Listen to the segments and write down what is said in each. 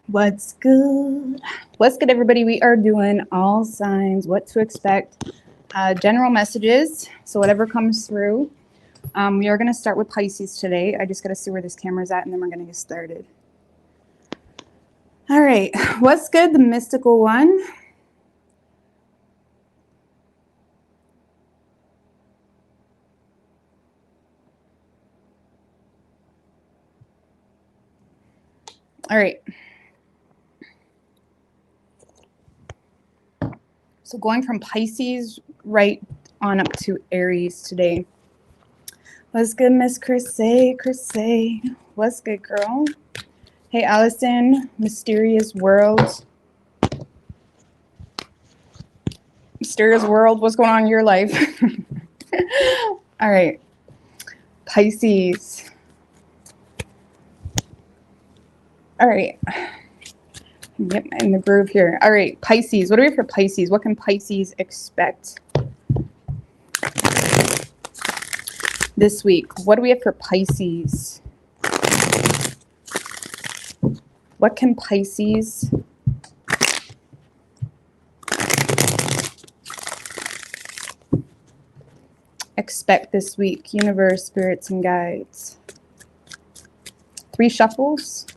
What's good? What's good, everybody? We are doing all signs, what to expect, general messages. So whatever comes through. We are going to start with Pisces today. I just got to see where this camera's at, and then we're going to get started. All right. What's good? The mystical one. All right. So going from Pisces right on up to Aries today. What's good, Miss Chrissy? Chrissy. What's good, girl? Hey, Allison. Mysterious World. Mysterious World. What's going on in your life? All right. Pisces. All right. Get in the groove here. All right, Pisces. What do we have for Pisces? What can Pisces expect this week? What do we have for Pisces? What can Pisces expect this week? Universe, spirits, and guides. 3 shuffles.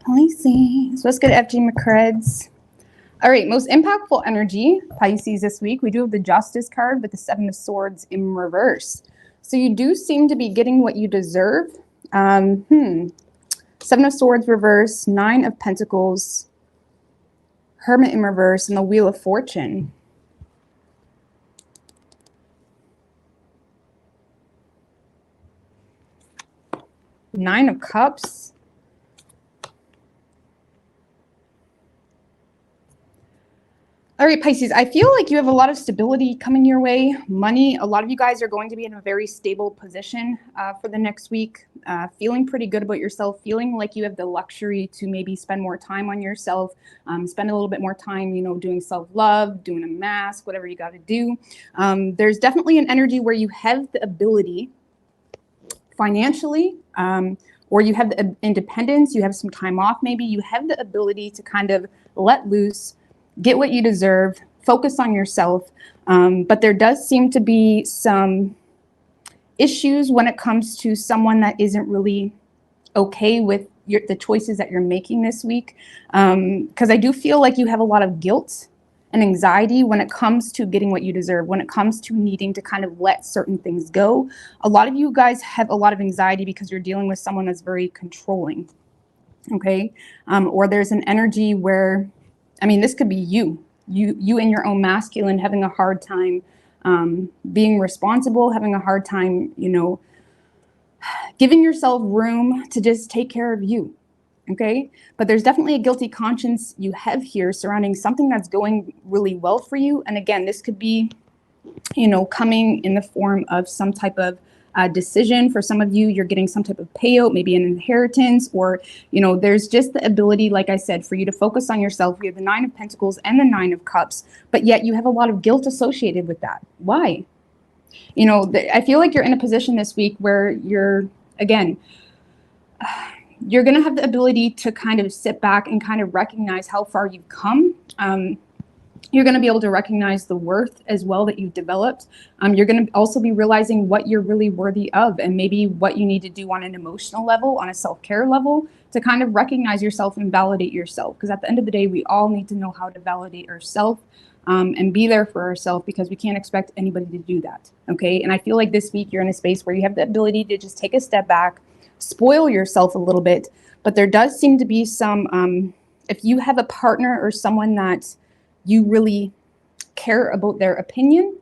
Pisces. Let's get FG McCreds. All right, most impactful energy, Pisces, this week. We do have the Justice card with the 7 of Swords in reverse. So you do seem to be getting what you deserve. 7 of Swords reverse, 9 of Pentacles, Hermit in reverse, and the Wheel of Fortune. Nine of Cups. All right, Pisces, I feel like you have a lot of stability coming your way. Money, a lot of you guys are going to be in a very stable position for the next week. Feeling pretty good about yourself, feeling like you have the luxury to maybe spend more time on yourself, spend a little bit more time, you know, doing self-love, doing a mask, whatever you got to do. There's definitely an energy where you have the ability financially, or you have the independence, you have some time off, maybe you have the ability to kind of let loose, get what you deserve, focus on yourself. But there does seem to be some issues when it comes to someone that isn't really okay with the choices that you're making this week. Because I do feel like you have a lot of guilt and anxiety when it comes to getting what you deserve, when it comes to needing to kind of let certain things go. A lot of you guys have a lot of anxiety because you're dealing with someone that's very controlling, okay? Or there's an energy where, I mean, this could be you in your own masculine having a hard time being responsible, having a hard time, you know, giving yourself room to just take care of you, okay? But there's definitely a guilty conscience you have here surrounding something that's going really well for you. And again, this could be, you know, coming in the form of some type of decision. For some of you, you're getting some type of payout, maybe an inheritance, or, you know, there's just the ability, like I said, for you to focus on yourself. You have the 9 of Pentacles and the 9 of Cups, but yet you have a lot of guilt associated with that. Why? You know, I feel like you're in a position this week where you're, again, you're going to have the ability to kind of sit back and kind of recognize how far you've come. You're going to be able to recognize the worth as well that you've developed. You're going to also be realizing what you're really worthy of, and maybe what you need to do on an emotional level, on a self-care level, to kind of recognize yourself and validate yourself. Because at the end of the day, we all need to know how to validate ourselves and be there for ourselves, because we can't expect anybody to do that. Okay. And I feel like this week you're in a space where you have the ability to just take a step back, spoil yourself a little bit. But there does seem to be some, if you have a partner or someone that you really care about their opinion,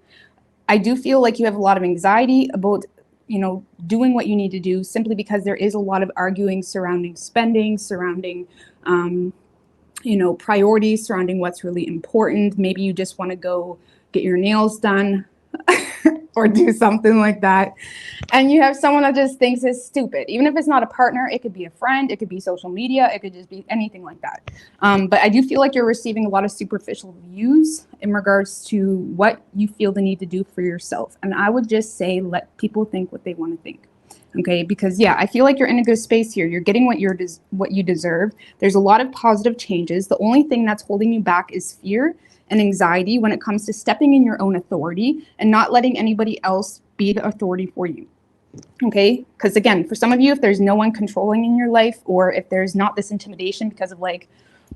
I do feel like you have a lot of anxiety about, you know, doing what you need to do, simply because there is a lot of arguing surrounding spending, surrounding, you know, priorities, surrounding what's really important. Maybe you just want to go get your nails done. or do something like that. And you have someone that just thinks it's stupid. Even if it's not a partner, it could be a friend, it could be social media, it could just be anything like that. But I do feel like you're receiving a lot of superficial views in regards to what you feel the need to do for yourself. And I would just say, let people think what they want to think. Okay, because yeah, I feel like you're in a good space here. You're getting what you deserve. There's a lot of positive changes. The only thing that's holding you back is fear and anxiety when it comes to stepping in your own authority and not letting anybody else be the authority for you. Okay, because again, for some of you, if there's no one controlling in your life, or if there's not this intimidation because of like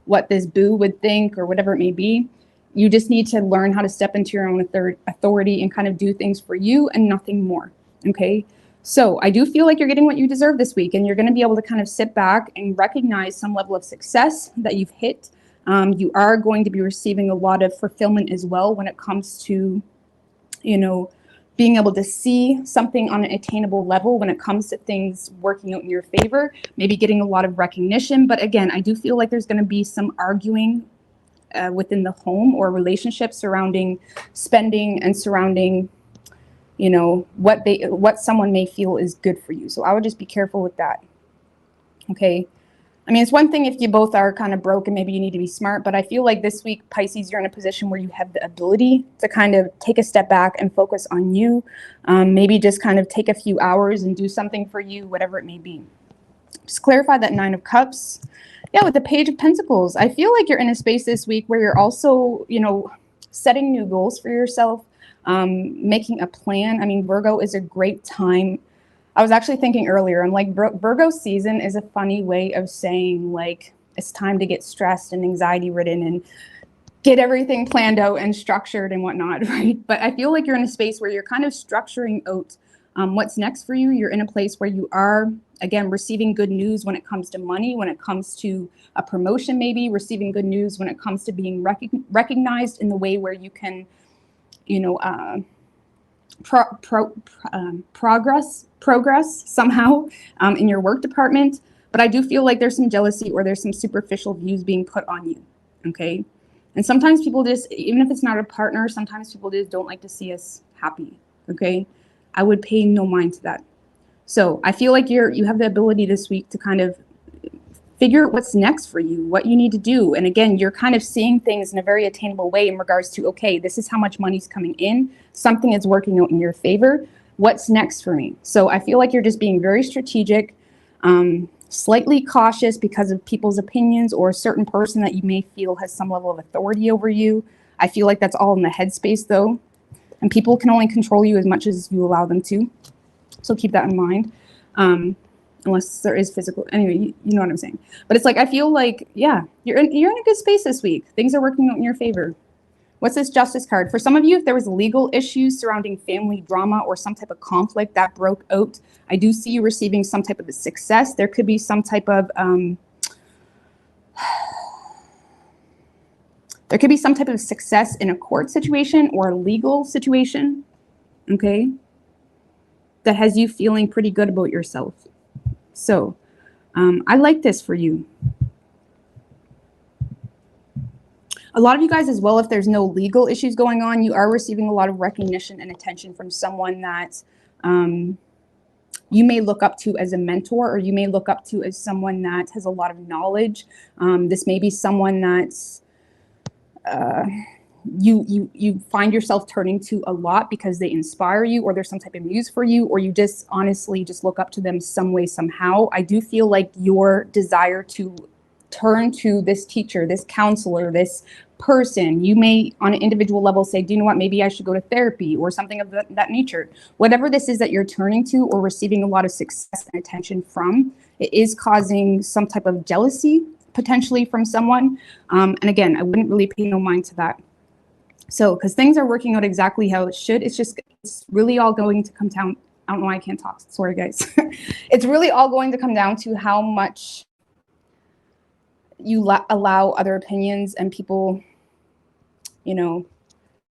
what this boo would think or whatever it may be, you just need to learn how to step into your own authority and kind of do things for you and nothing more. Okay, so I do feel like you're getting what you deserve this week, and you're going to be able to kind of sit back and recognize some level of success that you've hit. You are going to be receiving a lot of fulfillment as well when it comes to, you know, being able to see something on an attainable level when it comes to things working out in your favor, maybe getting a lot of recognition. But again, I do feel like there's going to be some arguing within the home or relationship surrounding spending and surrounding, you know, what someone may feel is good for you. So I would just be careful with that. Okay. I mean, it's one thing if you both are kind of broke and maybe you need to be smart, but I feel like this week, Pisces, you're in a position where you have the ability to kind of take a step back and focus on you. Maybe just kind of take a few hours and do something for you, whatever it may be. Just clarify that 9 of Cups. Yeah, with the Page of Pentacles, I feel like you're in a space this week where you're also, you know, setting new goals for yourself, making a plan. I mean, Virgo is a great time. I was actually thinking earlier, I'm like, Virgo season is a funny way of saying like it's time to get stressed and anxiety ridden and get everything planned out and structured and whatnot, right? But I feel like you're in a space where you're kind of structuring out what's next for you. You're in a place where you are, again, receiving good news when it comes to money, when it comes to a promotion, maybe receiving good news when it comes to being recognized in the way where you can, you know, progress somehow in your work department. But I do feel like there's some jealousy or there's some superficial views being put on you. Okay. And sometimes people just, even if it's not a partner, sometimes people just don't like to see us happy. Okay. I would pay no mind to that. So I feel like you have the ability this week to kind of figure out what's next for you, what you need to do. And again, you're kind of seeing things in a very attainable way in regards to, okay, this is how much money's coming in. Something is working out in your favor. What's next for me? So I feel like you're just being very strategic, slightly cautious because of people's opinions or a certain person that you may feel has some level of authority over you. I feel like that's all in the headspace though. And people can only control you as much as you allow them to. So keep that in mind. Unless there is physical, anyway, you know what I'm saying. But it's like, I feel like, yeah, you're in a good space this week. Things are working out in your favor. What's this Justice card? For some of you, if there was legal issues surrounding family drama or some type of conflict that broke out, I do see you receiving some type of a success. There could be some type of, success in a court situation or a legal situation, okay, that has you feeling pretty good about yourself. So I like this for you. A lot of you guys as well, if there's no legal issues going on, you are receiving a lot of recognition and attention from someone that you may look up to as a mentor, or you may look up to as someone that has a lot of knowledge. This may be someone that's you find yourself turning to a lot because they inspire you, or there's some type of muse for you, or you just honestly just look up to them some way, somehow. I do feel like your desire to turn to this teacher, this counselor, this person, you may on an individual level say, do you know what, maybe I should go to therapy or something of that nature. Whatever this is that you're turning to or receiving a lot of success and attention from, it is causing some type of jealousy potentially from someone. And again, I wouldn't really pay no mind to that. So, because things are working out exactly how it should, it's really all going to come down. I don't know why I can't talk. Sorry, guys. It's really all going to come down to how much you allow other opinions and people, you know,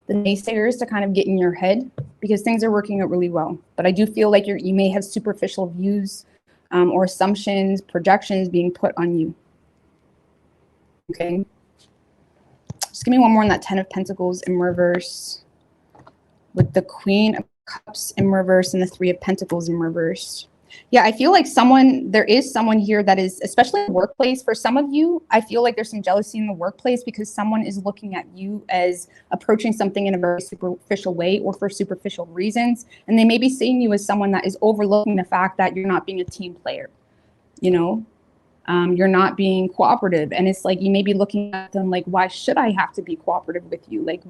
the naysayers to kind of get in your head, because things are working out really well. But I do feel like you may have superficial views or assumptions, projections being put on you. Okay. Just give me one more on that 10 of Pentacles in reverse. with the Queen of Cups in reverse and the Three of Pentacles in reverse. Yeah, I feel like there is someone here that is, especially in the workplace, for some of you, I feel like there's some jealousy in the workplace because someone is looking at you as approaching something in a very superficial way or for superficial reasons. And they may be seeing you as someone that is overlooking the fact that you're not being a team player, you know? You're not being cooperative. And it's like, you may be looking at them like, why should I have to be cooperative with you? Like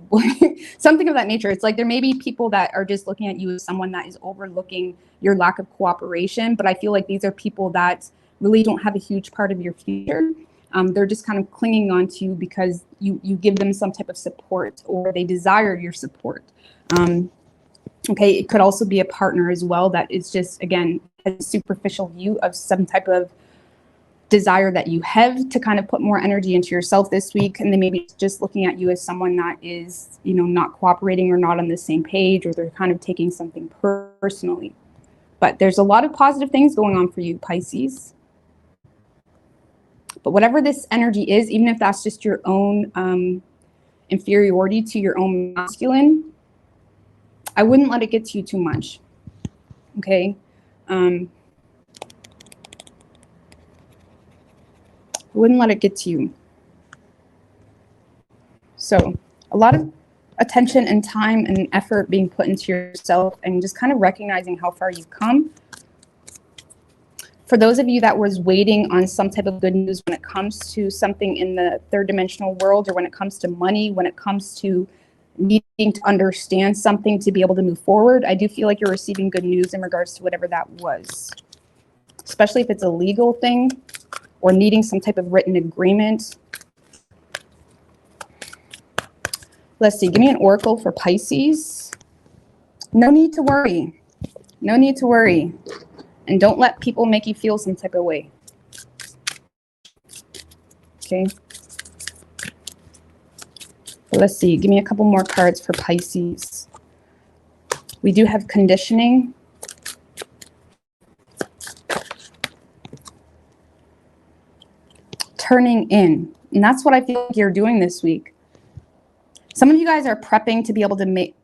something of that nature. It's like, there may be people that are just looking at you as someone that is overlooking your lack of cooperation. But I feel like these are people that really don't have a huge part of your future. They're just kind of clinging on to you because you give them some type of support or they desire your support. Okay, it could also be a partner as well that is just, again, a superficial view of some type of desire that you have to kind of put more energy into yourself this week, and they may be just looking at you as someone that is, you know, not cooperating or not on the same page, or they're kind of taking something personally. But there's a lot of positive things going on for you, Pisces. But whatever this energy is, even if that's just your own inferiority to your own masculine, I wouldn't let it get to you too much. Okay. I wouldn't let it get to you. So a lot of attention and time and effort being put into yourself and just kind of recognizing how far you've come. For those of you that was waiting on some type of good news when it comes to something in the third dimensional world, or when it comes to money, when it comes to needing to understand something to be able to move forward, I do feel like you're receiving good news in regards to whatever that was, especially if it's a legal thing or needing some type of written agreement. Let's see, give me an oracle for Pisces. No need to worry. No need to worry. And don't let people make you feel some type of way. Okay. Let's see, give me a couple more cards for Pisces. We do have conditioning. Turning in. And that's what I feel like you're doing this week. Some of you guys are prepping to be able to make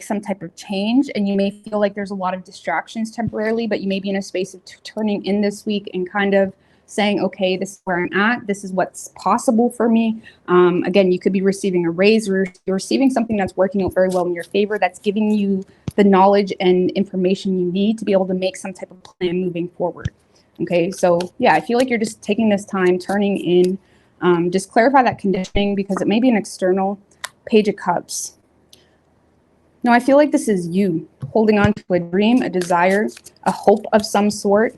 some type of change, and you may feel like there's a lot of distractions temporarily, but you may be in a space of turning in this week and kind of saying, okay, this is where I'm at. This is what's possible for me. Again, you could be receiving a raise, or you're receiving something that's working out very well in your favor, that's giving you the knowledge and information you need to be able to make some type of plan moving forward. Okay, so yeah, I feel like you're just taking this time, turning in. Just clarify that conditioning, because it may be an external. Page of Cups. No, I feel like this is you holding on to a dream, a desire, a hope of some sort.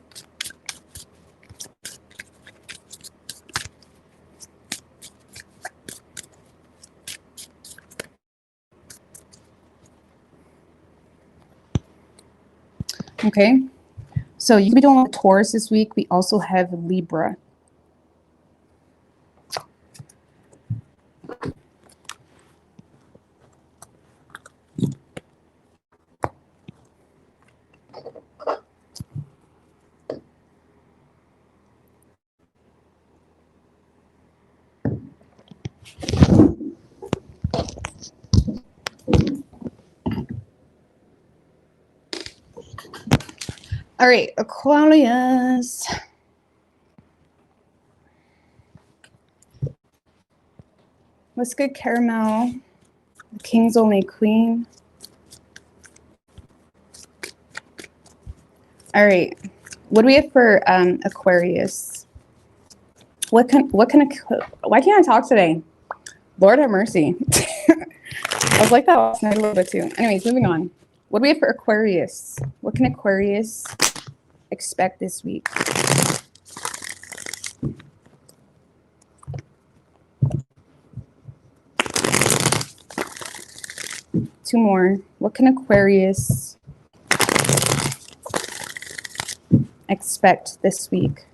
Okay, so you could be dealing with Taurus this week. We also have Libra. All right, Aquarius. What's good, Caramel? The King's only queen. All right, what do we have for Aquarius? Why can't I talk today? Lord have mercy. I was like that last night a little bit too. Anyways, moving on. What do we have for Aquarius? What can Aquarius expect this week? Two more. What can Aquarius expect this week?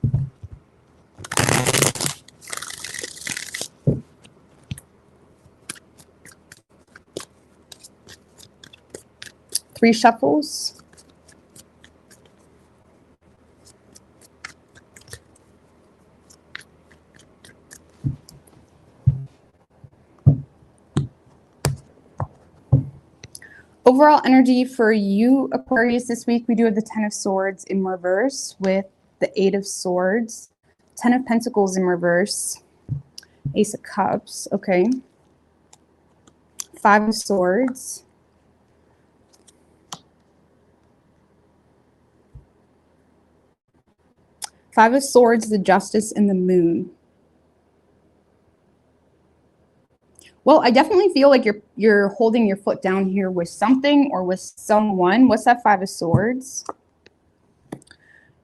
Three shuffles. Overall energy for you, Aquarius, this week, we do have the 10 of Swords in reverse with the 8 of Swords, 10 of Pentacles in reverse, Ace of Cups, okay, 5 of Swords, Five of Swords, the Justice, and the Moon. Well, I definitely feel like you're holding your foot down here with something or with someone. What's that 5 of Swords?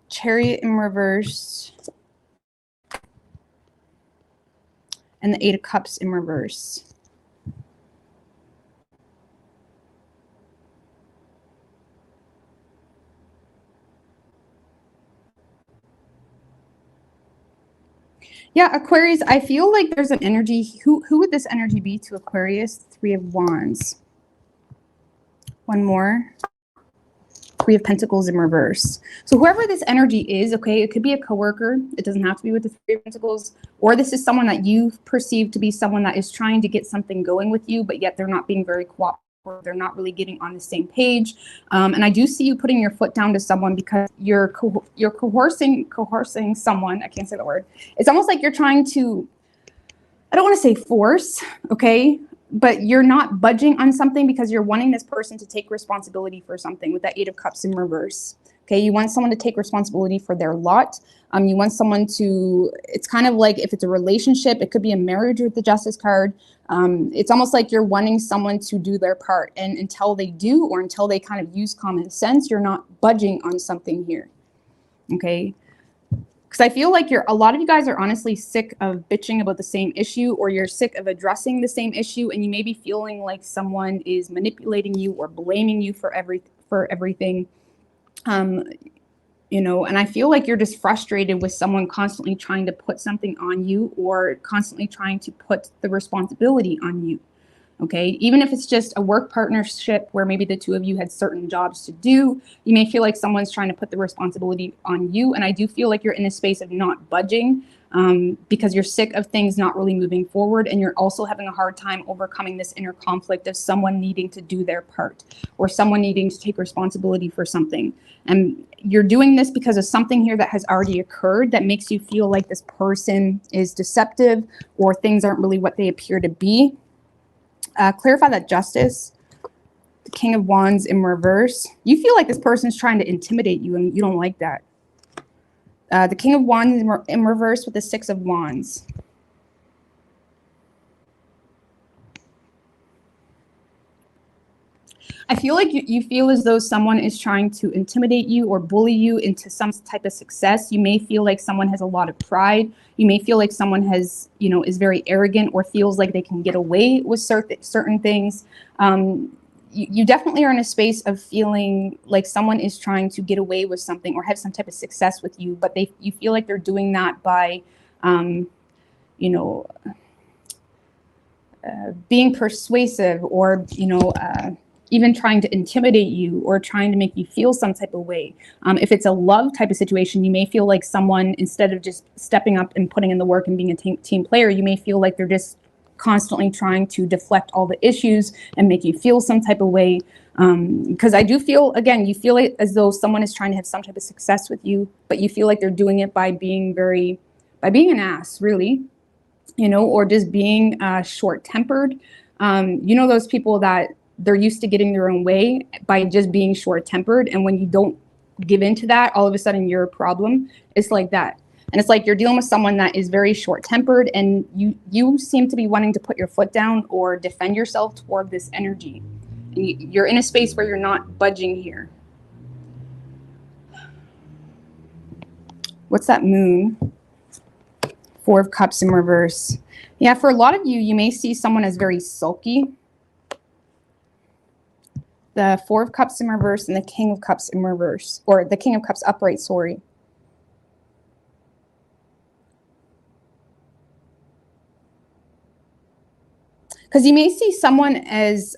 Chariot in reverse. And the 8 of Cups in reverse. Yeah, Aquarius, I feel like there's an energy. Who would this energy be to Aquarius? 3 of Wands. One more. 3 of Pentacles in reverse. So whoever this energy is, okay, it could be a coworker. It doesn't have to be with the 3 of Pentacles. Or this is someone that you perceive to be someone that is trying to get something going with you, but yet they're not being very cooperative. Or they're not really getting on the same page. And I do see you putting your foot down to someone because you're coercing someone. I can't say the word. It's almost like you're trying to, I don't want to say force, okay, but you're not budging on something because you're wanting this person to take responsibility for something with that 8 of Cups in reverse. Okay, you want someone to take responsibility for their lot. You want someone to, it's kind of like if it's a relationship, it could be a marriage with the Justice card. It's almost like you're wanting someone to do their part. And until they do, or until they kind of use common sense, you're not budging on something here. Okay. Because I feel like a lot of you guys are honestly sick of bitching about the same issue, or you're sick of addressing the same issue, and you may be feeling like someone is manipulating you or blaming you for everything. You know, and I feel like you're just frustrated with someone constantly trying to put something on you or constantly trying to put the responsibility on you. Okay, even if it's just a work partnership where maybe the two of you had certain jobs to do, you may feel like someone's trying to put the responsibility on you. And I do feel like you're in a space of not budging because you're sick of things not really moving forward. And you're also having a hard time overcoming this inner conflict of someone needing to do their part or someone needing to take responsibility for something. And you're doing this because of something here that has already occurred that makes you feel like this person is deceptive or things aren't really what they appear to be. Clarify that Justice, the King of Wands in reverse. You feel like this person's trying to intimidate you and you don't like that. The King of Wands in reverse with the 6 of Wands. I feel like you feel as though someone is trying to intimidate you or bully you into some type of success. You may feel like someone has a lot of pride. You may feel like someone has, you know, is very arrogant or feels like they can get away with certain things. You definitely are in a space of feeling like someone is trying to get away with something or have some type of success with you, but you feel like they're doing that by, you know, being persuasive or, you know, even trying to intimidate you or trying to make you feel some type of way. If it's a love type of situation, you may feel like someone, instead of just stepping up and putting in the work and being a team player, you may feel like they're just constantly trying to deflect all the issues and make you feel some type of way. Because I do feel, again, you feel it as though someone is trying to have some type of success with you, but you feel like they're doing it by being an ass, really, you know, or just being short-tempered. You know, those people that they're used to getting their own way by just being short-tempered. And when you don't give into that, all of a sudden you're a problem. It's like that. And it's like you're dealing with someone that is very short-tempered and you seem to be wanting to put your foot down or defend yourself toward this energy. And you're in a space where you're not budging here. What's that Moon? 4 of Cups in reverse. Yeah, for a lot of you, you may see someone as very sulky. The 4 of Cups in reverse and the King of Cups in reverse, or the King of Cups upright, sorry. Because you may see someone as,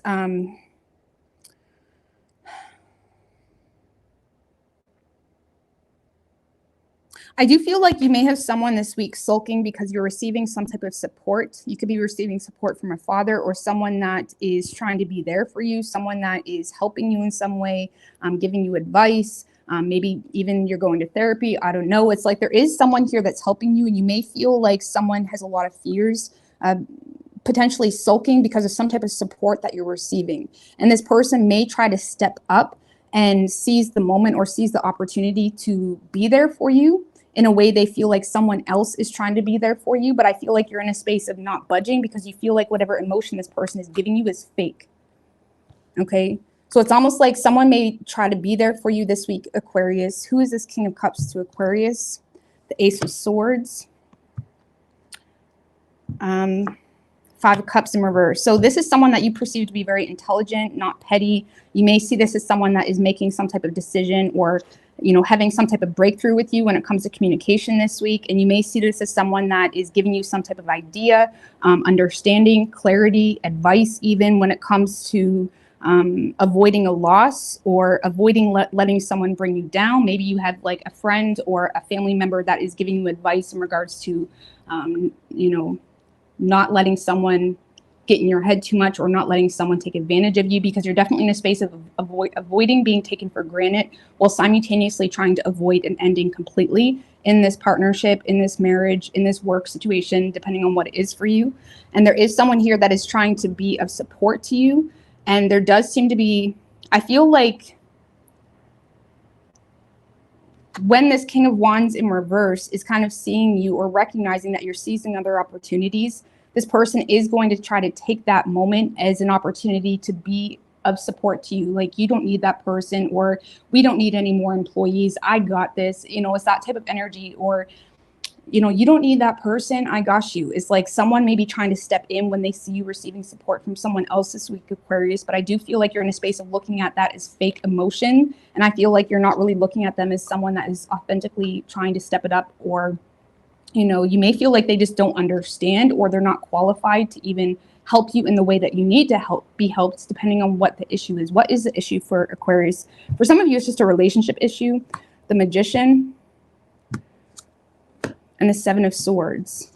I do feel like you may have someone this week sulking because you're receiving some type of support. You could be receiving support from a father or someone that is trying to be there for you, someone that is helping you in some way, giving you advice. Maybe even you're going to therapy. I don't know. It's like there is someone here that's helping you, and you may feel like someone has a lot of fears, potentially sulking because of some type of support that you're receiving. And this person may try to step up and seize the moment or seize the opportunity to be there for you in a way they feel like someone else is trying to be there for you. But I feel like you're in a space of not budging because you feel like whatever emotion this person is giving you is fake. Okay. So it's almost like someone may try to be there for you this week, Aquarius. Who is this King of Cups to Aquarius? The Ace of Swords. 5 of Cups in reverse. So this is someone that you perceive to be very intelligent, not petty. You may see this as someone that is making some type of decision or, you know, having some type of breakthrough with you when it comes to communication this week. And you may see this as someone that is giving you some type of idea, understanding, clarity, advice, even when it comes to avoiding a loss or avoiding letting someone bring you down. Maybe you have like a friend or a family member that is giving you advice in regards to, you know, not letting someone get in your head too much or not letting someone take advantage of you, because you're definitely in a space of avoiding being taken for granted while simultaneously trying to avoid an ending completely in this partnership, in this marriage, in this work situation, depending on what it is for you. And there is someone here that is trying to be of support to you. And there does seem to be, I feel like when this King of Wands in reverse is kind of seeing you or recognizing that you're seizing other opportunities, this person is going to try to take that moment as an opportunity to be of support to you. Like, you don't need that person, or we don't need any more employees. I got this. You know, it's that type of energy. Or, you know, you don't need that person. I got you. It's like someone may be trying to step in when they see you receiving support from someone else this week, Aquarius. But I do feel like you're in a space of looking at that as fake emotion. And I feel like you're not really looking at them as someone that is authentically trying to step it up. Or, you know, you may feel like they just don't understand, or they're not qualified to even help you in the way that you need to be helped, depending on what the issue is. What is the issue for Aquarius? For some of you, it's just a relationship issue. The Magician and the 7 of Swords.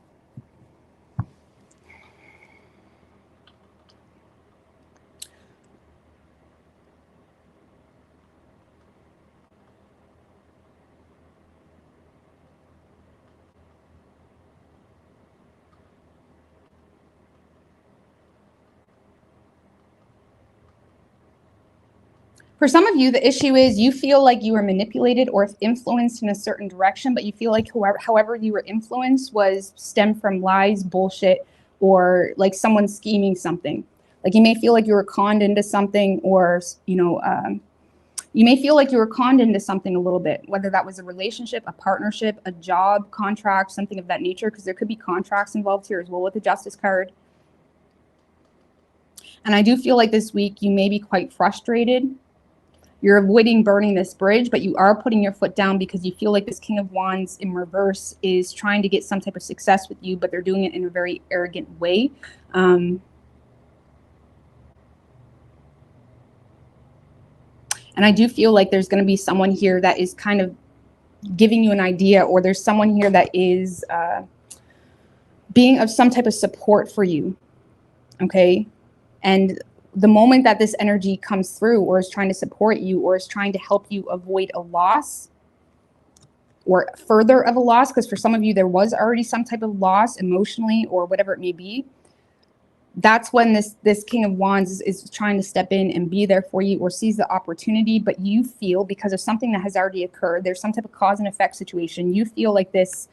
For some of you, the issue is you feel like you were manipulated or influenced in a certain direction, but you feel like however you were influenced was stemmed from lies, bullshit, or like someone scheming something. Like, you may feel like you were conned into something, or, you know, you may feel like you were conned into something a little bit, whether that was a relationship, a partnership, a job, contract, something of that nature, because there could be contracts involved here as well with the Justice card. And I do feel like this week you may be quite frustrated. You're avoiding burning this bridge, but you are putting your foot down because you feel like this King of Wands in reverse is trying to get some type of success with you, but they're doing it in a very arrogant way. And I do feel like there's going to be someone here that is kind of giving you an idea, or there's someone here that is being of some type of support for you. Okay. And the moment that this energy comes through, or is trying to support you, or is trying to help you avoid a loss or further of a loss, because for some of you there was already some type of loss emotionally or whatever it may be, that's when this King of Wands is trying to step in and be there for you or seize the opportunity. But you feel, because of something that has already occurred, there's some type of cause and effect situation, you feel like this,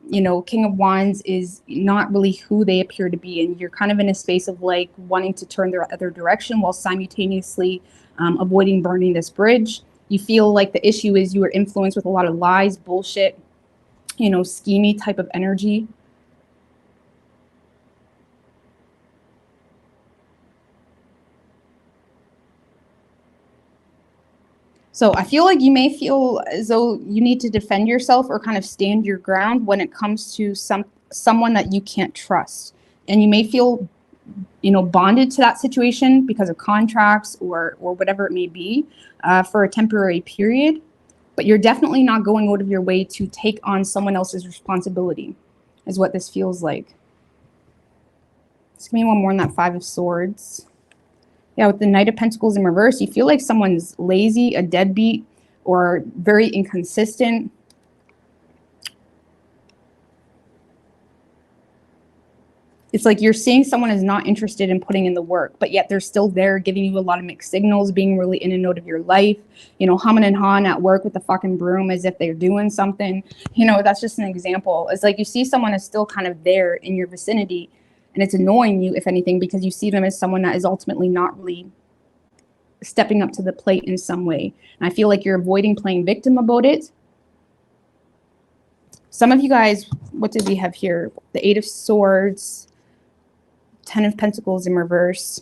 you know, King of Wands is not really who they appear to be. And you're kind of in a space of like wanting to turn their other direction while simultaneously avoiding burning this bridge. You feel like the issue is you were influenced with a lot of lies, bullshit, you know, schemy type of energy. So I feel like you may feel as though you need to defend yourself or kind of stand your ground when it comes to someone that you can't trust. And you may feel, you know, bonded to that situation because of contracts or whatever it may be for a temporary period. but you're definitely not going out of your way to take on someone else's responsibility, is what this feels like. Just give me one more on that Five of Swords. Yeah, with the Knight of Pentacles in reverse, you feel like someone's lazy, a deadbeat, or very inconsistent. It's like you're seeing someone is not interested in putting in the work, but yet they're still there giving you a lot of mixed signals, being really in and out of your life, you know, humming and hawing at work with the fucking broom as if they're doing something. You know, that's just an example. It's like you see someone is still kind of there in your vicinity, and it's annoying you, if anything, because you see them as someone that is ultimately not really stepping up to the plate in some way. And I feel like you're avoiding playing victim about it. Some of you guys, what did we have here? The Eight of Swords, Ten of Pentacles in reverse.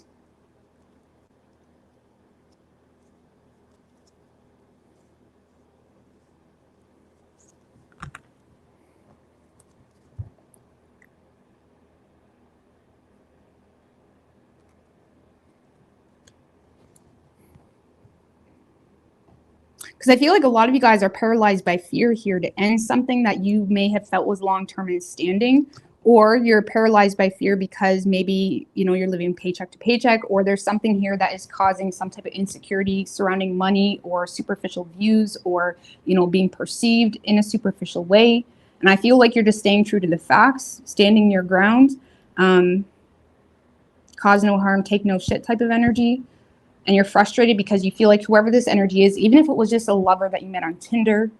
Because I feel like a lot of you guys are paralyzed by fear here to end something that you may have felt was long-term and standing, or you're paralyzed by fear because maybe, you know, you're living paycheck to paycheck, or there's something here that is causing some type of insecurity surrounding money or superficial views, or, you know, being perceived in a superficial way. And I feel like you're just staying true to the facts, standing your ground, cause no harm, take no shit type of energy. And you're frustrated because you feel like whoever this energy is, even if it was just a lover that you met on Tinder,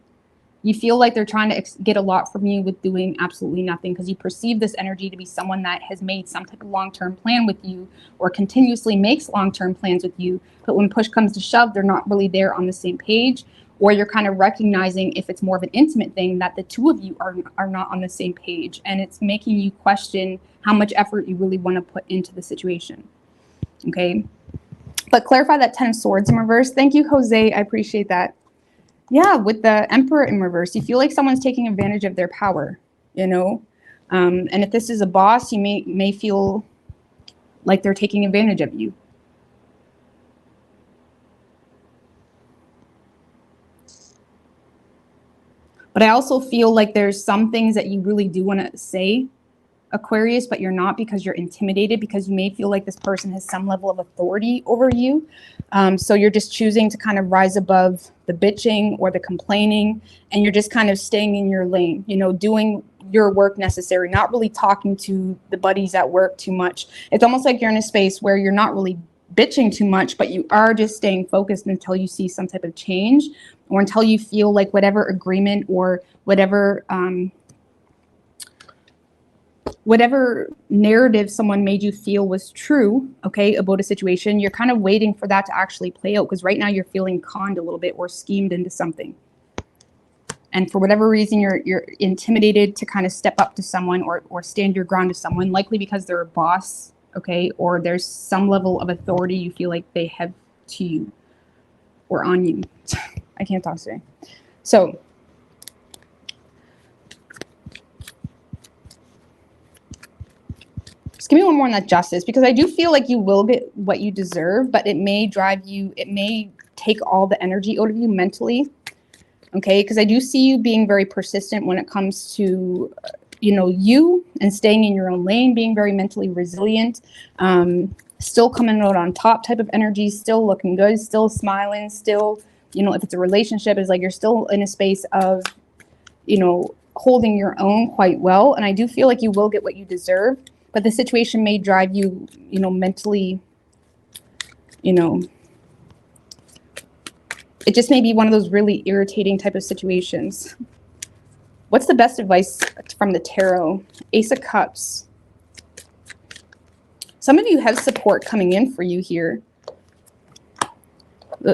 you feel like they're trying to get a lot from you with doing absolutely nothing, because you perceive this energy to be someone that has made some type of long-term plan with you or continuously makes long-term plans with you. But when push comes to shove, they're not really there on the same page, or you're kind of recognizing, if it's more of an intimate thing, that the two of you are not on the same page. And it's making you question how much effort you really want to put into the situation. Okay. But clarify that Ten of Swords in reverse. Thank you, Jose. I appreciate that. Yeah, with the Emperor in reverse, you feel like someone's taking advantage of their power, you know? And if this is a boss, you may feel like they're taking advantage of you. But I also feel like there's some things that you really do want to say, Aquarius, but you're not, because you're intimidated, because you may feel like this person has some level of authority over you. So you're just choosing to kind of rise above the bitching or the complaining, and you're just kind of staying in your lane, you know, doing your work necessary, not really talking to the buddies at work too much. It's almost like you're in a space where you're not really bitching too much, but you are just staying focused until you see some type of change, or until you feel like whatever agreement or whatever narrative someone made you feel was true, okay, about a situation, you're kind of waiting for that to actually play out, because right now you're feeling conned a little bit or schemed into something. And for whatever reason, you're intimidated to kind of step up to someone or stand your ground to someone, likely because they're a boss, okay, or there's some level of authority you feel like they have to you or on you. I can't talk today. So just give me one more on that Justice, because I do feel like you will get what you deserve, but it may drive you, it may take all the energy out of you mentally, okay? Because I do see you being very persistent when it comes to, you know, you and staying in your own lane, being very mentally resilient, still coming out on top type of energy, still looking good, still smiling, still, you know, if it's a relationship, it's like you're still in a space of, you know, holding your own quite well. And I do feel like you will get what you deserve, but the situation may drive you, you know, mentally, you know, it just may be one of those really irritating type of situations. What's the best advice from the tarot? Ace of Cups. Some of you have support coming in for you here,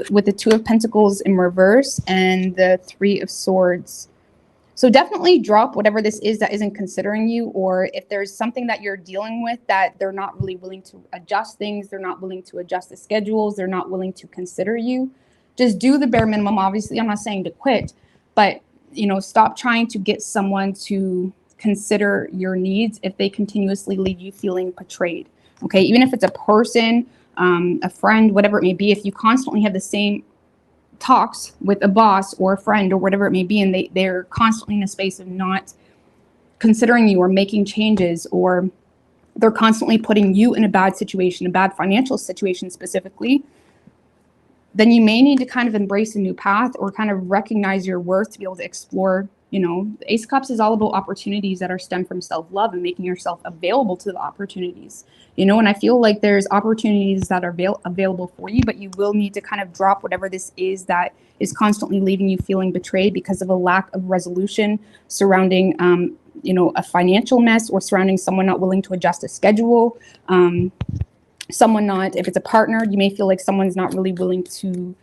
with the Two of Pentacles in reverse and the Three of Swords. So definitely drop whatever this is that isn't considering you, or if there's something that you're dealing with that they're not really willing to adjust things, they're not willing to adjust the schedules, they're not willing to consider you. Just do the bare minimum. Obviously, I'm not saying to quit, but, you know, stop trying to get someone to consider your needs if they continuously leave you feeling betrayed. Okay, even if it's a person, a friend, whatever it may be, if you constantly have the same talks with a boss or a friend or whatever it may be, and they're constantly in a space of not considering you or making changes, or they're constantly putting you in a bad situation, a bad financial situation specifically, then you may need to kind of embrace a new path or kind of recognize your worth to be able to explore. You know, the Ace of Cups is all about opportunities that are stemmed from self-love and making yourself available to the opportunities. You know, and I feel like there's opportunities that are available for you, but you will need to kind of drop whatever this is that is constantly leaving you feeling betrayed because of a lack of resolution surrounding, you know, a financial mess, or surrounding someone not willing to adjust a schedule. Someone not, if it's a partner, you may feel like someone's not really willing to,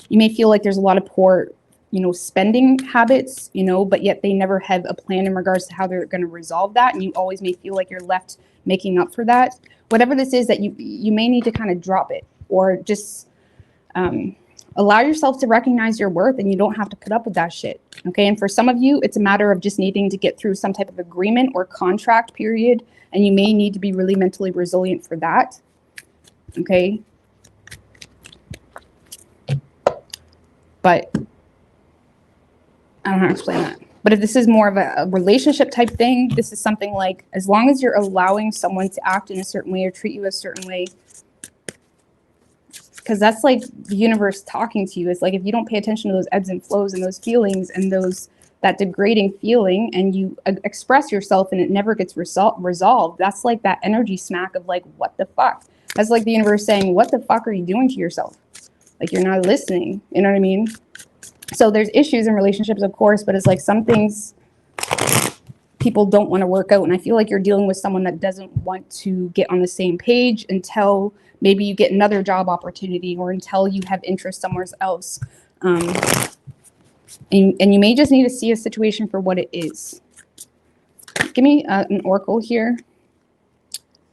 you may feel like there's a lot of poor, you know, spending habits, you know, but yet they never have a plan in regards to how they're going to resolve that. And you always may feel like you're left making up for that. Whatever this is, that you may need to kind of drop it, or just allow yourself to recognize your worth, and you don't have to put up with that shit. Okay. And for some of you, it's a matter of just needing to get through some type of agreement or contract period. And you may need to be really mentally resilient for that. Okay. But I don't know how to explain that. But if this is more of a relationship type thing, this is something like, as long as you're allowing someone to act in a certain way or treat you a certain way, because that's like the universe talking to you. It's like, if you don't pay attention to those ebbs and flows and those feelings and that degrading feeling, and you express yourself and it never gets resolved, that's like that energy smack of like, what the fuck? That's like the universe saying, what the fuck are you doing to yourself? Like, you're not listening. You know what I mean? So there's issues in relationships, of course, but it's like some things people don't want to work out. And I feel like you're dealing with someone that doesn't want to get on the same page until maybe you get another job opportunity, or until you have interest somewhere else. And you may just need to see a situation for what it is. Give me an oracle here.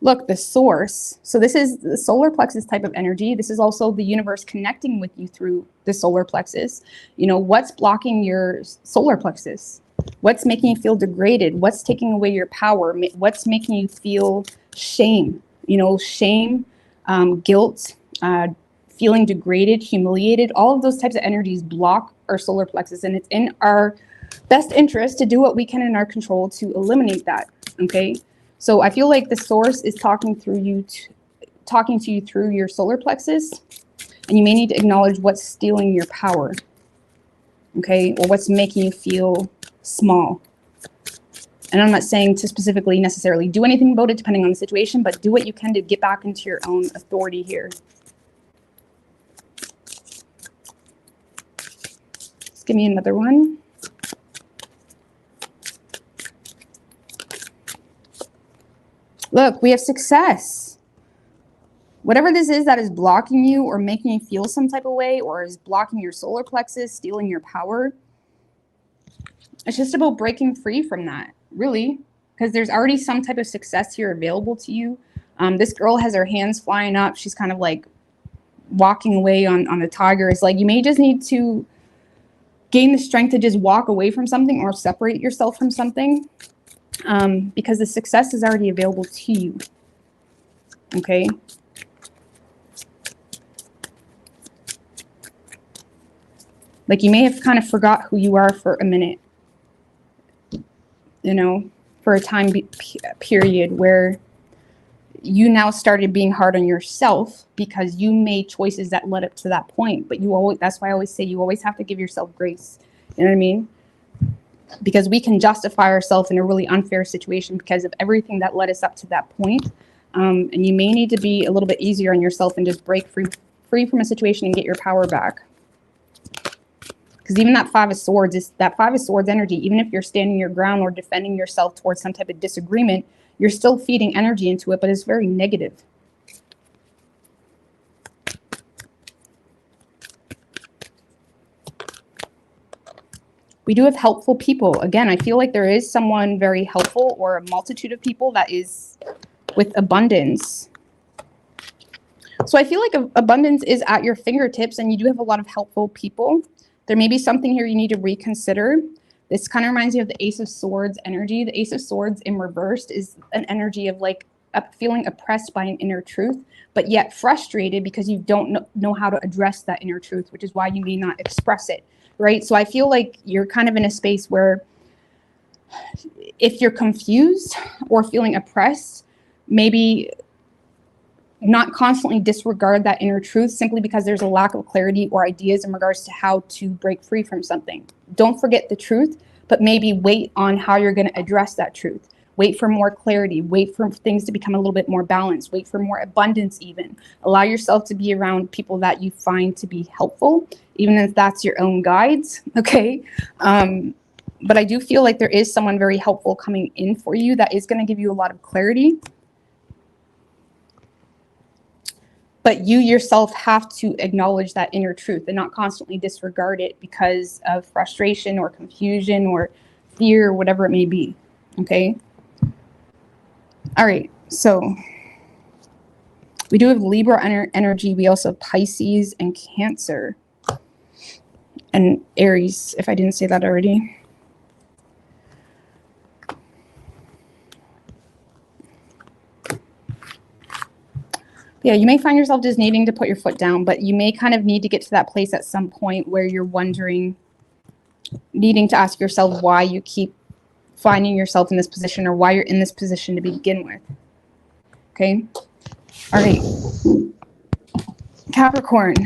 Look, the source. So this is the solar plexus type of energy. This is also the universe connecting with you through the solar plexus. You know, what's blocking your solar plexus? What's making you feel degraded? What's taking away your power? What's making you feel shame? You know, shame, guilt, feeling degraded, humiliated. All of those types of energies block our solar plexus, and it's in our best interest to do what we can in our control to eliminate that. Okay. So I feel like the source is talking to you through your solar plexus, and you may need to acknowledge what's stealing your power, okay, or what's making you feel small. And I'm not saying to specifically necessarily do anything about it, depending on the situation, but do what you can to get back into your own authority here. Let's give me another one. Look, we have success. Whatever this is that is blocking you or making you feel some type of way, or is blocking your solar plexus, stealing your power, it's just about breaking free from that, really, because there's already some type of success here available to you. This girl has her hands flying up. She's kind of like walking away on the tiger. It's like you may just need to gain the strength to just walk away from something or separate yourself from something. Because the success is already available to you. Okay. Like, you may have kind of forgot who you are for a minute, you know, for a time period where you now started being hard on yourself because you made choices that led up to that point. But that's why I always say you always have to give yourself grace. You know what I mean? Because we can justify ourselves in a really unfair situation because of everything that led us up to that point. And you may need to be a little bit easier on yourself and just break free from a situation and get your power back. Because even that Five of Swords, is that Five of Swords energy, even if you're standing your ground or defending yourself towards some type of disagreement, you're still feeding energy into it, but it's very negative. We do have helpful people. Again, I feel like there is someone very helpful, or a multitude of people that is with abundance. So I feel like abundance is at your fingertips, and you do have a lot of helpful people. There may be something here you need to reconsider. This kind of reminds me of the Ace of Swords energy. The Ace of Swords in reversed is an energy of like feeling oppressed by an inner truth, but yet frustrated because you don't know how to address that inner truth, which is why you may not express it, right? So I feel like you're kind of in a space where if you're confused or feeling oppressed, maybe not constantly disregard that inner truth simply because there's a lack of clarity or ideas in regards to how to break free from something. Don't forget the truth, but maybe wait on how you're going to address that truth. Wait for more clarity. Wait for things to become a little bit more balanced. Wait for more abundance even. Allow yourself to be around people that you find to be helpful, even if that's your own guides, okay? But I do feel like there is someone very helpful coming in for you that is going to give you a lot of clarity. But you yourself have to acknowledge that inner truth and not constantly disregard it because of frustration or confusion or fear, or whatever it may be. Okay. All right. So we do have Libra energy. We also have Pisces and Cancer and Aries, if I didn't say that already. Yeah, you may find yourself just needing to put your foot down, but you may kind of need to get to that place at some point where you're wondering, needing to ask yourself why you keep finding yourself in this position or why you're in this position to begin with. Okay? All right. Capricorn.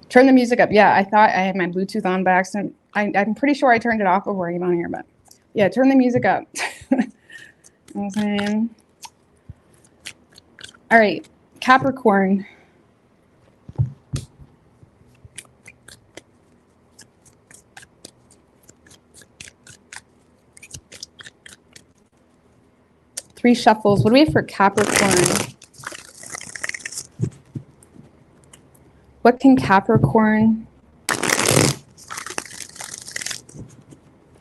Turn the music up. Yeah, I thought I had my Bluetooth on by accident. I'm pretty sure I turned it off before I came on here, but yeah, turn the music up. Okay. All right, Capricorn. Three shuffles. What do we have for Capricorn? What can Capricorn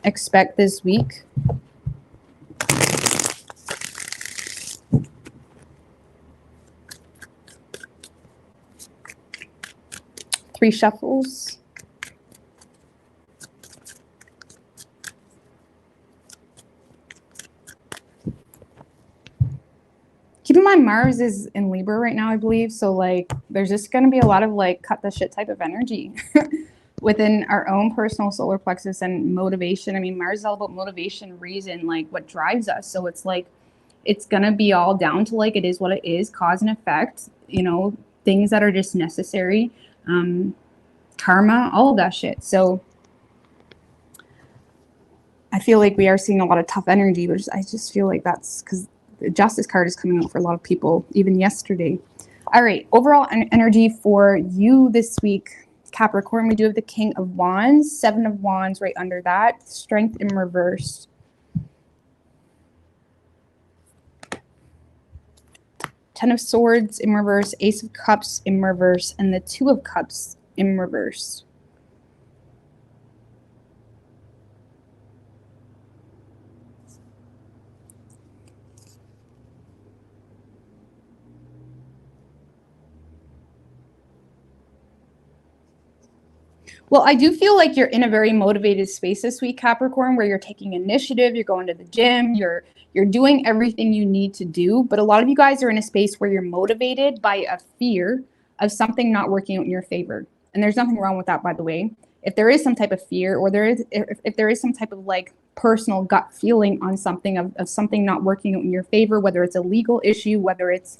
expect this week? Three shuffles. Keep in mind, Mars is in Libra right now, I believe. So, like, there's just going to be a lot of, like, cut the shit type of energy within our own personal solar plexus and motivation. I mean, Mars is all about motivation, reason, like, what drives us. So it's, like, it's going to be all down to, like, it is what it is, cause and effect, you know, things that are just necessary, karma, all of that shit. So I feel like we are seeing a lot of tough energy, but I just feel like that's because the Justice card is coming out for a lot of people, even yesterday. All right, overall energy for you this week, Capricorn, we do have the King of Wands, Seven of Wands right under that, Strength in reverse. Ten of Swords in reverse, Ace of Cups in reverse, and the Two of Cups in reverse. Well, I do feel like you're in a very motivated space this week, Capricorn, where you're taking initiative, you're going to the gym, you're doing everything you need to do. But a lot of you guys are in a space where you're motivated by a fear of something not working out in your favor. And there's nothing wrong with that, by the way. If there is some type of fear, or if there is some type of like personal gut feeling on something of something not working out in your favor, whether it's a legal issue, whether it's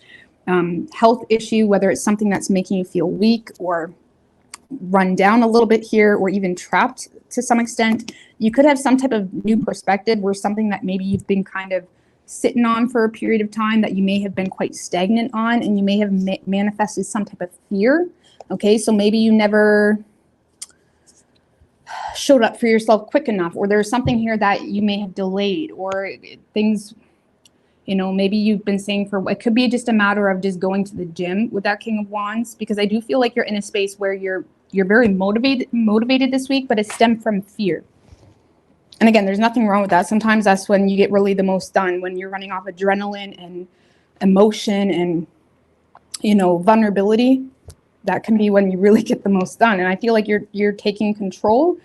health issue, whether it's something that's making you feel weak or run down a little bit here, or even trapped to some extent, you could have some type of new perspective where something that maybe you've been kind of sitting on for a period of time that you may have been quite stagnant on, and you may have manifested some type of fear. Okay, so maybe you never showed up for yourself quick enough, or there's something here that you may have delayed, or things, you know, maybe you've been saying for, it could be just a matter of just going to the gym with that King of Wands, because I do feel like you're in a space where you're very motivated this week, but it stemmed from fear. And again, there's nothing wrong with that. Sometimes that's when you get really the most done, when you're running off adrenaline and emotion and, you know, vulnerability. that can be when you really get the most done. And I feel like you're taking control.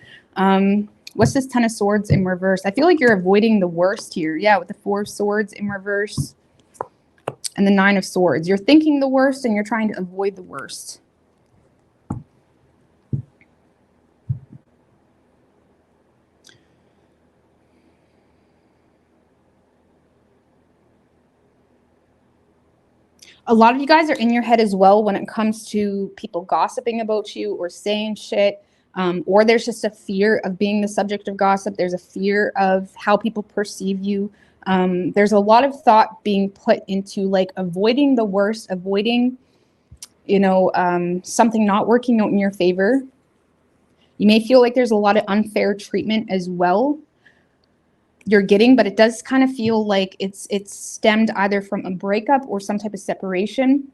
What's this 10 of Swords in reverse? I feel like you're avoiding the worst here. Yeah, with the 4 of Swords in reverse and the 9 of Swords. You're thinking the worst and you're trying to avoid the worst. A lot of you guys are in your head as well when it comes to people gossiping about you or saying shit. Or there's just a fear of being the subject of gossip. There's a fear of how people perceive you. There's a lot of thought being put into like avoiding the worst, avoiding, you know, something not working out in your favor. You may feel like there's a lot of unfair treatment as well you're getting, but it does kind of feel like it's stemmed either from a breakup or some type of separation,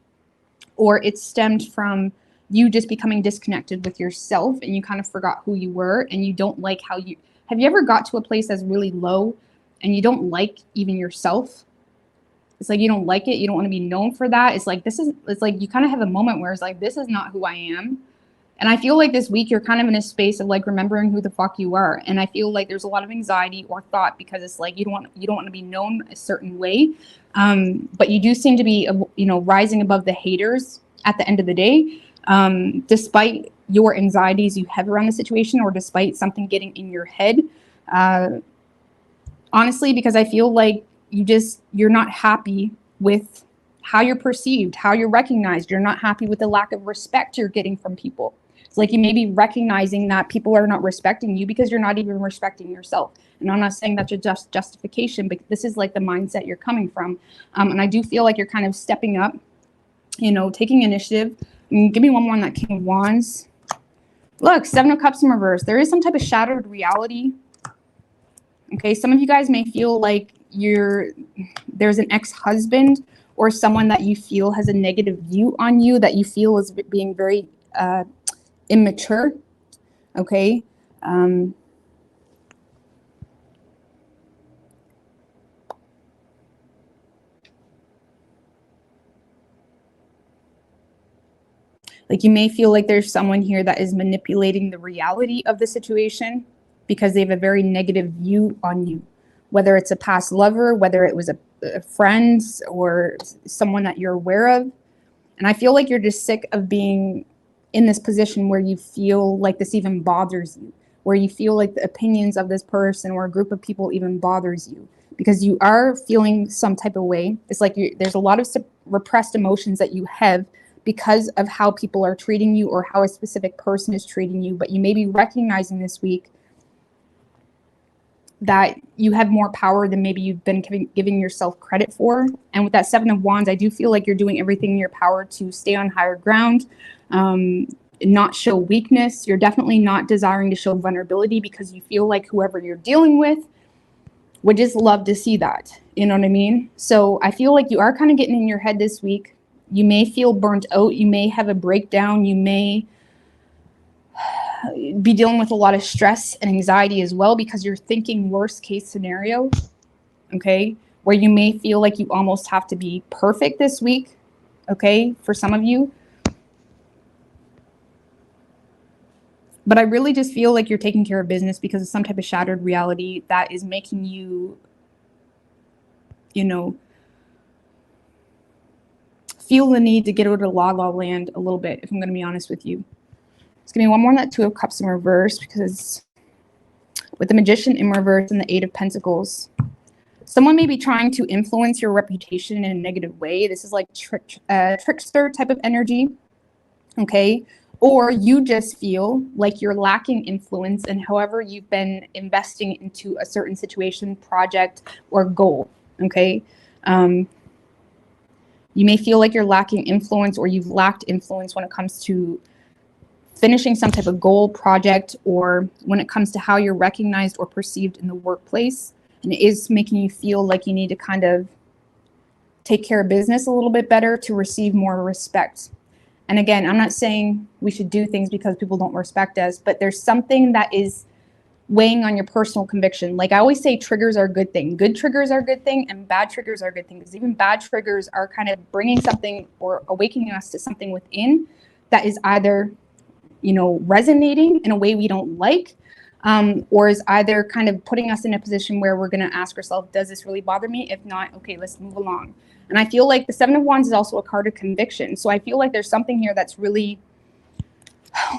or it's stemmed from you just becoming disconnected with yourself and you kind of forgot who you were and you don't like how you have you ever got to a place that's really low and you don't like even yourself? It's like you don't like it, you don't want to be known for that. It's like it's like you kind of have a moment where it's like, this is not who I am. And I feel like this week you're kind of in a space of like remembering who the fuck you are. And I feel like there's a lot of anxiety or thought because it's like you don't want to be known a certain way. But you do seem to be, you know, rising above the haters at the end of the day, despite your anxieties you have around the situation or despite something getting in your head. Honestly, because I feel like you're not happy with how you're perceived, how you're recognized. You're not happy with the lack of respect you're getting from people. It's like you may be recognizing that people are not respecting you because you're not even respecting yourself. And I'm not saying that's a justification, but this is like the mindset you're coming from. And I do feel like you're kind of stepping up, you know, taking initiative. Give me one more on that King of Wands. Look, 7 of Cups in reverse. There is some type of shattered reality. Okay, some of you guys may feel like there's an ex-husband or someone that you feel has a negative view on you, that you feel is being very immature. Okay. Like you may feel like there's someone here that is manipulating the reality of the situation because they have a very negative view on you, whether it's a past lover, whether it was a friend or someone that you're aware of. And I feel like you're just sick of being in this position where you feel like this even bothers you, where you feel like the opinions of this person or a group of people even bothers you, because you are feeling some type of way. It's like there's a lot of repressed emotions that you have because of how people are treating you or how a specific person is treating you. But you may be recognizing this week that you have more power than maybe you've been giving yourself credit for. And with that 7 of Wands, I do feel like you're doing everything in your power to stay on higher ground, not show weakness. You're definitely not desiring to show vulnerability because you feel like whoever you're dealing with would just love to see that. You know what I mean? So I feel like you are kind of getting in your head this week. You may feel burnt out. You may have a breakdown. You may be dealing with a lot of stress and anxiety as well because you're thinking worst case scenario, okay, where you may feel like you almost have to be perfect this week, okay, for some of you. But I really just feel like you're taking care of business because of some type of shattered reality that is making you, you know, feel the need to get out of la land a little bit, if I'm going to be honest with you. Just give me one more on that 2 of Cups in reverse, because with the Magician in reverse and the 8 of Pentacles, someone may be trying to influence your reputation in a negative way. This is like trickster type of energy, okay? Or you just feel like you're lacking influence in however you've been investing into a certain situation, project, or goal, okay? You may feel like you're lacking influence or you've lacked influence when it comes to finishing some type of goal, project, or when it comes to how you're recognized or perceived in the workplace. And it is making you feel like you need to kind of take care of business a little bit better to receive more respect. And again, I'm not saying we should do things because people don't respect us, but there's something that is weighing on your personal conviction. Like I always say, triggers are a good thing. Good triggers are a good thing and bad triggers are a good thing, because even bad triggers are kind of bringing something or awakening us to something within that is either, you know, resonating in a way we don't like, or is either kind of putting us in a position where we're going to ask ourselves, does this really bother me? If not, okay, let's move along. And I feel like the Seven of Wands is also a card of conviction. So I feel like there's something here that's really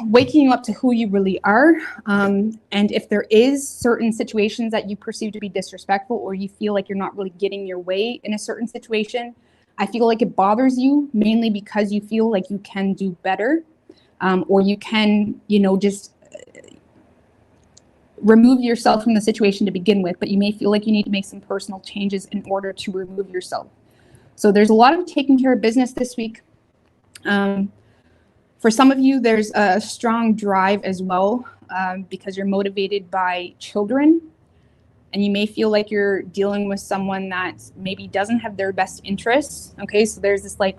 waking you up to who you really are. And if there is certain situations that you perceive to be disrespectful, or you feel like you're not really getting your way in a certain situation, I feel like it bothers you mainly because you feel like you can do better, or you can, you know, just remove yourself from the situation to begin with, but you may feel like you need to make some personal changes in order to remove yourself. So there's a lot of taking care of business this week. For some of you, there's a strong drive as well, because you're motivated by children, and you may feel like you're dealing with someone that maybe doesn't have their best interests. Okay, so there's this like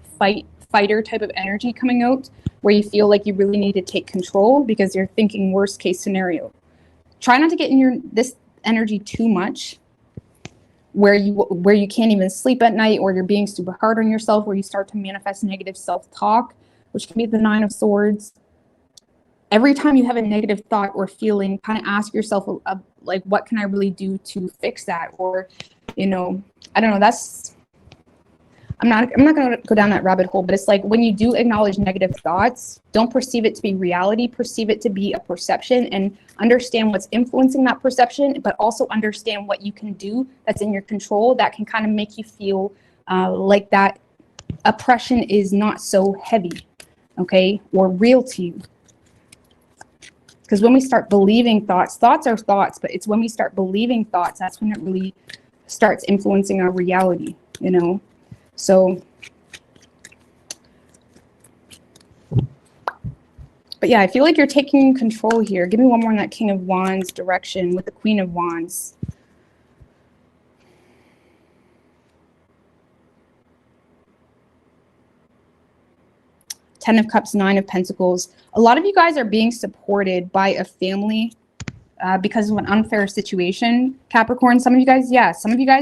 fighter type of energy coming out where you feel like you really need to take control because you're thinking worst case scenario. Try not to get in this energy too much, where you can't even sleep at night, or you're being super hard on yourself, where you start to manifest negative self-talk, which can be the Nine of Swords. Every time you have a negative thought or feeling, kind of ask yourself, like, what can I really do to fix that? Or, you know, I don't know. I'm not going to go down that rabbit hole, but it's like when you do acknowledge negative thoughts, don't perceive it to be reality, perceive it to be a perception, and understand what's influencing that perception, but also understand what you can do that's in your control that can kind of make you feel like that oppression is not so heavy, okay, or real to you. Because when we start believing thoughts are thoughts, but it's when we start believing thoughts, that's when it really starts influencing our reality, you know. So, but yeah, I feel like you're taking control here. Give me one more on that King of Wands direction with the Queen of Wands. Ten of Cups, Nine of Pentacles. A lot of you guys are being supported by a family because of an unfair situation. Capricorn, some of you guys,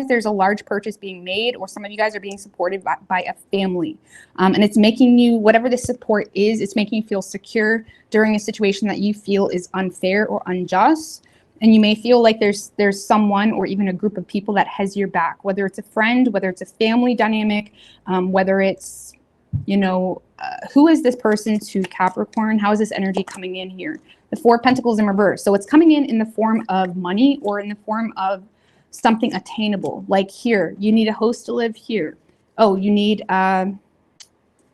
there's a large purchase being made, or some of you guys are being supported by a family. And it's making you, whatever the support is, it's making you feel secure during a situation that you feel is unfair or unjust. And you may feel like there's someone or even a group of people that has your back, whether it's a friend, whether it's a family dynamic, whether it's, you know, who is this person to Capricorn? How is this energy coming in here? The Four of Pentacles in reverse. So it's coming in the form of money, or in the form of something attainable. Like here, you need a host to live here. Oh, you need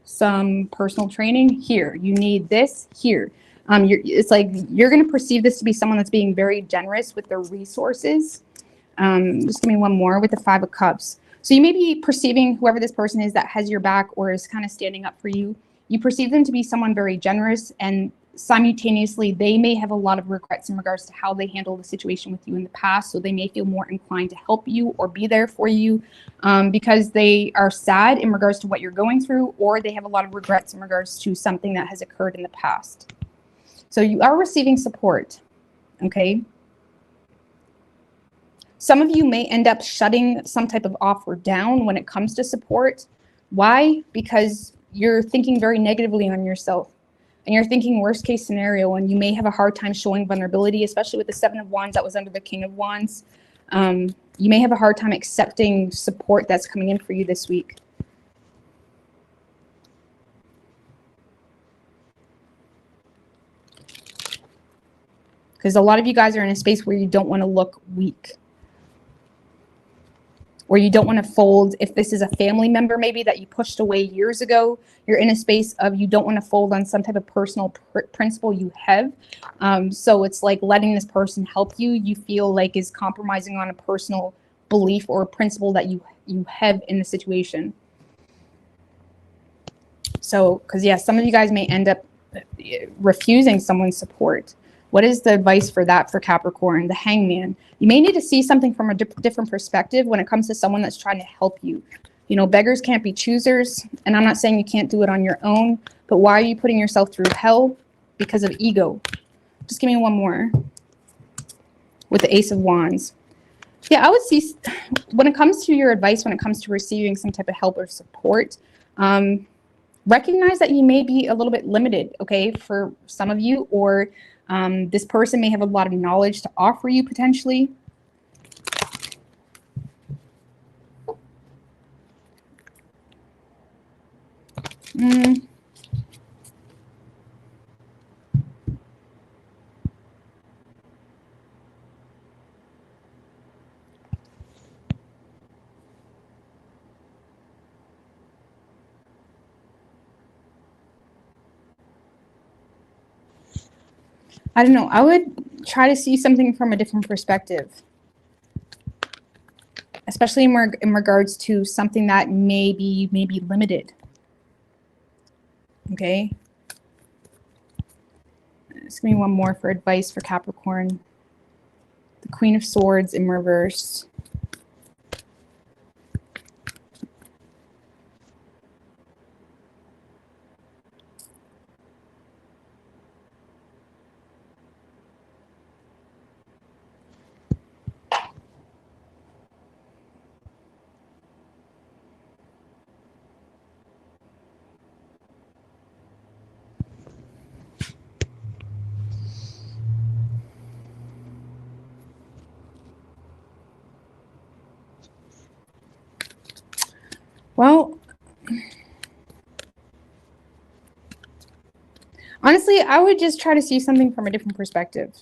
some personal training here. You need this here. It's like you're going to perceive this to be someone that's being very generous with their resources. Just give me one more with the Five of Cups. So you may be perceiving whoever this person is that has your back or is kind of standing up for you. You perceive them to be someone very generous, and simultaneously they may have a lot of regrets in regards to how they handled the situation with you in the past. So they may feel more inclined to help you or be there for you because they are sad in regards to what you're going through, or they have a lot of regrets in regards to something that has occurred in the past. So you are receiving support, okay? Some of you may end up shutting some type of offer down when it comes to support. Why? Because you're thinking very negatively on yourself, and you're thinking worst case scenario, and you may have a hard time showing vulnerability, especially with the Seven of Wands that was under the King of Wands. You may have a hard time accepting support that's coming in for you this week. Because a lot of you guys are in a space where you don't want to look weak, or you don't want to fold. If this is a family member maybe that you pushed away years ago, you're in a space of you don't want to fold on some type of personal principle you have. So it's like letting this person help you, you feel like is compromising on a personal belief or a principle that you have in the situation. So, because yeah, some of you guys may end up refusing someone's support. What is the advice for that for Capricorn? The Hangman. You may need to see something from a different perspective when it comes to someone that's trying to help you. You know, beggars can't be choosers. And I'm not saying you can't do it on your own, but why are you putting yourself through hell? Because of ego. Just give me one more with the Ace of Wands. Yeah, I would see, when it comes to your advice, when it comes to receiving some type of help or support, recognize that you may be a little bit limited, okay, for some of you, or this person may have a lot of knowledge to offer you potentially. I don't know. I would try to see something from a different perspective, especially in regards to something that may be limited. Okay. Just give me one more for advice for Capricorn. The Queen of Swords in reverse. Well, honestly, I would just try to see something from a different perspective.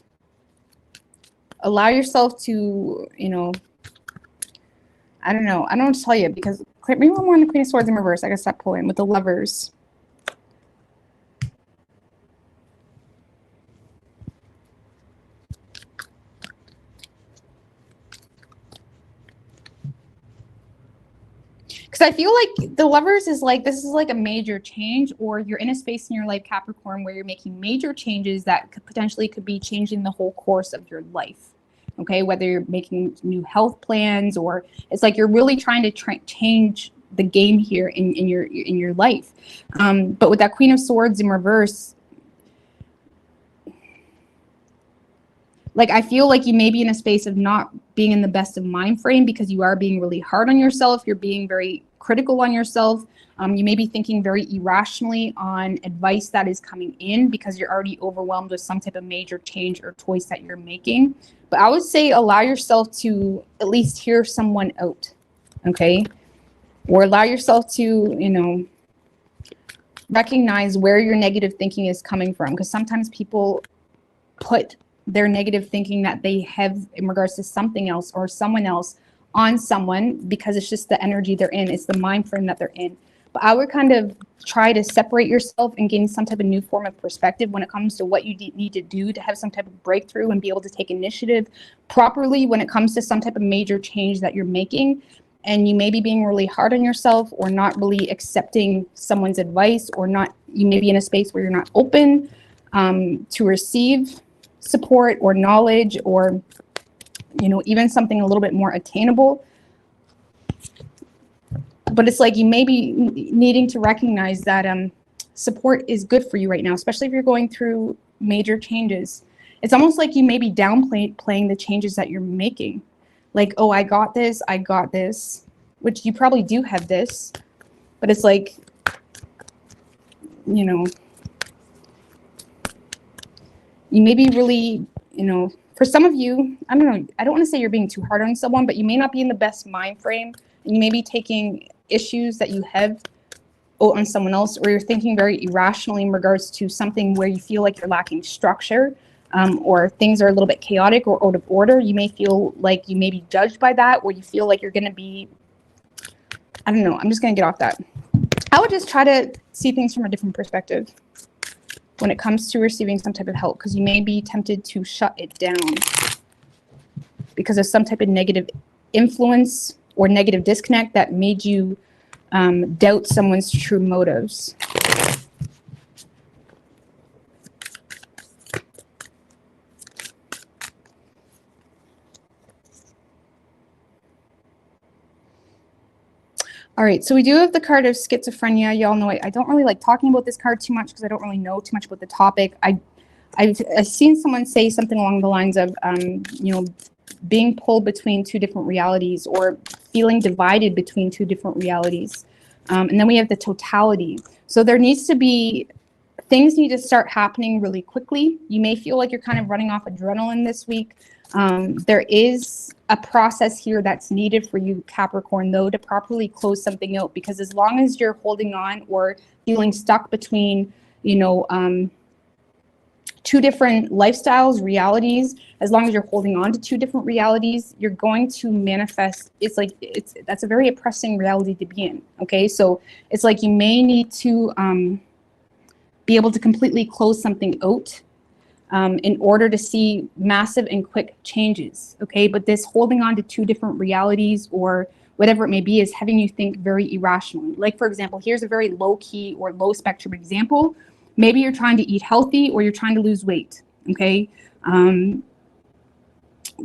Allow yourself to, you know, I don't know. I don't know what to tell you, because maybe one more on the Queen of Swords in reverse. I gotta stop pulling with the Lovers. Because I feel like the Lovers is like, this is like a major change, or you're in a space in your life, Capricorn, where you're making major changes that potentially could be changing the whole course of your life. Okay, whether you're making new health plans, or it's like you're really trying to change the game here in your life. But with that Queen of Swords in reverse, like, I feel like you may be in a space of not being in the best of mind frame, because you are being really hard on yourself. You're being very critical on yourself. You may be thinking very irrationally on advice that is coming in, because you're already overwhelmed with some type of major change or choice that you're making. But I would say allow yourself to at least hear someone out, okay? Or allow yourself to, you know, recognize where your negative thinking is coming from, because sometimes people put their negative thinking that they have in regards to something else or someone else on someone, because it's just the energy they're in. It's the mind frame that they're in. But I would kind of try to separate yourself and gain some type of new form of perspective when it comes to what you need to do to have some type of breakthrough and be able to take initiative properly when it comes to some type of major change that you're making. And you may be being really hard on yourself, or not really accepting someone's advice, or not, you may be in a space where you're not open to receive support or knowledge, or, you know, even something a little bit more attainable. But it's like you may be needing to recognize that support is good for you right now, especially if you're going through major changes. It's almost like you may be downplaying the changes that you're making. Like, oh, I got this, which you probably do have this, but it's like, you know, you may be really, you know, for some of you, I don't know, I don't want to say you're being too hard on someone, but you may not be in the best mind frame. And you may be taking issues that you have on someone else, or you're thinking very irrationally in regards to something where you feel like you're lacking structure, or things are a little bit chaotic or out of order. You may feel like you may be judged by that, or you feel like you're going to be, I don't know, I'm just going to get off that. I would just try to see things from a different perspective when it comes to receiving some type of help, because you may be tempted to shut it down because of some type of negative influence or negative disconnect that made you doubt someone's true motives. All right, so we do have the card of schizophrenia. Y'all know I don't really like talking about this card too much, because I don't really know too much about the topic. I've seen someone say something along the lines of, you know, being pulled between two different realities, or feeling divided between two different realities. And then we have the totality. So there needs to be, things need to start happening really quickly. You may feel like you're kind of running off adrenaline this week. There is a process here that's needed for you, Capricorn, though, to properly close something out, because as long as you're holding on or feeling stuck between, you know, two different lifestyles, realities, as long as you're holding on to two different realities, you're going to manifest. It's like, that's a very oppressing reality to be in. Okay, so it's like you may need to be able to completely close something out in order to see massive and quick changes. Okay, but this holding on to two different realities or whatever it may be is having you think very irrationally. Like, for example, here's a very low key or low spectrum example. Maybe you're trying to eat healthy or you're trying to lose weight. Okay,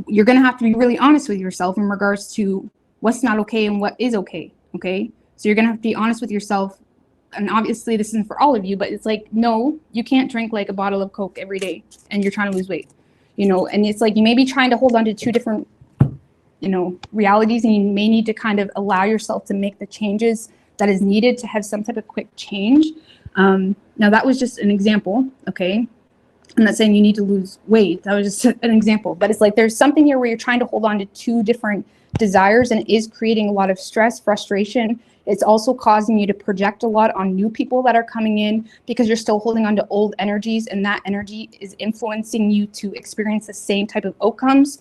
you're going to have to be really honest with yourself in regards to what's not okay and what is okay. Okay, so you're going to have to be honest with yourself. And obviously this isn't for all of you, but it's like, no, you can't drink like a bottle of Coke every day and you're trying to lose weight, you know. And it's like you may be trying to hold on to two different, you know, realities, and you may need to kind of allow yourself to make the changes that is needed to have some type of quick change. Now that was just an example. Okay, I'm not saying you need to lose weight, that was just an example, but it's like there's something here where you're trying to hold on to two different desires, and it is creating a lot of stress, frustration. It's also causing you to project a lot on new people that are coming in because you're still holding on to old energies, and that energy is influencing you to experience the same type of outcomes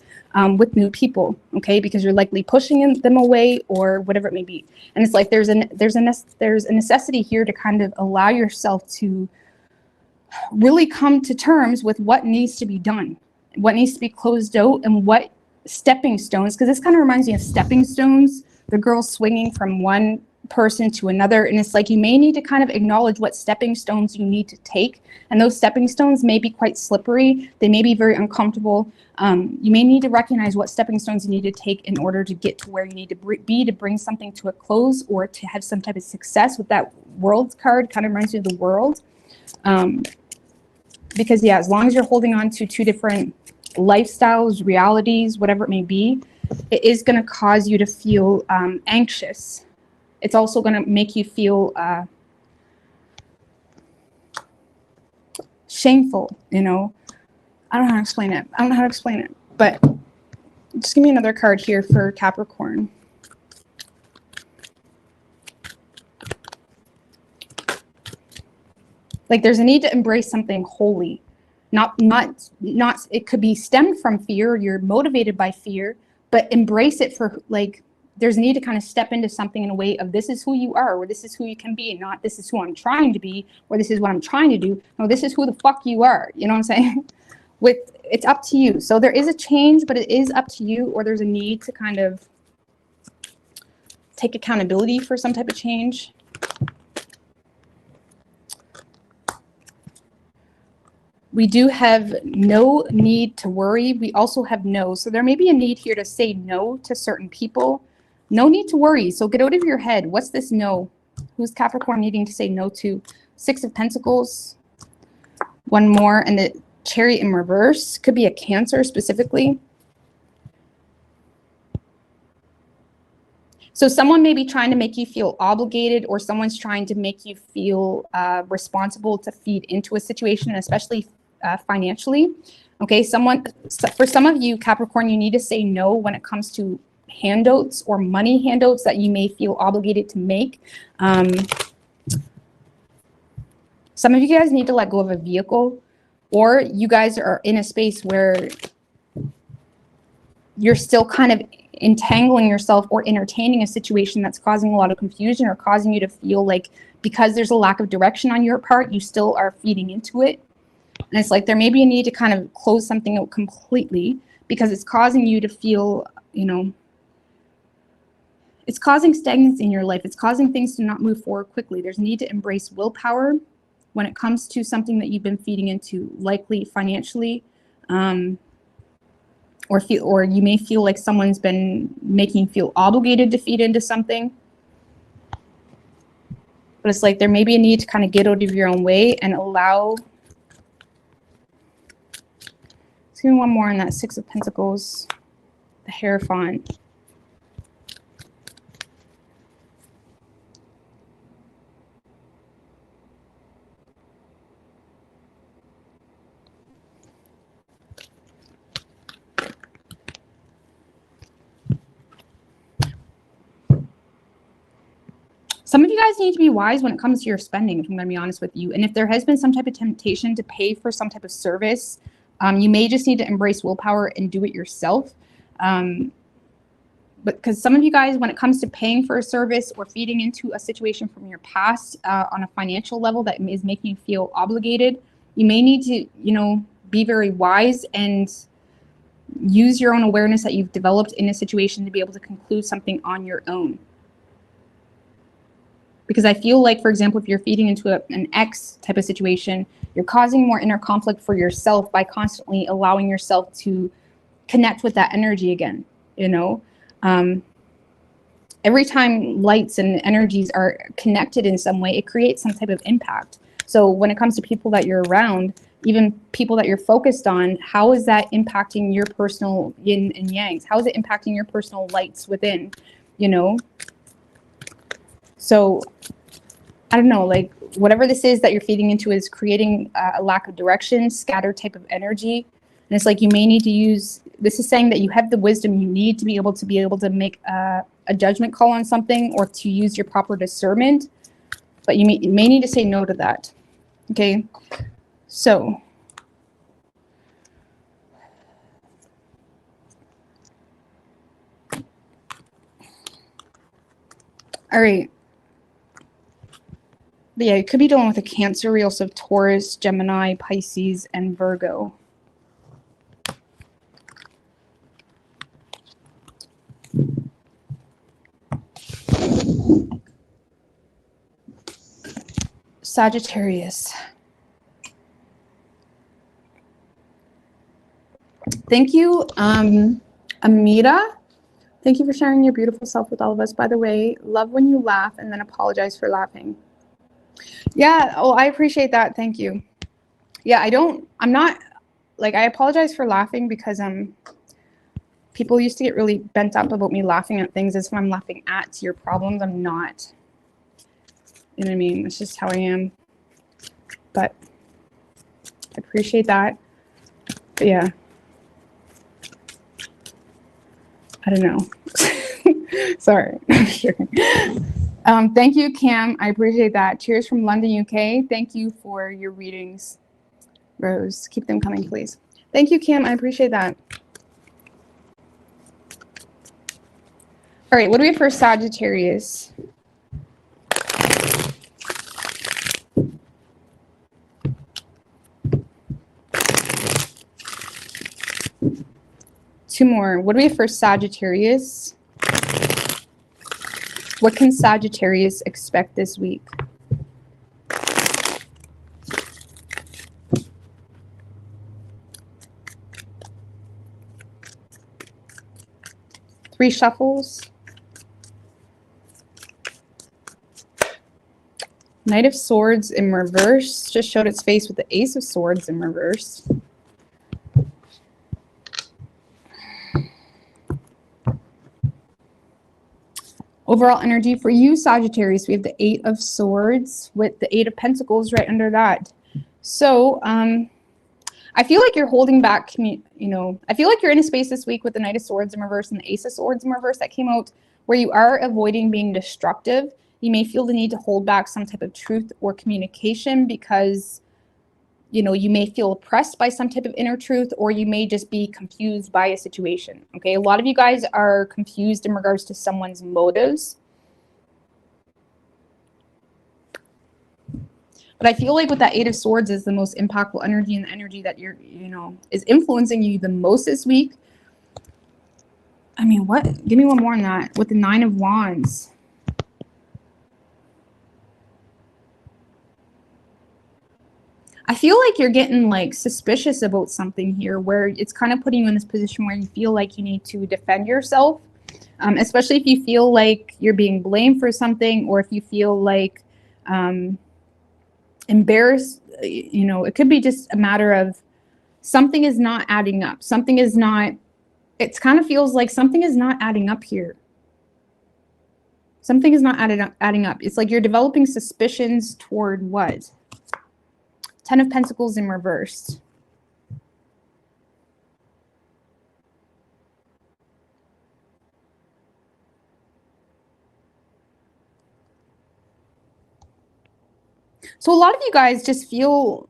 with new people. Okay, because you're likely pushing them away or whatever it may be. And it's like there's a necessity here to kind of allow yourself to really come to terms with what needs to be done, what needs to be closed out, and what stepping stones, because this kind of reminds me of stepping stones, the girl swinging from one person to another. And it's like you may need to kind of acknowledge what stepping stones you need to take, and those stepping stones may be quite slippery, they may be very uncomfortable. You may need to recognize what stepping stones you need to take in order to get to where you need to be to bring something to a close or to have some type of success. With that World card, kind of reminds me of the World. Because yeah, as long as you're holding on to two different lifestyles, realities, whatever it may be, it is going to cause you to feel anxious. It's also going to make you feel shameful, you know. I don't know how to explain it. But just give me another card here for Capricorn. Like there's a need to embrace something holy. Not it could be stemmed from fear, you're motivated by fear, but embrace it for, like, there's a need to kind of step into something in a way of this is who you are, or this is who you can be, and not this is who I'm trying to be, or this is what I'm trying to do. No, this is who the fuck you are. You know what I'm saying? It's up to you. So there is a change, but it is up to you, or there's a need to kind of take accountability for some type of change. We do have no need to worry. We also have no. So there may be a need here to say no to certain people. No need to worry. So get out of your head. What's this no? Who's Capricorn needing to say no to? 6 of Pentacles. One more. And the Chariot in reverse. Could be a Cancer specifically. So someone may be trying to make you feel obligated, or someone's trying to make you feel responsible to feed into a situation, especially financially. Okay, for some of you, Capricorn, you need to say no when it comes to handouts or money handouts that you may feel obligated to make. Some of you guys need to let go of a vehicle, or you guys are in a space where you're still kind of entangling yourself or entertaining a situation that's causing a lot of confusion, or causing you to feel like, because there's a lack of direction on your part, you still are feeding into it. And it's like there may be a need to kind of close something out completely, because it's causing you to feel, you know, it's causing stagnancy in your life. It's causing things to not move forward quickly. There's a need to embrace willpower when it comes to something that you've been feeding into, likely financially, or you may feel like someone's been making you feel obligated to feed into something. But it's like there may be a need to kind of get out of your own way and allow. Let's give me one more on that 6 of Pentacles, the Hierophant. Some of you guys need to be wise when it comes to your spending, if I'm going to be honest with you. And if there has been some type of temptation to pay for some type of service, you may just need to embrace willpower and do it yourself. But because some of you guys, when it comes to paying for a service or feeding into a situation from your past on a financial level that is making you feel obligated, you may need to, you know, be very wise and use your own awareness that you've developed in a situation to be able to conclude something on your own. Because I feel like, for example, if you're feeding into an ex type of situation, you're causing more inner conflict for yourself by constantly allowing yourself to connect with that energy again, you know? Every time lights and energies are connected in some way, it creates some type of impact. So when it comes to people that you're around, even people that you're focused on, how is that impacting your personal yin and yangs? How is it impacting your personal lights within, you know? So I don't know, like whatever this is that you're feeding into is creating a lack of direction, scattered type of energy. And it's like you may need to use, this is saying that you have the wisdom you need to be able to make a judgment call on something or to use your proper discernment, but you may need to say no to that. Okay, so all right. But yeah, you could be dealing with a Cancer. We also have Taurus, Gemini, Pisces, and Virgo. Sagittarius. Thank you, Amita. Thank you for sharing your beautiful self with all of us. By the way, love when you laugh and then apologize for laughing. Yeah, oh, I appreciate that. Thank you. Yeah, I'm not, like, I apologize for laughing because people used to get really bent up about me laughing at things as if I'm laughing at your problems. I'm not. You know what I mean? It's just how I am. But I appreciate that. But yeah. I don't know. Sorry. Thank you, Cam. I appreciate that. Cheers from London, UK. Thank you for your readings, Rose. Keep them coming, please. Thank you, Cam. I appreciate that. All right, what do we have for Sagittarius? Two more. What do we have for Sagittarius? What can Sagittarius expect this week? Three shuffles. Knight of Swords in reverse. Just showed its face with the Ace of Swords in reverse. Overall energy for you, Sagittarius, we have the Eight of Swords with the Eight of Pentacles right under that. So I feel like you're holding back, you know, I feel like you're in a space this week with the Knight of Swords in reverse and the Ace of Swords in reverse that came out where you are avoiding being destructive. You may feel the need to hold back some type of truth or communication because, you know, you may feel oppressed by some type of inner truth, or you may just be confused by a situation. Okay, a lot of you guys are confused in regards to someone's motives. But I feel like with that Eight of Swords is the most impactful energy and the energy that you're, you know, is influencing you the most this week. I mean, what? Give me one more on that. With the Nine of Wands. I feel like you're getting like suspicious about something here where it's kind of putting you in this position where you feel like you need to defend yourself, especially if you feel like you're being blamed for something, or if you feel like embarrassed. You know, it could be just a matter of something is not adding up. Something is not, it kind of feels like something is not adding up here. Something is not adding up. It's like you're developing suspicions toward what? Ten of Pentacles in reverse. So a lot of you guys just feel,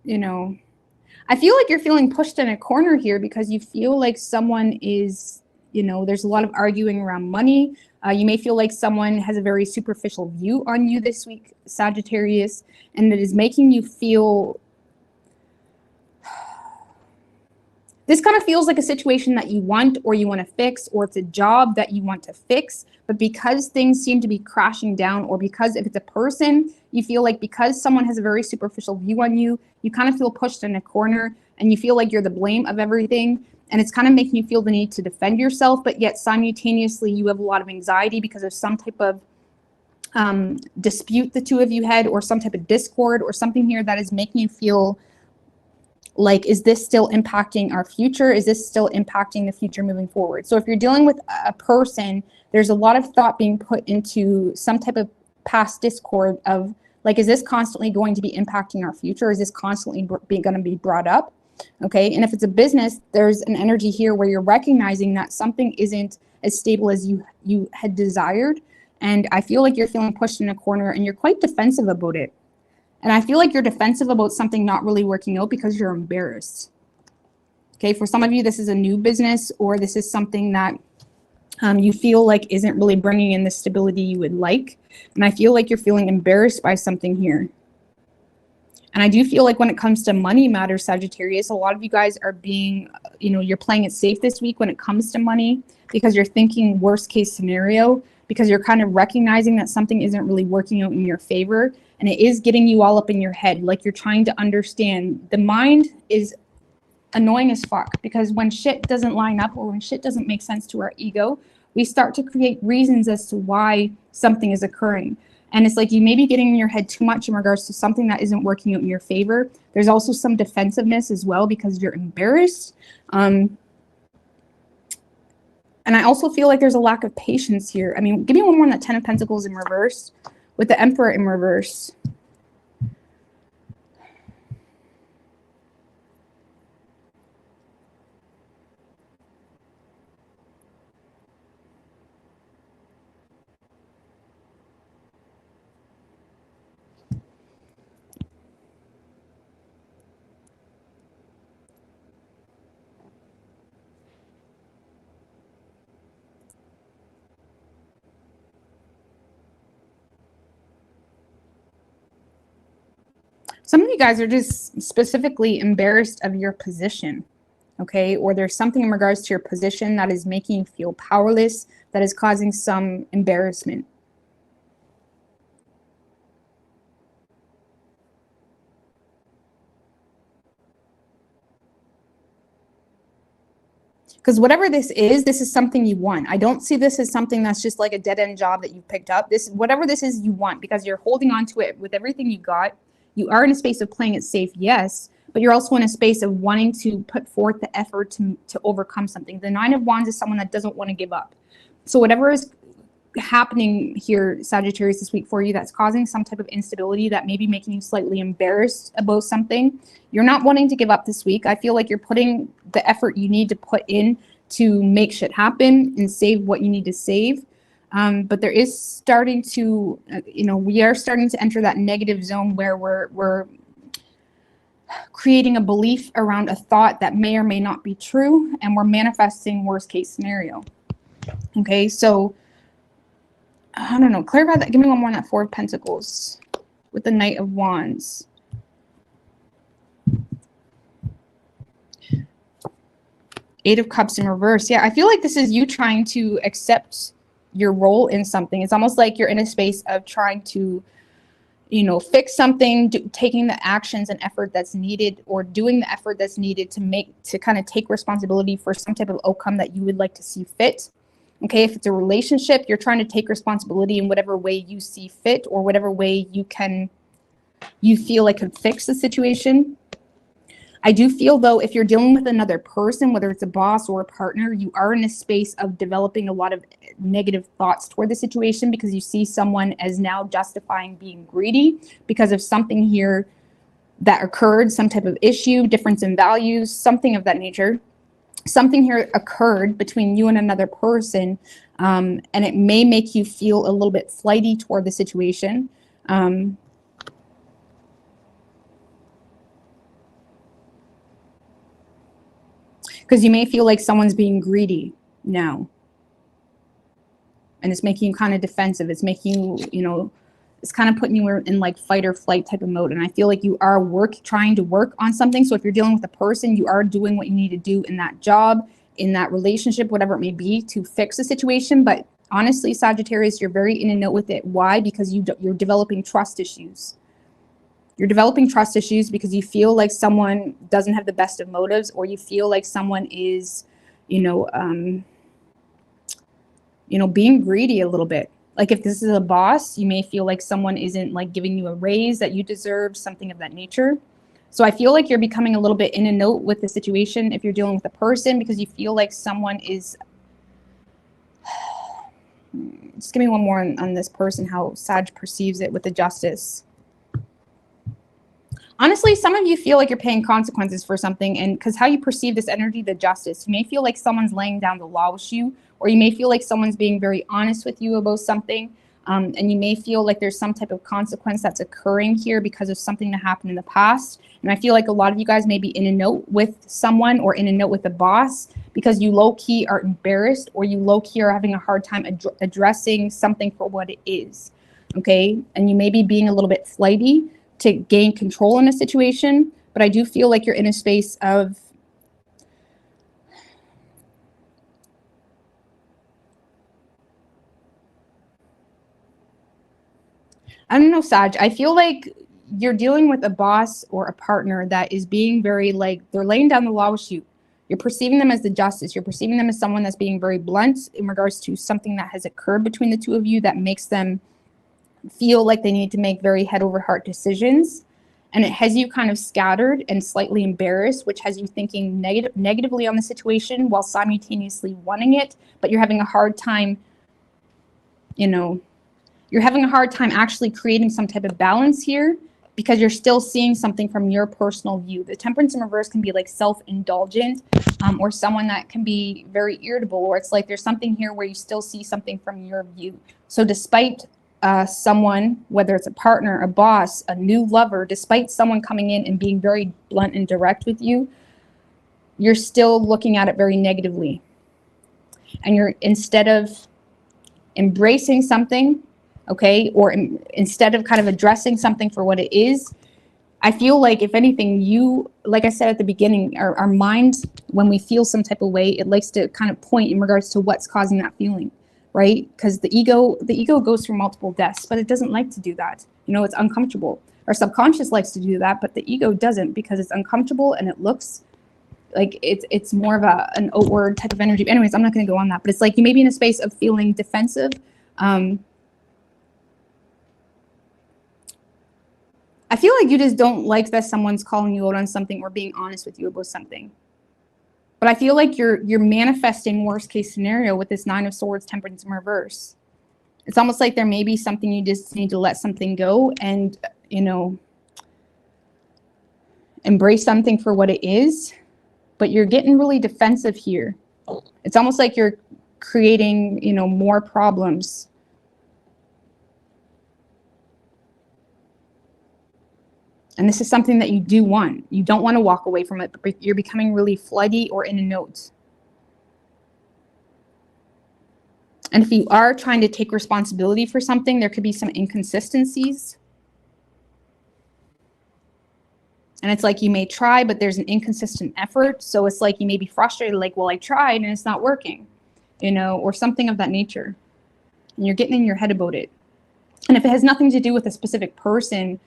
you know, I feel like you're feeling pushed in a corner here because you feel like someone is, you know, there's a lot of arguing around money. You may feel like someone has a very superficial view on you this week, Sagittarius, and it is making you feel, this kind of feels like a situation that you want or you want to fix, or it's a job that you want to fix. But because things seem to be crashing down, or because if it's a person, you feel like because someone has a very superficial view on you, you kind of feel pushed in a corner and you feel like you're the blame of everything. And it's kind of making you feel the need to defend yourself, but yet simultaneously you have a lot of anxiety because of some type of dispute the two of you had, or some type of discord or something here that is making you feel like, is this still impacting our future? Is this still impacting the future moving forward? So if you're dealing with a person, there's a lot of thought being put into some type of past discord of like, is this constantly going to be impacting our future? Is this constantly going to be brought up? Okay. And if it's a business, there's an energy here where you're recognizing that something isn't as stable as you had desired. And I feel like you're feeling pushed in a corner and you're quite defensive about it. And I feel like you're defensive about something not really working out because you're embarrassed. Okay, for some of you, this is a new business, or this is something that you feel like isn't really bringing in the stability you would like. And I feel like you're feeling embarrassed by something here. And I do feel like when it comes to money matters, Sagittarius, a lot of you guys are being, you know, you're playing it safe this week when it comes to money because you're thinking worst case scenario, because you're kind of recognizing that something isn't really working out in your favor. And it is getting you all up in your head. Like you're trying to understand. The mind is annoying as fuck because when shit doesn't line up or when shit doesn't make sense to our ego, we start to create reasons as to why something is occurring. And it's like you may be getting in your head too much in regards to something that isn't working out in your favor. There's also some defensiveness as well because you're embarrassed. And I also feel like there's a lack of patience here. I mean, give me one more on that 10 of Pentacles in reverse with the Emperor in reverse. Some of you guys are just specifically embarrassed of your position, okay? Or there's something in regards to your position that is making you feel powerless, that is causing some embarrassment. Because whatever this is something you want. I don't see this as something that's just like a dead-end job that you picked up. Whatever this is, you want, because you're holding on to it with everything you got. You are in a space of playing it safe, yes, but you're also in a space of wanting to put forth the effort to overcome something. The Nine of Wands is someone that doesn't want to give up. So whatever is happening here, Sagittarius, this week for you that's causing some type of instability that may be making you slightly embarrassed about something, you're not wanting to give up this week. I feel like you're putting the effort you need to put in to make shit happen and save what you need to save. But there is starting to, we are starting to enter that negative zone where we're creating a belief around a thought that may or may not be true, and we're manifesting worst case scenario. Okay, so I don't know, clarify that. Give me one more on that Four of Pentacles with the Knight of Wands. Eight of Cups in reverse. Yeah, I feel like this is you trying to accept your role in something. It's almost like you're in a space of trying to, fix something, taking the actions and effort that's needed, or doing the effort that's needed to kind of take responsibility for some type of outcome that you would like to see fit. Okay, if it's a relationship, you're trying to take responsibility in whatever way you see fit, or whatever way you feel like could fix the situation. I do feel, though, if you're dealing with another person, whether it's a boss or a partner, you are in a space of developing a lot of negative thoughts toward the situation because you see someone as now justifying being greedy because of something here that occurred, some type of issue, difference in values, something of that nature. Something here occurred between you and another person, and it may make you feel a little bit flighty toward the situation. Because you may feel like someone's being greedy now. And it's making you kind of defensive. It's making you, you know, it's kind of putting you in like fight or flight type of mode. And I feel like you are trying to work on something. So if you're dealing with a person, you are doing what you need to do in that job, in that relationship, whatever it may be, to fix the situation. But honestly, Sagittarius, you're very in and out with it. Why? Because you're developing trust issues. You're developing trust issues because you feel like someone doesn't have the best of motives, or you feel like someone is, being greedy a little bit. Like if this is a boss, you may feel like someone isn't like giving you a raise that you deserve, something of that nature. So I feel like you're becoming a little bit in and out with the situation if you're dealing with a person, because you feel like someone is, just give me one more on this person, how Sag perceives it with the justice. Honestly, some of you feel like you're paying consequences for something, and because how you perceive this energy, the justice, you may feel like someone's laying down the law with you, or you may feel like someone's being very honest with you about something, and you may feel like there's some type of consequence that's occurring here because of something that happened in the past. And I feel like a lot of you guys may be in a note with someone or in a note with a boss because you low-key are embarrassed, or you low-key are having a hard time addressing something for what it is, okay? And you may be being a little bit flighty to gain control in a situation, but I do feel like you're in a space of I don't know, Sag. I feel like you're dealing with a boss or a partner that is being very like, they're laying down the law with you. You're perceiving them as the justice. You're perceiving them as someone that's being very blunt in regards to something that has occurred between the two of you that makes them feel like they need to make very head over heart decisions. And it has you kind of scattered and slightly embarrassed, which has you thinking negatively on the situation while simultaneously wanting it, but you're having a hard time, you're having a hard time actually creating some type of balance here because you're still seeing something from your personal view. The Temperance in reverse can be like self-indulgent, or someone that can be very irritable, or it's like there's something here where you still see something from your view. So despite someone, whether it's a partner, a boss, a new lover, despite someone coming in and being very blunt and direct with you, you're still looking at it very negatively. And you're, instead of embracing something, okay, or instead of kind of addressing something for what it is, I feel like if anything, like I said at the beginning, our mind, when we feel some type of way, it likes to kind of point in regards to what's causing that feeling. Right? Because the ego goes through multiple deaths, but it doesn't like to do that. It's uncomfortable. Our subconscious likes to do that, but the ego doesn't, because it's uncomfortable and it looks like it's more of an outward type of energy. Anyways, I'm not going to go on that, but it's like you may be in a space of feeling defensive. I feel like you just don't like that someone's calling you out on something or being honest with you about something. But I feel like you're manifesting worst case scenario with this 9 of Swords, Temperance in reverse. It's almost like there may be something you just need to let something go and, embrace something for what it is. But you're getting really defensive here. It's almost like you're creating, more problems. And this is something that you do want. You don't want to walk away from it, but you're becoming really flighty or in a note. And if you are trying to take responsibility for something, there could be some inconsistencies. And it's like you may try, but there's an inconsistent effort. So it's like you may be frustrated, like, well, I tried and it's not working, or something of that nature. And you're getting in your head about it. And if it has nothing to do with a specific person,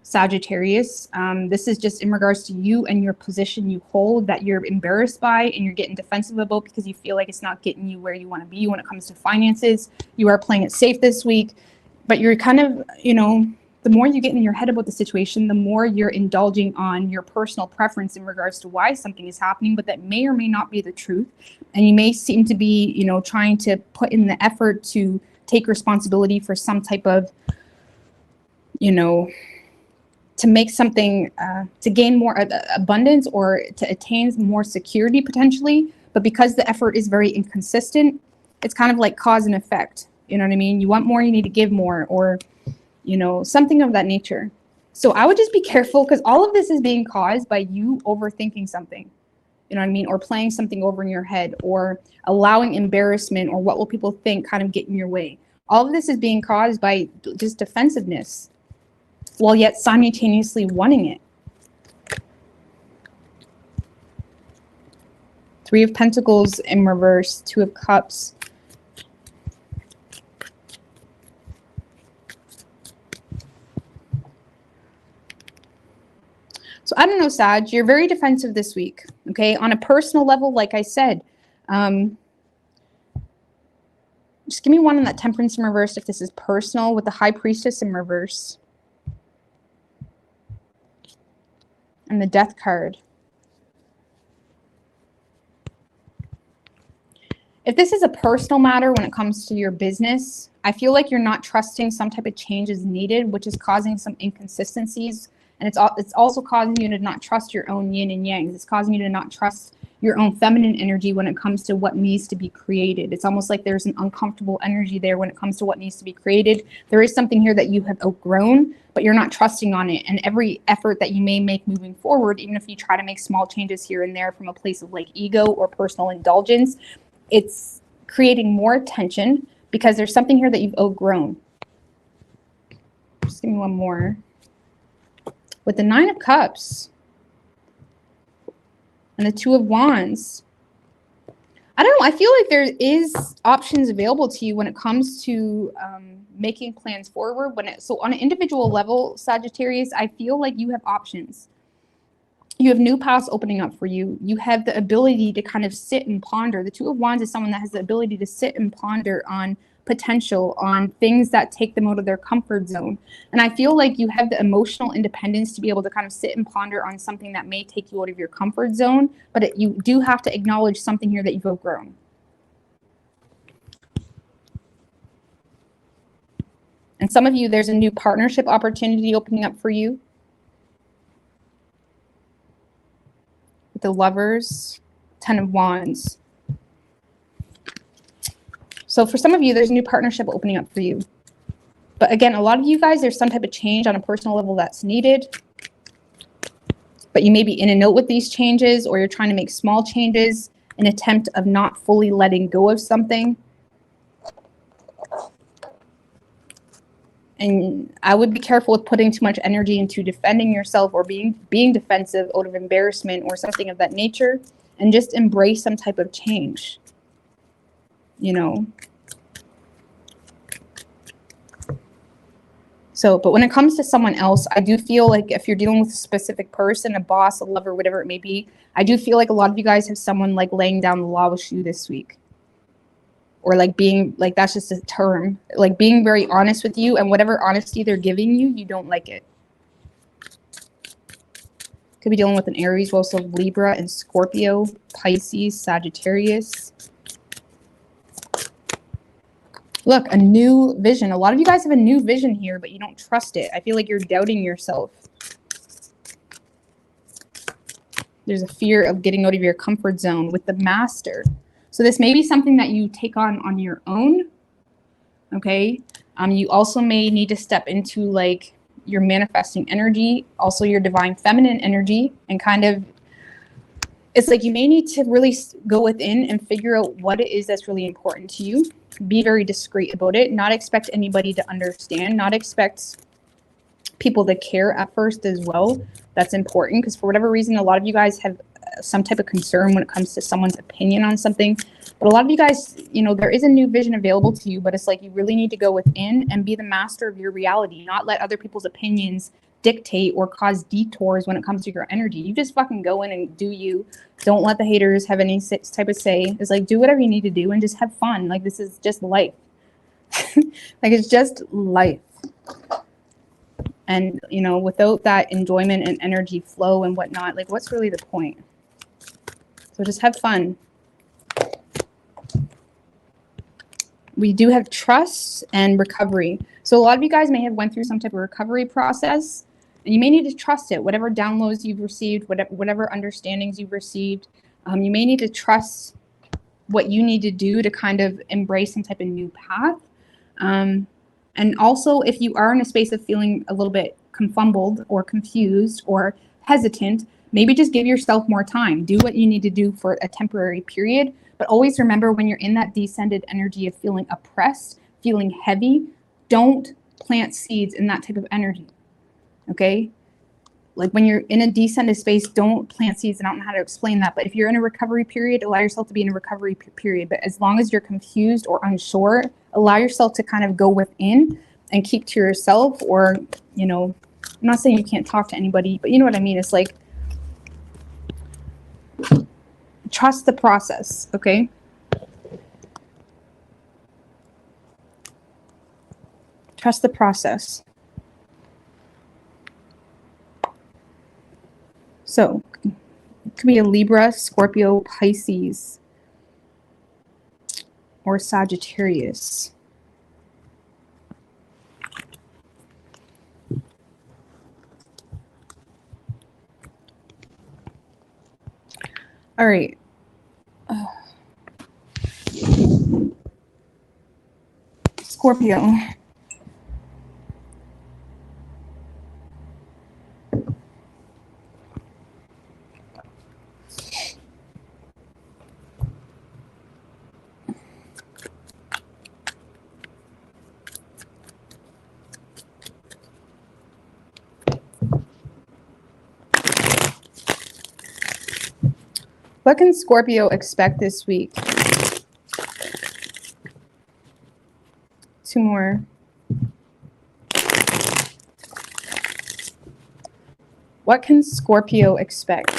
Sagittarius, this is just in regards to you and your position you hold that you're embarrassed by and you're getting defensive about because you feel like it's not getting you where you want to be when it comes to finances. You are playing it safe this week, but you're kind of, the more you get in your head about the situation, the more you're indulging on your personal preference in regards to why something is happening, but that may or may not be the truth. And you may seem to be, trying to put in the effort to take responsibility for some type of, to make something, to gain more abundance or to attain more security potentially. But because the effort is very inconsistent, it's kind of like cause and effect. You know what I mean? You want more, you need to give more, or, something of that nature. So I would just be careful, because all of this is being caused by you overthinking something. You know what I mean? Or playing something over in your head, or allowing embarrassment or what will people think kind of get in your way. All of this is being caused by just defensiveness, while yet simultaneously wanting it. Three of Pentacles in reverse, Two of Cups. So I don't know, Sag, you're very defensive this week, okay? On a personal level, like I said, just give me one on that Temperance in reverse if this is personal, with the High Priestess in reverse. And the Death card. If this is a personal matter when it comes to your business, I feel like you're not trusting some type of change is needed, which is causing some inconsistencies. And it's also causing you to not trust your own yin and yang. It's causing you to not trust your own feminine energy when it comes to what needs to be created. It's almost like there's an uncomfortable energy there when it comes to what needs to be created. There is something here that you have outgrown, but you're not trusting on it. And every effort that you may make moving forward, even if you try to make small changes here and there from a place of like ego or personal indulgence, it's creating more tension because there's something here that you've outgrown. Just give me one more. With the Nine of Cups and the Two of Wands, I don't know. I feel like there is options available to you when it comes to making plans forward. So on an individual level, Sagittarius, I feel like you have options. You have new paths opening up for you. You have the ability to kind of sit and ponder. The Two of Wands is someone that has the ability to sit and ponder on potential, on things that take them out of their comfort zone. And I feel like you have the emotional independence to be able to kind of sit and ponder on something that may take you out of your comfort zone, but you do have to acknowledge something here that you've outgrown. And some of you, there's a new partnership opportunity opening up for you. With the Lovers, Ten of Wands. So for some of you, there's a new partnership opening up for you. But again, a lot of you guys, there's some type of change on a personal level that's needed. But you may be in and out with these changes, or you're trying to make small changes in an attempt of not fully letting go of something. And I would be careful with putting too much energy into defending yourself or being defensive out of embarrassment or something of that nature, and just embrace some type of change. You know. So, but when it comes to someone else, I do feel like if you're dealing with a specific person, a boss, a lover, whatever it may be, I do feel like a lot of you guys have someone like laying down the law with you this week. Or like being, like that's just a term, like being very honest with you, and whatever honesty they're giving you, you don't like it. Could be dealing with an Aries, also Libra and Scorpio, Pisces, Sagittarius. Look, a new vision. A lot of you guys have a new vision here, but you don't trust it. I feel like you're doubting yourself. There's a fear of getting out of your comfort zone with the Master. So this may be something that you take on your own, okay? You also may need to step into like your manifesting energy, also your divine feminine energy, and kind of, it's like you may need to really go within and figure out what it is that's really important to you. Be very discreet about it, not expect anybody to understand, not expect people to care at first as well. That's important, because for whatever reason, a lot of you guys have some type of concern when it comes to someone's opinion on something. But a lot of you guys, you know, there is a new vision available to you, but it's like you really need to go within and be the master of your reality, not let other people's opinions dictate or cause detours when it comes to your energy. You just fucking go in and do you. Don't let the haters have any type of say. It's like, do whatever you need to do and just have fun. Like, this is just life. Like, it's just life. And, you know, without that enjoyment and energy flow and whatnot, like, what's really the point? So just have fun. We do have trust and recovery. So a lot of you guys may have went through some type of recovery process, and you may need to trust it. Whatever downloads you've received, whatever understandings you've received, you may need to trust what you need to do to kind of embrace some type of new path. And also, if you are in a space of feeling a little bit confumbled or confused, or hesitant, maybe just give yourself more time. Do what you need to do for a temporary period. But always remember, when you're in that descended energy of feeling oppressed, feeling heavy, don't plant seeds in that type of energy. Okay? Like when you're in a descended space, don't plant seeds. I don't know how to explain that. But if you're in a recovery period, allow yourself to be in a recovery period. But as long as you're confused or unsure, allow yourself to kind of go within and keep to yourself. Or, you know, I'm not saying you can't talk to anybody, but you know what I mean? It's like, trust the process, okay? Trust the process. So, it could be a Libra, Scorpio, Pisces, or Sagittarius. All right. Scorpio. What can Scorpio expect this week? Two more. What can Scorpio expect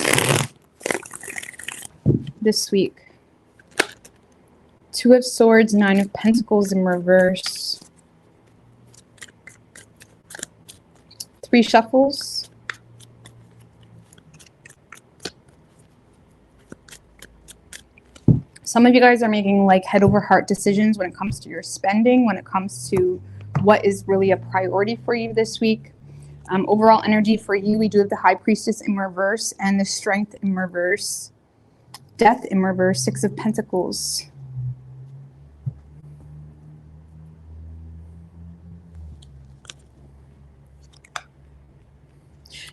this week? Two of Swords, Nine of Pentacles in reverse. Three shuffles. Some of you guys are making like head over heart decisions when it comes to your spending, when it comes to what is really a priority for you this week. Overall energy for you, we do have the High Priestess in reverse and the Strength in reverse. Death in reverse, Six of Pentacles.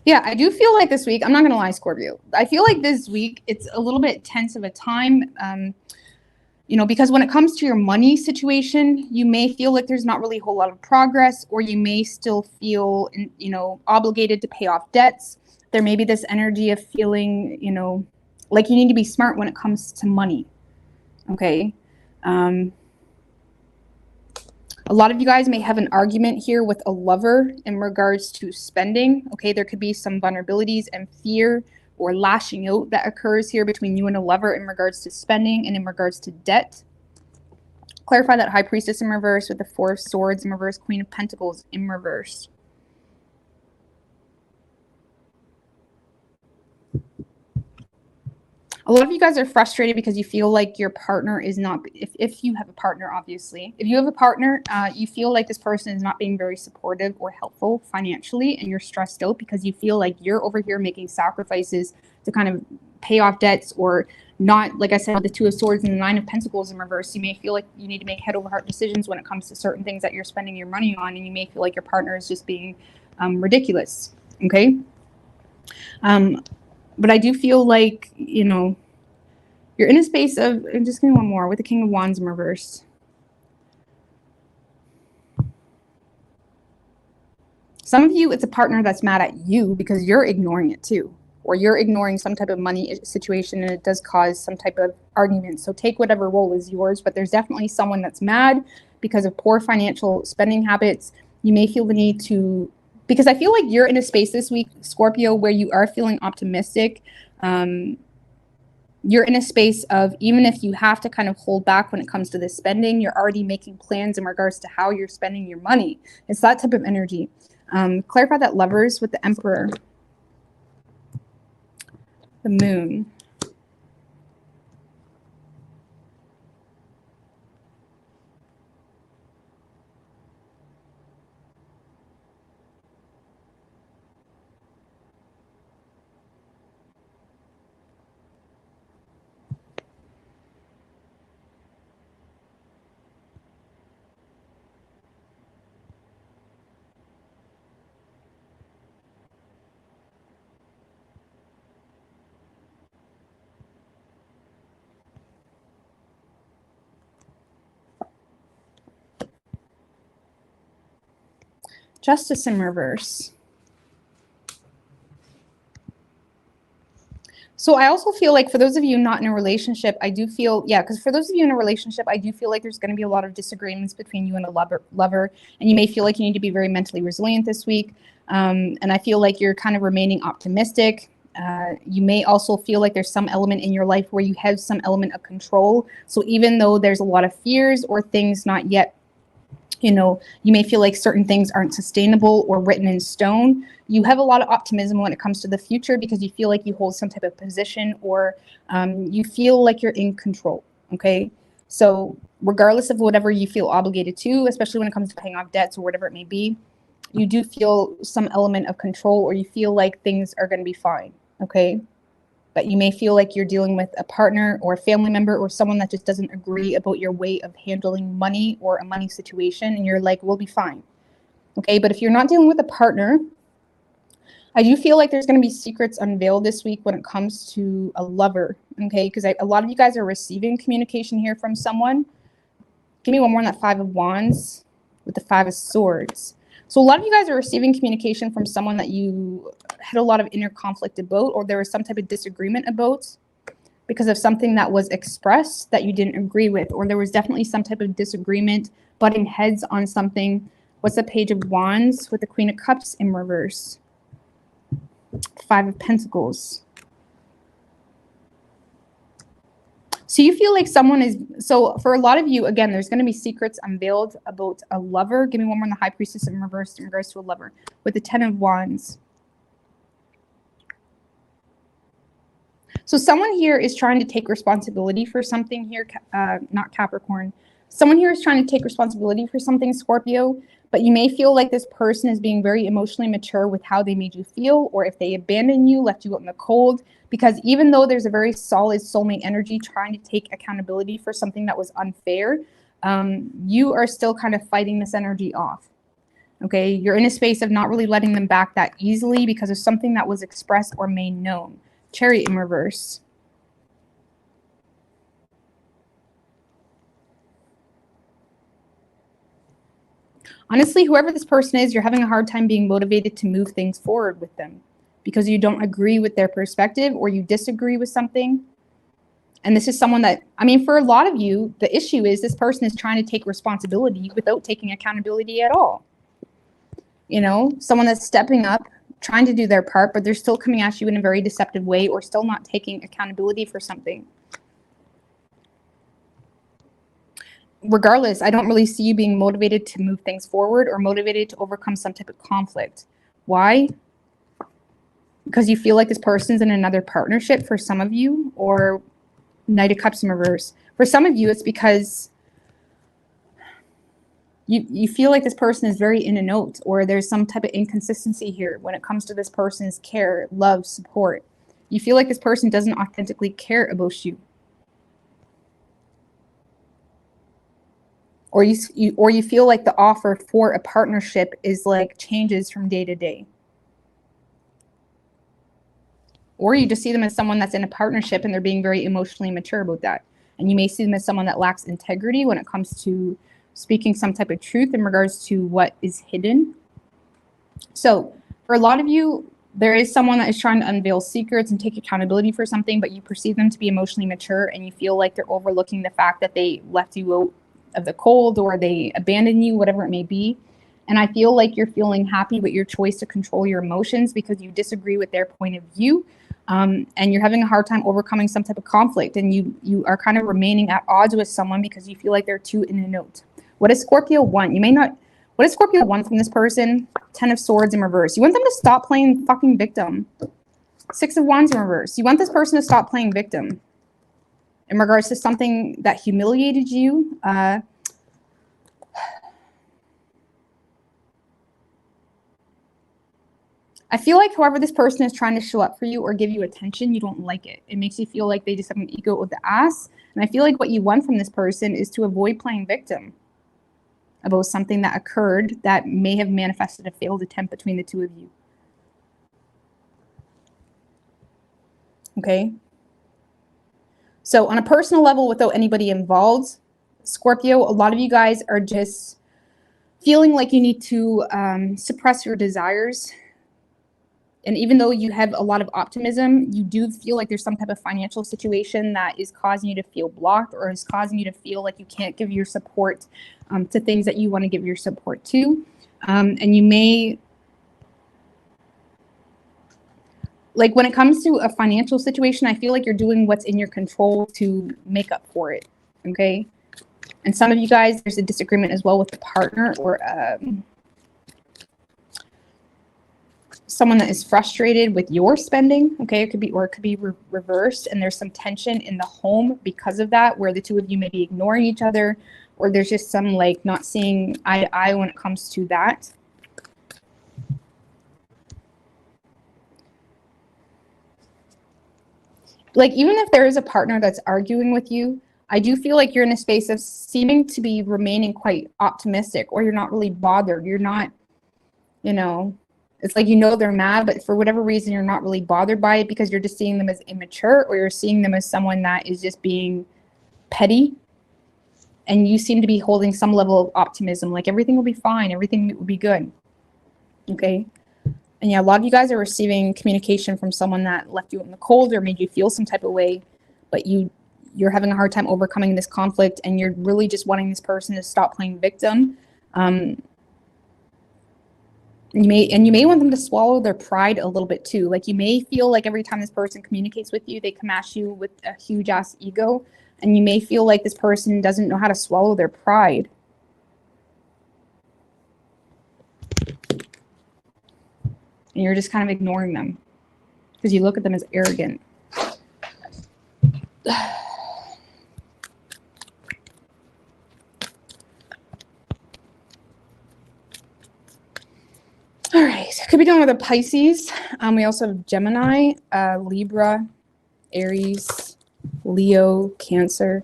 Yeah, I do feel like this week, I'm not going to lie, Scorpio, I feel like this week it's a little bit tense of a time, you know, because when it comes to your money situation, you may feel like there's not really a whole lot of progress, or you may still feel, you know, obligated to pay off debts. There may be this energy of feeling, you know, like you need to be smart when it comes to money. Okay. A lot of you guys may have an argument here with a lover in regards to spending. Okay, there could be some vulnerabilities and fear or lashing out that occurs here between you and a lover in regards to spending and in regards to debt. Clarify that High Priestess in reverse with the Four of Swords in reverse, Queen of Pentacles in reverse. A lot of you guys are frustrated because you feel like your partner is not, if you have a partner, obviously, if you have a partner, you feel like this person is not being very supportive or helpful financially, and you're stressed out because you feel like you're over here making sacrifices to kind of pay off debts, or not, like I said, with the Two of Swords and the Nine of Pentacles in reverse, you may feel like you need to make head over heart decisions when it comes to certain things that you're spending your money on, and you may feel like your partner is just being ridiculous, okay? But I do feel like, you know, you're in a space of, and just give me one more, with the King of Wands in reverse. Some of you, it's a partner that's mad at you because you're ignoring it too, or you're ignoring some type of money situation, and it does cause some type of argument. So take whatever role is yours, but there's definitely someone that's mad because of poor financial spending habits. You may feel the need to, because I feel like you're in a space this week, Scorpio, where you are feeling optimistic. You're in a space of, even if you have to kind of hold back when it comes to this spending, you're already making plans in regards to how you're spending your money. It's that type of energy. Clarify that Lovers with the Emperor. The Moon. Justice in reverse. So I also feel like for those of you not in a relationship, I do feel, yeah, because for those of you in a relationship, I do feel like there's going to be a lot of disagreements between you and a lover, and you may feel like you need to be very mentally resilient this week. And I feel like you're kind of remaining optimistic. You may also feel like there's some element in your life where you have some element of control. So even though there's a lot of fears or things not yet, you know, you may feel like certain things aren't sustainable or written in stone. You have a lot of optimism when it comes to the future because you feel like you hold some type of position, or you feel like you're in control, okay? So regardless of whatever you feel obligated to, especially when it comes to paying off debts or whatever it may be, you do feel some element of control, or you feel like things are going to be fine, okay? But you may feel like you're dealing with a partner or a family member or someone that just doesn't agree about your way of handling money or a money situation, and you're like, we'll be fine, okay? But if you're not dealing with a partner, I do feel like there's going to be secrets unveiled this week when it comes to a lover, okay? Because a lot of you guys are receiving communication here from someone. Give me one more on that 5 of Wands with the 5 of Swords. So a lot of you guys are receiving communication from someone that you had a lot of inner conflict about, or there was some type of disagreement about because of something that was expressed that you didn't agree with, or there was definitely some type of disagreement, butting heads on something. What's the Page of Wands with the Queen of Cups in reverse? 5 of Pentacles. So you feel like someone is, so for a lot of you, again, there's going to be secrets unveiled about a lover. Give me one more on the High Priestess in reverse in regards to a lover with the 10 of Wands. So someone here is trying to take responsibility for something here, not Capricorn. Someone here is trying to take responsibility for something, Scorpio, but you may feel like this person is being very emotionally mature with how they made you feel, or if they abandoned you, left you out in the cold, because even though there's a very solid soulmate energy trying to take accountability for something that was unfair, you are still kind of fighting this energy off. Okay, you're in a space of not really letting them back that easily because of something that was expressed or made known. Chariot in reverse. Honestly, whoever this person is, you're having a hard time being motivated to move things forward with them because you don't agree with their perspective or you disagree with something. And this is someone that, I mean, for a lot of you, the issue is this person is trying to take responsibility without taking accountability at all. You know, someone that's stepping up, trying to do their part, but they're still coming at you in a very deceptive way or still not taking accountability for something. Regardless, I don't really see you being motivated to move things forward or motivated to overcome some type of conflict. Why? Because you feel like this person's in another partnership for some of you, or Knight of Cups in reverse. For some of you, it's because you feel like this person is very in and out, or there's some type of inconsistency here when it comes to this person's care, love, support. You feel like this person doesn't authentically care about you. Or you feel like the offer for a partnership is like changes from day to day. Or you just see them as someone that's in a partnership and they're being very emotionally mature about that. And you may see them as someone that lacks integrity when it comes to speaking some type of truth in regards to what is hidden. So for a lot of you, there is someone that is trying to unveil secrets and take accountability for something, but you perceive them to be emotionally mature and you feel like they're overlooking the fact that they left you out of the cold or they abandon you, whatever it may be. And I feel like you're feeling happy with your choice to control your emotions because you disagree with their point of view, and you're having a hard time overcoming some type of conflict, and you are kind of remaining at odds with someone because you feel like they're too in a note. What does Scorpio want? What does Scorpio want from this person? 10 of Swords in reverse. You want them to stop playing fucking victim. 6 of Wands in reverse. You want this person to stop playing victim in regards to something that humiliated you. I feel like however this person is trying to show up for you or give you attention, you don't like it. It makes you feel like they just have an ego with the ass. And I feel like what you want from this person is to avoid playing victim about something that occurred that may have manifested a failed attempt between the two of you. Okay? So on a personal level, without anybody involved, Scorpio, a lot of you guys are just feeling like you need to suppress your desires. And even though you have a lot of optimism, you do feel like there's some type of financial situation that is causing you to feel blocked, or is causing you to feel like you can't give your support to things that you want to give your support to. And you may, like when it comes to a financial situation, I feel like you're doing what's in your control to make up for it, okay? And some of you guys, there's a disagreement as well with a partner, or someone that is frustrated with your spending, okay? It could be, or it could be reversed, and there's some tension in the home because of that, where the two of you may be ignoring each other, or there's just some like not seeing eye to eye when it comes to that. Like, even if there is a partner that's arguing with you, I do feel like you're in a space of seeming to be remaining quite optimistic, or you're not really bothered. You're not, you know, it's like, you know, they're mad, but for whatever reason, you're not really bothered by it because you're just seeing them as immature, or you're seeing them as someone that is just being petty. And you seem to be holding some level of optimism, like everything will be fine, everything will be good, okay? And yeah, a lot of you guys are receiving communication from someone that left you in the cold or made you feel some type of way, but you're having a hard time overcoming this conflict, and you're really just wanting this person to stop playing victim. You may want them to swallow their pride a little bit too. Like, you may feel like every time this person communicates with you, they come at you with a huge ass ego, and you may feel like this person doesn't know how to swallow their pride. And you're just kind of ignoring them because you look at them as arrogant. All right, could be dealing with a Pisces. We also have Gemini, Libra, Aries, Leo, Cancer.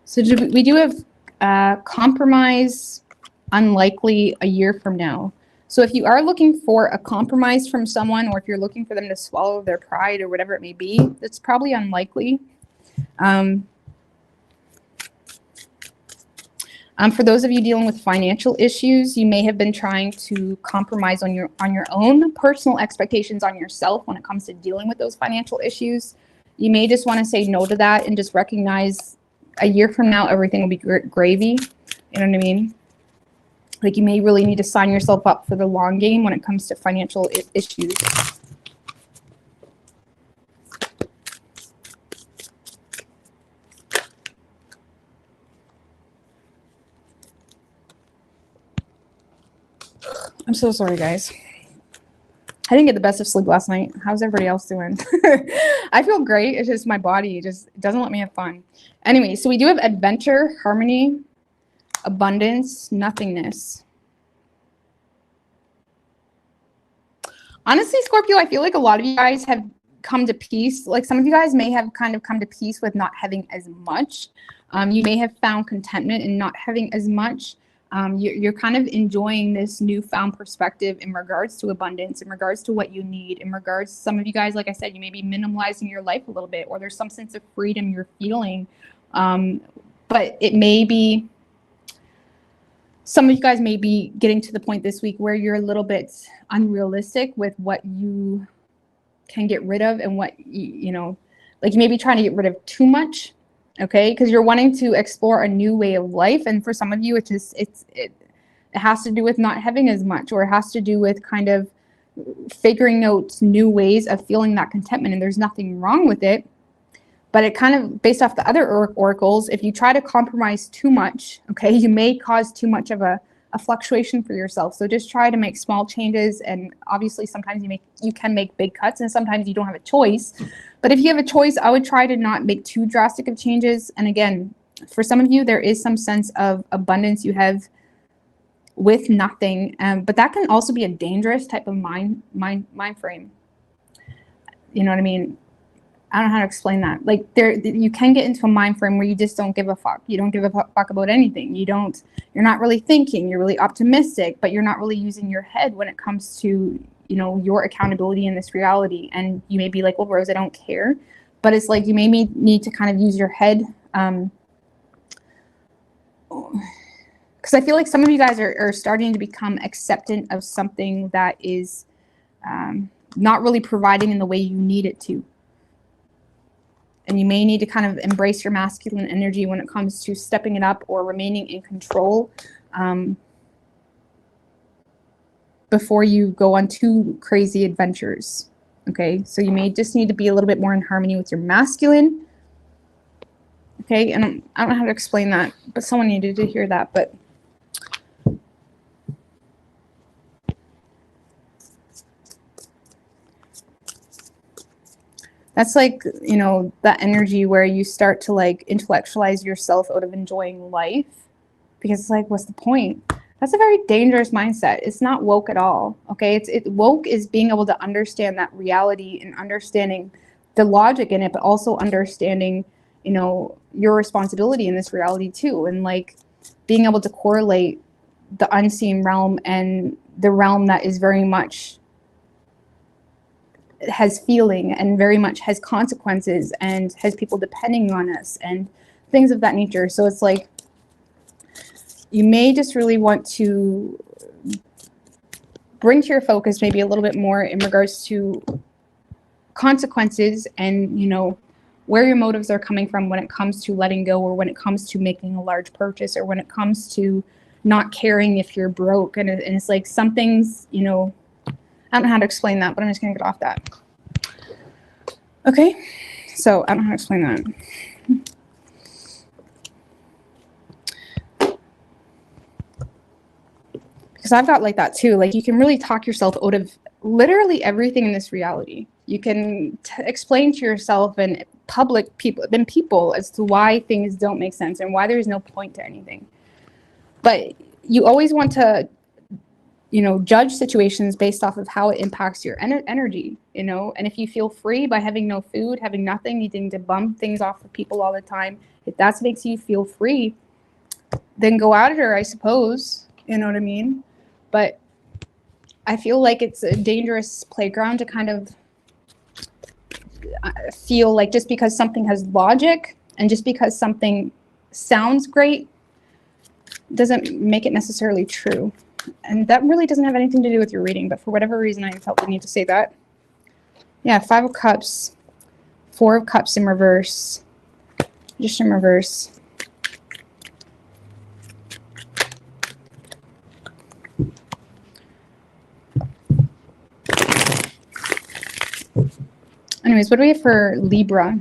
So we do have compromise, unlikely a year from now. So if you are looking for a compromise from someone, or if you're looking for them to swallow their pride or whatever it may be, it's probably unlikely. For those of you dealing with financial issues, you may have been trying to compromise on your own personal expectations on yourself when it comes to dealing with those financial issues. You may just want to say no to that and just recognize a year from now, everything will be gravy. You know what I mean? Like, you may really need to sign yourself up for the long game when it comes to financial issues. I'm so sorry, guys. I didn't get the best of sleep last night. How's everybody else doing? I feel great. It's just my body just doesn't let me have fun. Anyway, so we do have adventure, harmony, abundance, nothingness. Honestly, Scorpio, I feel like a lot of you guys have come to peace. Like, some of you guys may have kind of come to peace with not having as much. You may have found contentment in not having as much. You're kind of enjoying this newfound perspective in regards to abundance, in regards to what you need, in regards to some of you guys, like I said, you may be minimalizing your life a little bit, or there's some sense of freedom you're feeling. But it may be, some of you guys may be getting to the point this week where you're a little bit unrealistic with what you can get rid of, and what you know, like, you may be trying to get rid of too much. Okay, because you're wanting to explore a new way of life, and for some of you, it has to do with not having as much, or it has to do with kind of figuring out new ways of feeling that contentment. And there's nothing wrong with it, but it kind of, based off the other oracles, if you try to compromise too much, okay, you may cause too much of a fluctuation for yourself. So just try to make small changes, and obviously sometimes you can make big cuts, and sometimes you don't have a choice. But if you have a choice, I would try to not make too drastic of changes. And again, for some of you, there is some sense of abundance you have with nothing, but that can also be a dangerous type of mind frame. You know what I mean? I don't know how to explain that. Like you can get into a mind frame where you just don't give a fuck. You don't give a fuck about anything. You're not really thinking. You're really optimistic, but you're not really using your head when it comes to, you know, your accountability in this reality. And you may be like, well, Rose, I don't care. But it's like you may need to kind of use your head. Because I feel like some of you guys are starting to become acceptant of something that is not really providing in the way you need it to. And you may need to kind of embrace your masculine energy when it comes to stepping it up or remaining in control before you go on too crazy adventures. Okay, so you may just need to be a little bit more in harmony with your masculine. Okay, and I don't know how to explain that, but someone needed to hear that. But that's like, you know, that energy where you start to like intellectualize yourself out of enjoying life, because it's like, what's the point? That's a very dangerous mindset. It's not woke at all. Okay, woke is being able to understand that reality and understanding the logic in it, but also understanding, you know, your responsibility in this reality too, and like being able to correlate the unseen realm and the realm that is very much has feeling and very much has consequences and has people depending on us and things of that nature. So it's like you may just really want to bring to your focus maybe a little bit more in regards to consequences and, you know, where your motives are coming from when it comes to letting go, or when it comes to making a large purchase, or when it comes to not caring if you're broke. And it's like some things, you know, I don't know how to explain that, but I'm just going to get off that. Okay, so I don't know how to explain that. Because I've got like that too. Like you can really talk yourself out of literally everything in this reality. You can explain to yourself and people as to why things don't make sense and why there's no point to anything. But you always want to, you know, judge situations based off of how it impacts your energy, you know. And if you feel free by having no food, having nothing, needing to bum things off of people all the time, if that makes you feel free, then go out there, I suppose. You know what I mean? But I feel like it's a dangerous playground to kind of feel like just because something has logic and just because something sounds great doesn't make it necessarily true. And that really doesn't have anything to do with your reading, but for whatever reason, I felt the need to say that. Yeah, 5 of Cups, 4 of Cups in reverse, just in reverse. Anyways, what do we have for Libra?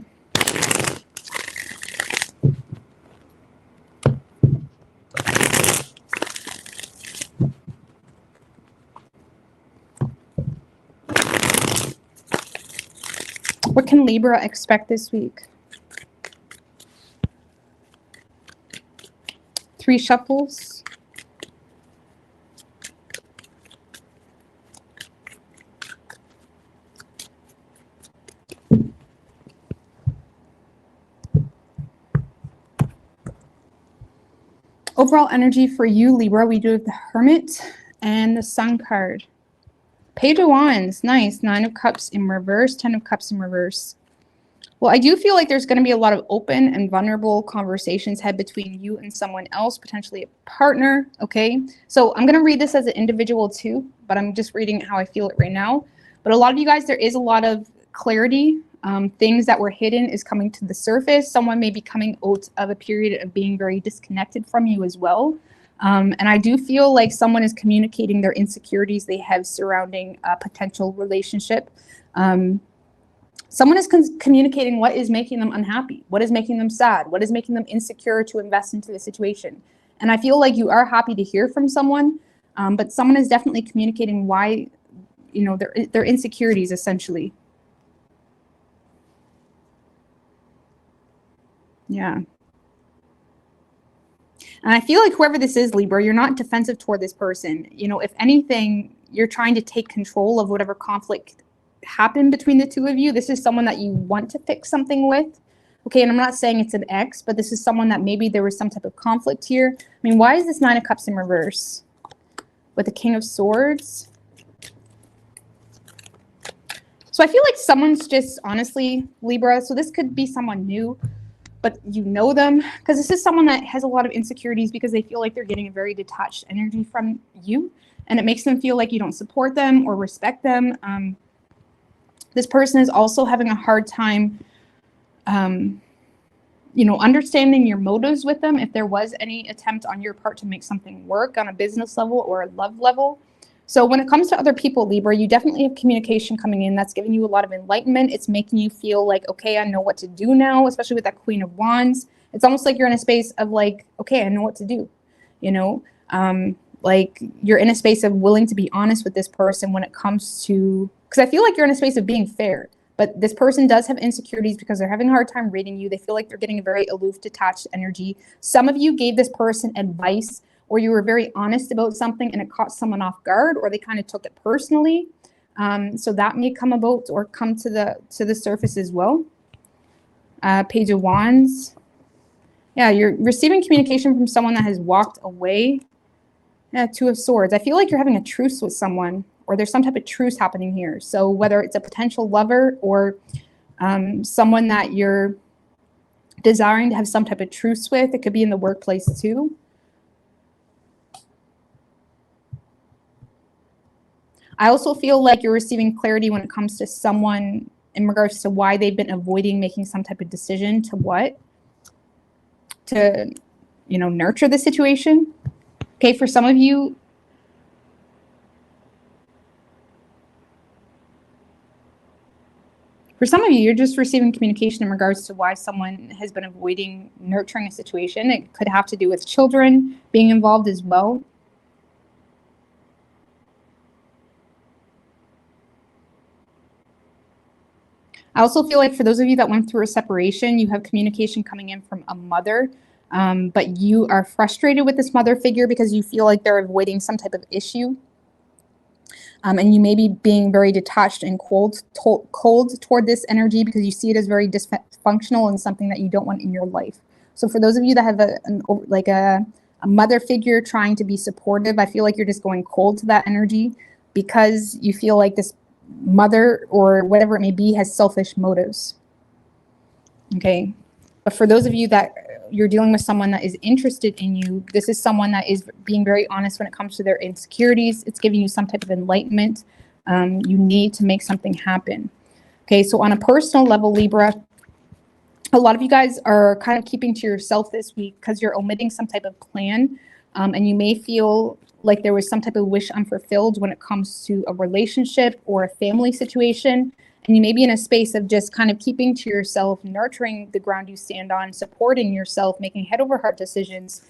What can Libra expect this week? 3 shuffles. Overall energy for you, Libra, we do have the Hermit and the Sun card. Page of Wands, nice. 9 of Cups in reverse, 10 of Cups in reverse. Well, I do feel like there's going to be a lot of open and vulnerable conversations had between you and someone else, potentially a partner, okay? So I'm going to read this as an individual too, but I'm just reading how I feel it right now. But a lot of you guys, there is a lot of clarity. Things that were hidden is coming to the surface. Someone may be coming out of a period of being very disconnected from you as well. And I do feel like someone is communicating their insecurities they have surrounding a potential relationship. Someone is communicating what is making them unhappy, what is making them sad, what is making them insecure to invest into the situation. And I feel like you are happy to hear from someone, but someone is definitely communicating why, you know, their insecurities essentially. Yeah. And I feel like whoever this is, Libra, you're not defensive toward this person. You know, if anything, you're trying to take control of whatever conflict happen between the two of you. This is someone that you want to fix something with. Okay, and I'm not saying it's an ex, but this is someone that maybe there was some type of conflict here. I mean, why is this Nine of Cups in reverse with the King of Swords? So I feel like someone's just, honestly, Libra, so this could be someone new, but you know them, because this is someone that has a lot of insecurities because they feel like they're getting a very detached energy from you, and it makes them feel like you don't support them or respect them. This person is also having a hard time, you know, understanding your motives with them, if there was any attempt on your part to make something work on a business level or a love level. So when it comes to other people, Libra, you definitely have communication coming in that's giving you a lot of enlightenment. It's making you feel like, okay, I know what to do now, especially with that Queen of Wands. It's almost like you're in a space of like, okay, I know what to do, you know? Like you're in a space of willing to be honest with this person when it comes to, because I feel like you're in a space of being fair, but this person does have insecurities because they're having a hard time reading you. They feel like they're getting a very aloof, detached energy. Some of you gave this person advice, or you were very honest about something and it caught someone off guard, or they kind of took it personally. So that may come about or come to the surface as well. Page of Wands. Yeah, you're receiving communication from someone that has walked away. Yeah, Two of Swords. I feel like you're having a truce with someone, or there's some type of truce happening here. So whether it's a potential lover or someone that you're desiring to have some type of truce with, it could be in the workplace too. I also feel like you're receiving clarity when it comes to someone in regards to why they've been avoiding making some type of decision to what? To, you know, nurture the situation. Okay, for some of you, you're just receiving communication in regards to why someone has been avoiding nurturing a situation. It could have to do with children being involved as well. I also feel like for those of you that went through a separation, you have communication coming in from a mother, but you are frustrated with this mother figure because you feel like they're avoiding some type of issue. And you may be being very detached and cold toward this energy because you see it as very dysfunctional and something that you don't want in your life. So for those of you that have a mother figure trying to be supportive, I feel like you're just going cold to that energy because you feel like this mother or whatever it may be has selfish motives. Okay, but for those of you that you're dealing with someone that is interested in you, this is someone that is being very honest when it comes to their insecurities. It's giving you some type of enlightenment. You need to make something happen. Okay, so on a personal level, Libra, a lot of you guys are kind of keeping to yourself this week because you're omitting some type of plan, and you may feel like there was some type of wish unfulfilled when it comes to a relationship or a family situation. And you may be in a space of just kind of keeping to yourself, nurturing the ground you stand on, supporting yourself, making head over heart decisions.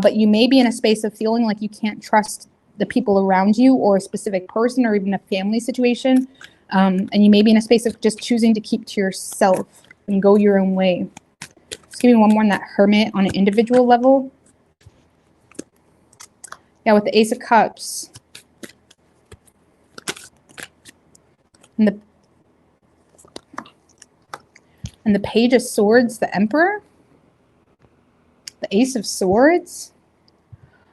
But you may be in a space of feeling like you can't trust the people around you or a specific person or even a family situation. And you may be in a space of just choosing to keep to yourself and go your own way. Just give me one more on that Hermit on an individual level. Yeah, with the Ace of Cups. And the Page of Swords, the Emperor. The Ace of Swords.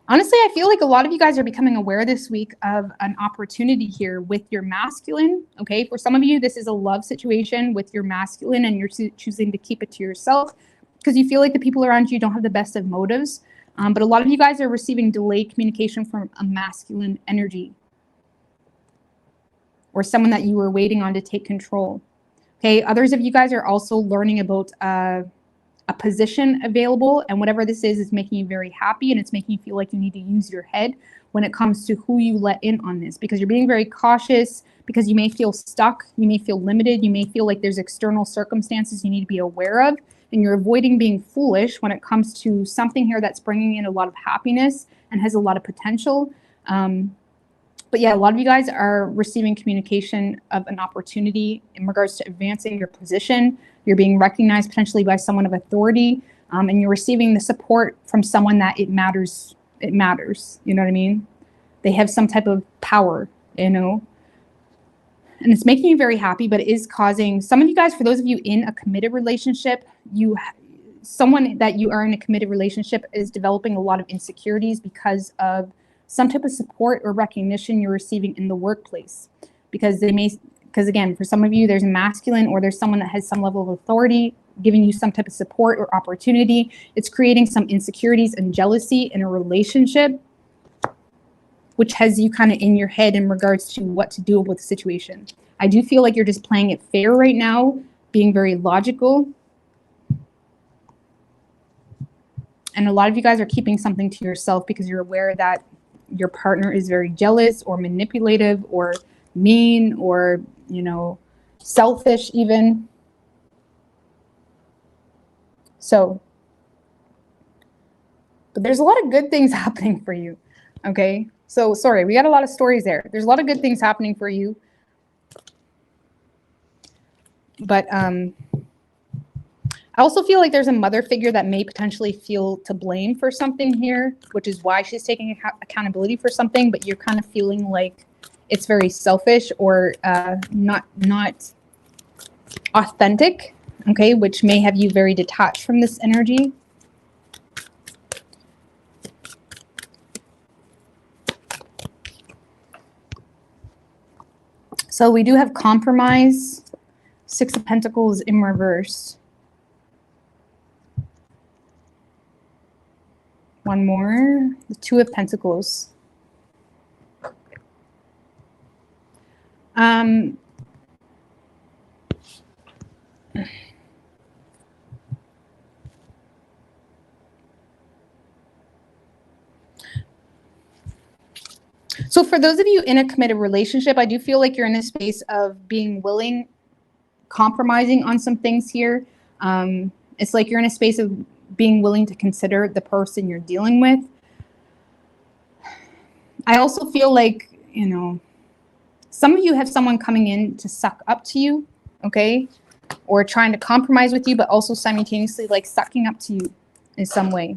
Honestly, I feel like a lot of you guys are becoming aware this week of an opportunity here with your masculine. Okay, for some of you, this is a love situation with your masculine and you're choosing to keep it to yourself because you feel like the people around you don't have the best of motives. But a lot of you guys are receiving delayed communication from a masculine energy or someone that you were waiting on to take control. Okay, others of you guys are also learning about a position available, and whatever this is making you very happy, and it's making you feel like you need to use your head when it comes to who you let in on this, because you're being very cautious, because you may feel stuck, you may feel limited, you may feel like there's external circumstances you need to be aware of, and you're avoiding being foolish when it comes to something here that's bringing in a lot of happiness and has a lot of potential. But yeah, a lot of you guys are receiving communication of an opportunity in regards to advancing your position. You're being recognized potentially by someone of authority, and you're receiving the support from someone that it matters. It matters. You know what I mean? They have some type of power, you know? and it's making you very happy, but it is causing some of you guys, for those of you in a committed relationship, someone that you are in a committed relationship is developing a lot of insecurities because of some type of support or recognition you're receiving in the workplace. Because again, for some of you, there's a masculine or there's someone that has some level of authority giving you some type of support or opportunity. It's creating some insecurities and jealousy in a relationship, which has you kind of in your head in regards to what to do with the situation. I do feel like you're just playing it fair right now, being very logical. And a lot of you guys are keeping something to yourself because you're aware that your partner is very jealous or manipulative or mean or, you know, selfish even. So, but there's a lot of good things happening for you, okay? So, sorry, we got a lot of stories there. There's a lot of good things happening for you. But I also feel like there's a mother figure that may potentially feel to blame for something here, which is why she's taking accountability for something, but you're kind of feeling like it's very selfish or not authentic, okay, which may have you very detached from this energy. So we do have compromise, Six of Pentacles in reverse. One more, the Two of Pentacles. So for those of you in a committed relationship, I do feel like you're in a space of being willing, compromising on some things here. It's like you're in a space of being willing to consider the person you're dealing with. I also feel like, you know, some of you have someone coming in to suck up to you, okay? Or trying to compromise with you, but also simultaneously like sucking up to you in some way,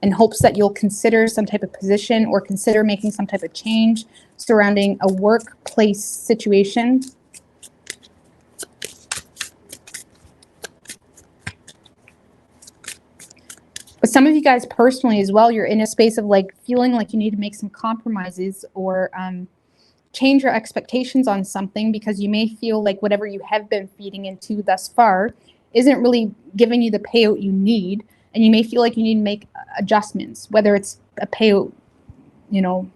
in hopes that you'll consider some type of position or consider making some type of change surrounding a workplace situation. But some of you guys personally as well, you're in a space of like feeling like you need to make some compromises or change your expectations on something because you may feel like whatever you have been feeding into thus far isn't really giving you the payout you need. And you may feel like you need to make adjustments, whether it's a payout, you know,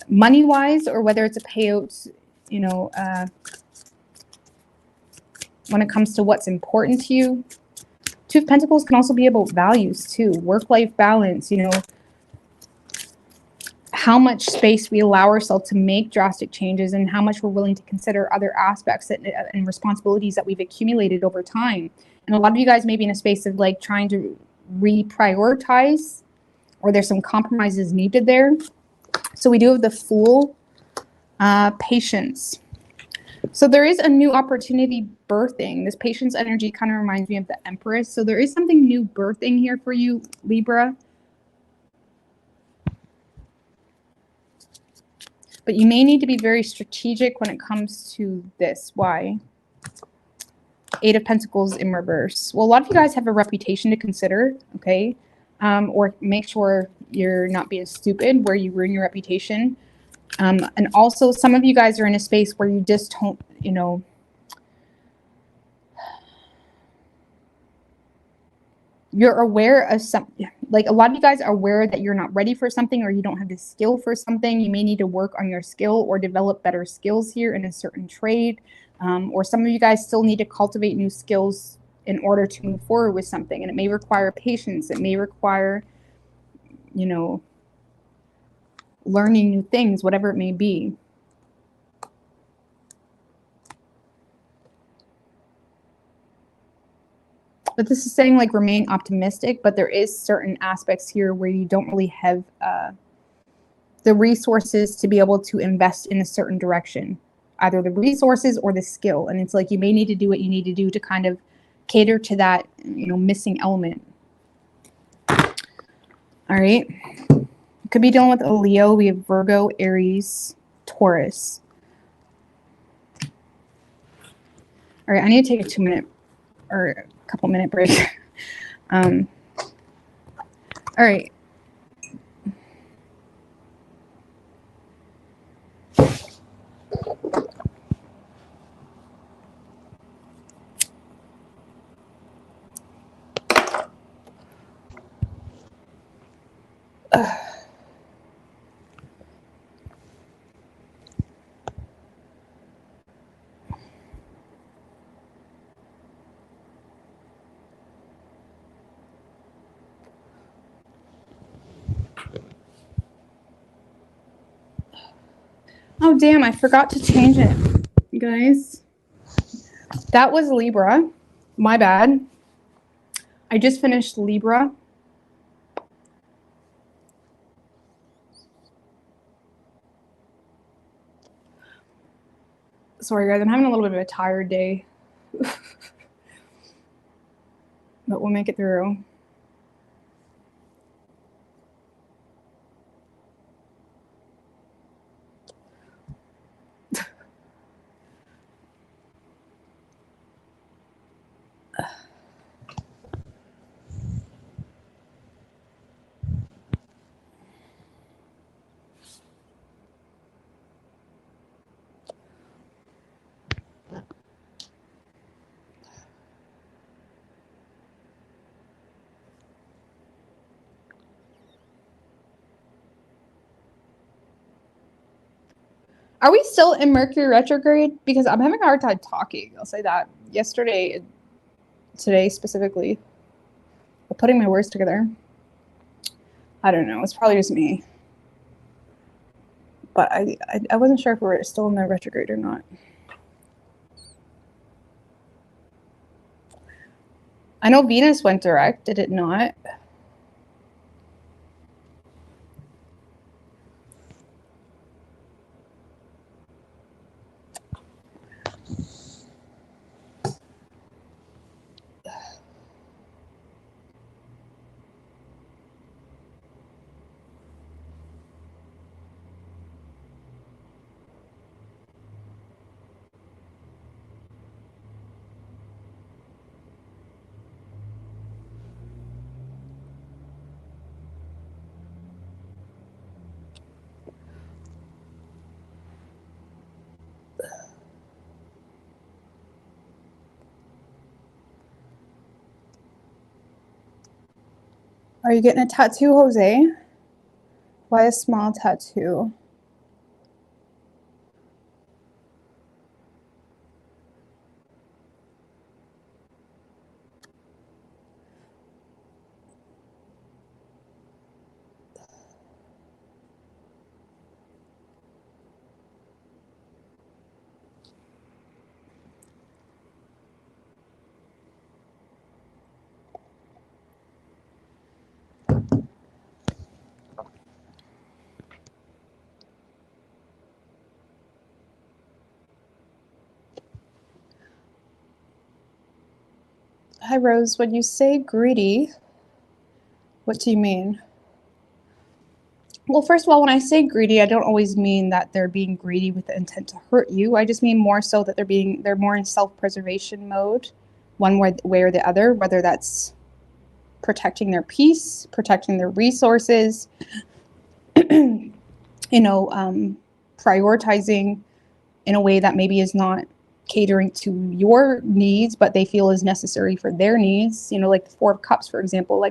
money-wise, or whether it's a payout, you know, when it comes to what's important to you. Two of Pentacles can also be about values too, work-life balance, you know, how much space we allow ourselves to make drastic changes and how much we're willing to consider other aspects and responsibilities that we've accumulated over time. And a lot of you guys may be in a space of like trying to reprioritize, or there's some compromises needed there. So we do have the Fool, patience. So there is a new opportunity birthing. This patience energy kind of reminds me of the Empress. So there is something new birthing here for you, Libra. But you may need to be very strategic when it comes to this. Why? Eight of Pentacles in reverse. Well, a lot of you guys have a reputation to consider, okay? Or make sure you're not being stupid where you ruin your reputation. And also some of you guys are in a space where you just don't, you know, you're aware of some, like a lot of you guys are aware that you're not ready for something or you don't have the skill for something. You may need to work on your skill or develop better skills here in a certain trade. Or some of you guys still need to cultivate new skills in order to move forward with something. And it may require patience. It may require, you know, learning new things, whatever it may be. But this is saying like remain optimistic, but there is certain aspects here where you don't really have the resources to be able to invest in a certain direction, either the resources or the skill. And it's like you may need to do what you need to do to kind of cater to that, you know, missing element. All right. Could be dealing with a Leo. We have Virgo, Aries, Taurus. All right, I need to take a 2-minute or a couple minute break. All right. Oh, damn, I forgot to change it, you guys. That was Libra. My bad. I just finished Libra. Sorry, guys, I'm having a little bit of a tired day. But we'll make it through. Are we still in Mercury retrograde? Because I'm having a hard time talking. I'll say that. Yesterday, today specifically. Putting my words together. I don't know. It's probably just me. But I wasn't sure if we were still in the retrograde or not. I know Venus went direct. Did it not? Are you getting a tattoo, Jose? Why a small tattoo? Hi, Rose. When you say greedy, what do you mean? Well, first of all, when I say greedy, I don't always mean that they're being greedy with the intent to hurt you. I just mean more so that they're more in self-preservation mode, one way or the other, whether that's protecting their peace, protecting their resources, prioritizing in a way that maybe is not catering to your needs, but they feel is necessary for their needs. Like the Four of Cups, for example,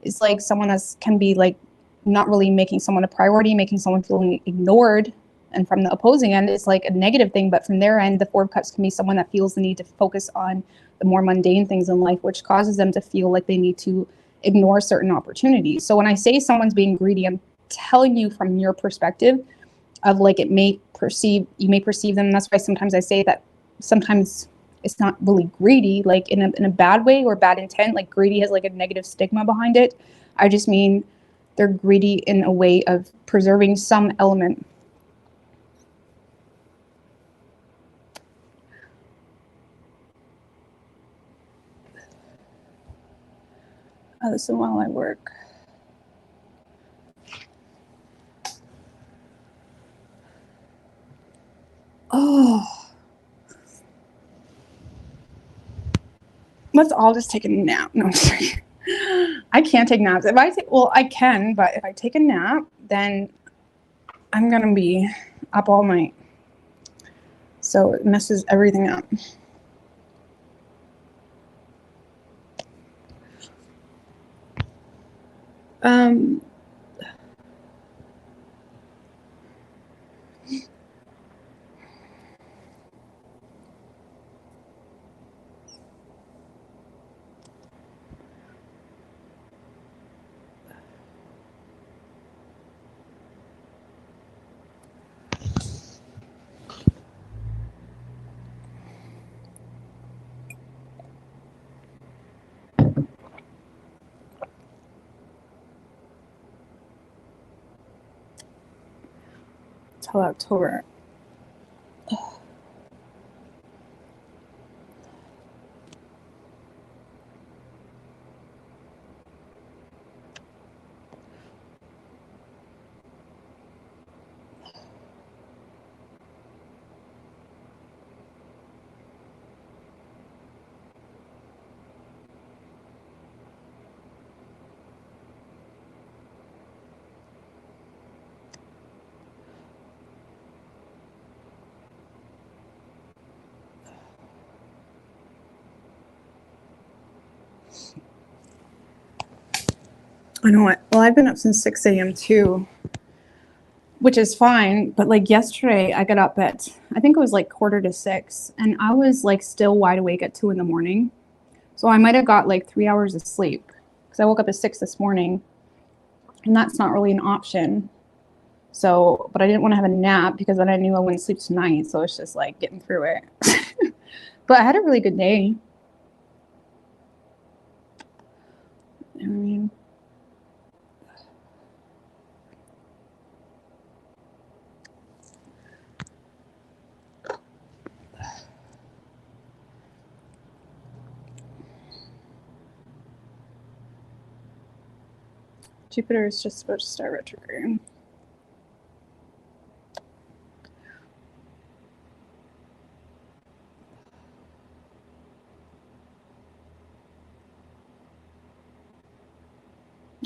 it's like someone can be like not really making someone a priority, making someone feeling ignored. And from the opposing end, it's like a negative thing. But from their end, the Four of Cups can be someone that feels the need to focus on the more mundane things in life, which causes them to feel like they need to ignore certain opportunities. So when I say someone's being greedy, I'm telling you from your perspective of like you may perceive them. And that's why sometimes I say that sometimes it's not really greedy, like in a bad way or bad intent. Like greedy has like a negative stigma behind it. I just mean they're greedy in a way of preserving some element. Listen while I work. Oh. Let's all just take a nap. No, I'm sorry. I can't take naps. If I take, well, I can, but if I take a nap, then I'm gonna be up all night. So it messes everything up. Till October. I know what. Well, I've been up since 6 a.m. too, which is fine. But like yesterday, I got up at, I think it was like 5:45, and I was like still wide awake at 2 in the morning. So I might have got like 3 hours of sleep because I woke up at 6 this morning, and that's not really an option. So, but I didn't want to have a nap because then I knew I wouldn't sleep tonight. So it's just like getting through it. But I had a really good day. I mean, Jupiter is just about to start retrograde.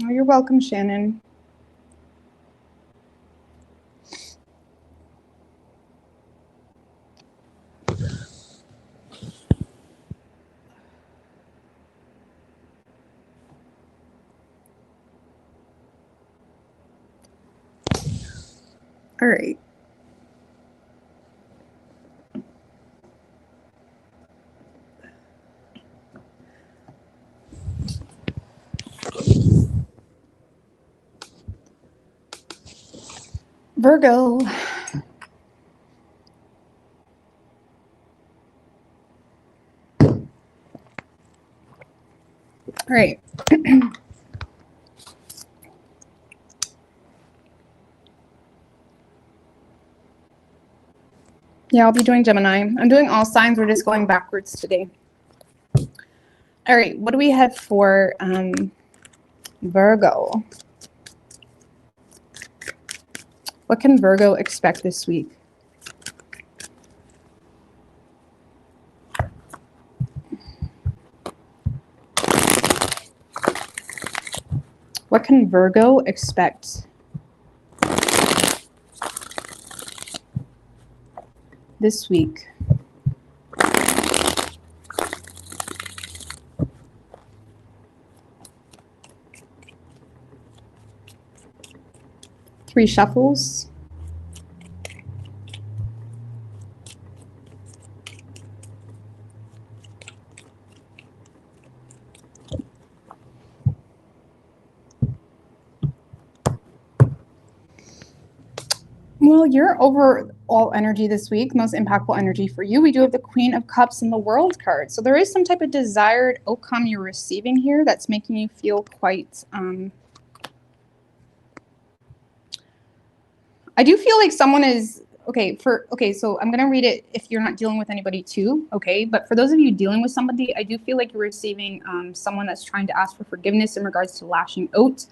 Oh, you're welcome, Shannon. All right. Virgo. All right. Yeah, I'll be doing Gemini. I'm doing all signs. We're just going backwards today. All right. What do we have for Virgo? What can Virgo expect this week? What can Virgo expect this week? Three shuffles. Well, your overall energy this week, most impactful energy for you, we do have the Queen of Cups and the World card. So there is some type of desired outcome you're receiving here that's making you feel quite, I do feel like someone is, so I'm going to read it if you're not dealing with anybody too, okay? But for those of you dealing with somebody, I do feel like you're receiving someone that's trying to ask for forgiveness in regards to lashing out.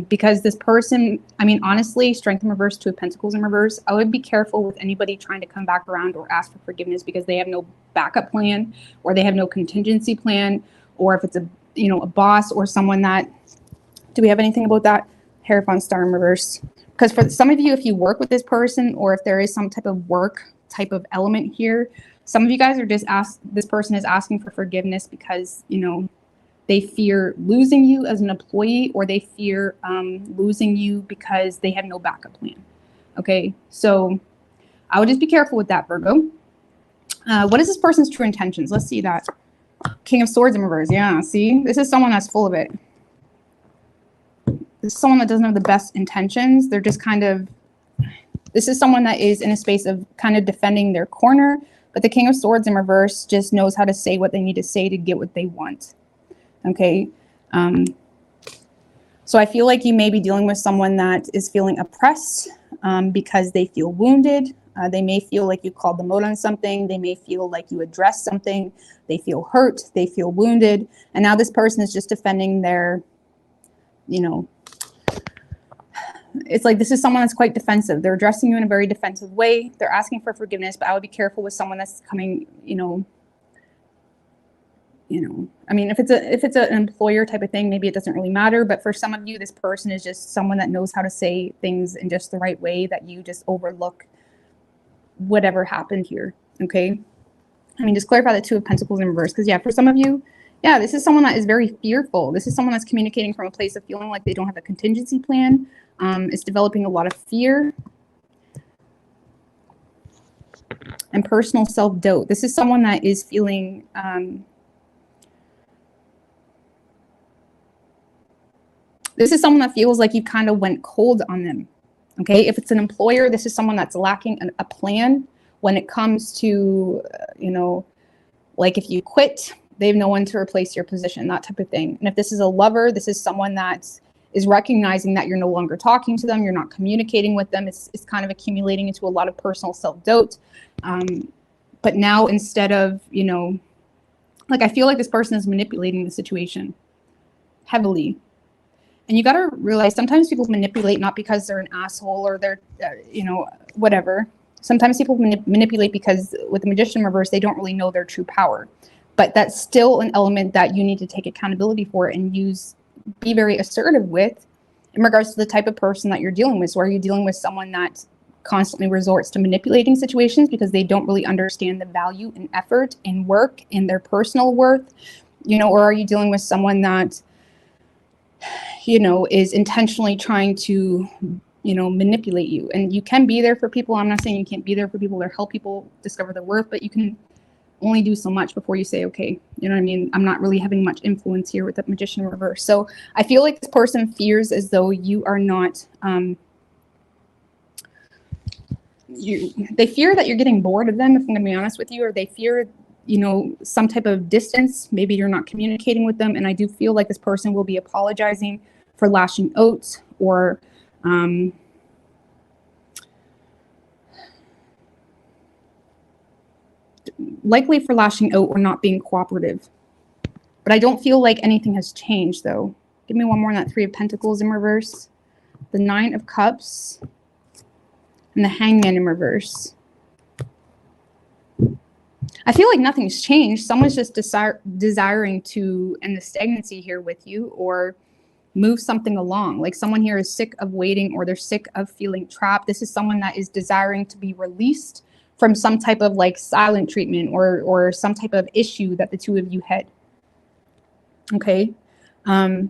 Because this person, I mean, honestly, Strength in reverse, Two of Pentacles in reverse, I would be careful with anybody trying to come back around or ask for forgiveness because they have no backup plan, or they have no contingency plan, or if it's a, you know, a boss or someone that, do we have anything about that? Hierophant star in reverse. Because for some of you, if you work with this person, or if there is some type of work type of element here, some of you guys are just this person is asking for forgiveness because, you know, they fear losing you as an employee, or they fear losing you because they have no backup plan. Okay, so I would just be careful with that, Virgo. What is this person's true intentions? Let's see that. King of Swords in reverse. Yeah, see, this is someone that's full of it. This is someone that doesn't have the best intentions. They're just kind of, this is someone that is in a space of kind of defending their corner, but the King of Swords in reverse just knows how to say what they need to say to get what they want. Okay. So I feel like you may be dealing with someone that is feeling oppressed because they feel wounded. They may feel like you called them out on something. They may feel like you addressed something. They feel hurt. They feel wounded. And now this person is just defending their, you know, it's like this is someone that's quite defensive. They're addressing you in a very defensive way. They're asking for forgiveness, but I would be careful with someone that's coming, you know, I mean, if it's an employer type of thing, maybe it doesn't really matter. But for some of you, this person is just someone that knows how to say things in just the right way, that you just overlook whatever happened here. Okay. I mean, just clarify the Two of Pentacles in reverse. Because yeah, for some of you, yeah, this is someone that is very fearful. This is someone that's communicating from a place of feeling like they don't have a contingency plan. It's developing a lot of fear and personal self-doubt. This is someone that is feeling this is someone that feels like you kind of went cold on them. Okay, if it's an employer, this is someone that's lacking a plan when it comes to, you know, like if you quit, they have no one to replace your position, that type of thing. And if this is a lover, this is someone that is recognizing that you're no longer talking to them, you're not communicating with them. It's kind of accumulating into a lot of personal self-doubt. But now instead of, you know, like I feel like this person is manipulating the situation heavily. And you got to realize sometimes people manipulate not because they're an asshole or they're, you know, whatever. Sometimes people manipulate because with the Magician reverse, they don't really know their true power. But that's still an element that you need to take accountability for and be very assertive with in regards to the type of person that you're dealing with. So are you dealing with someone that constantly resorts to manipulating situations because they don't really understand the value and effort and work and their personal worth, you know, or are you dealing with someone that, you know, is intentionally trying to, you know, manipulate you? And you can be there for people. I'm not saying you can't be there for people or help people discover their worth, but you can only do so much before you say, okay, you know what I mean? I'm not really having much influence here with the Magician reverse. So I feel like this person fears as though you are not, they fear that you're getting bored of them, if I'm gonna be honest with you, or they fear, you know, some type of distance. Maybe you're not communicating with them. And I do feel like this person will be apologizing for lashing out or likely for lashing out or not being cooperative. But I don't feel like anything has changed though. Give me one more on that Three of Pentacles in reverse. The Nine of Cups and the Hangman in reverse. I feel like nothing's changed. Someone's just desiring to end the stagnancy here with you or move something along. Like someone here is sick of waiting or they're sick of feeling trapped. This is someone that is desiring to be released from some type of like silent treatment or some type of issue that the two of you had. Okay. Now,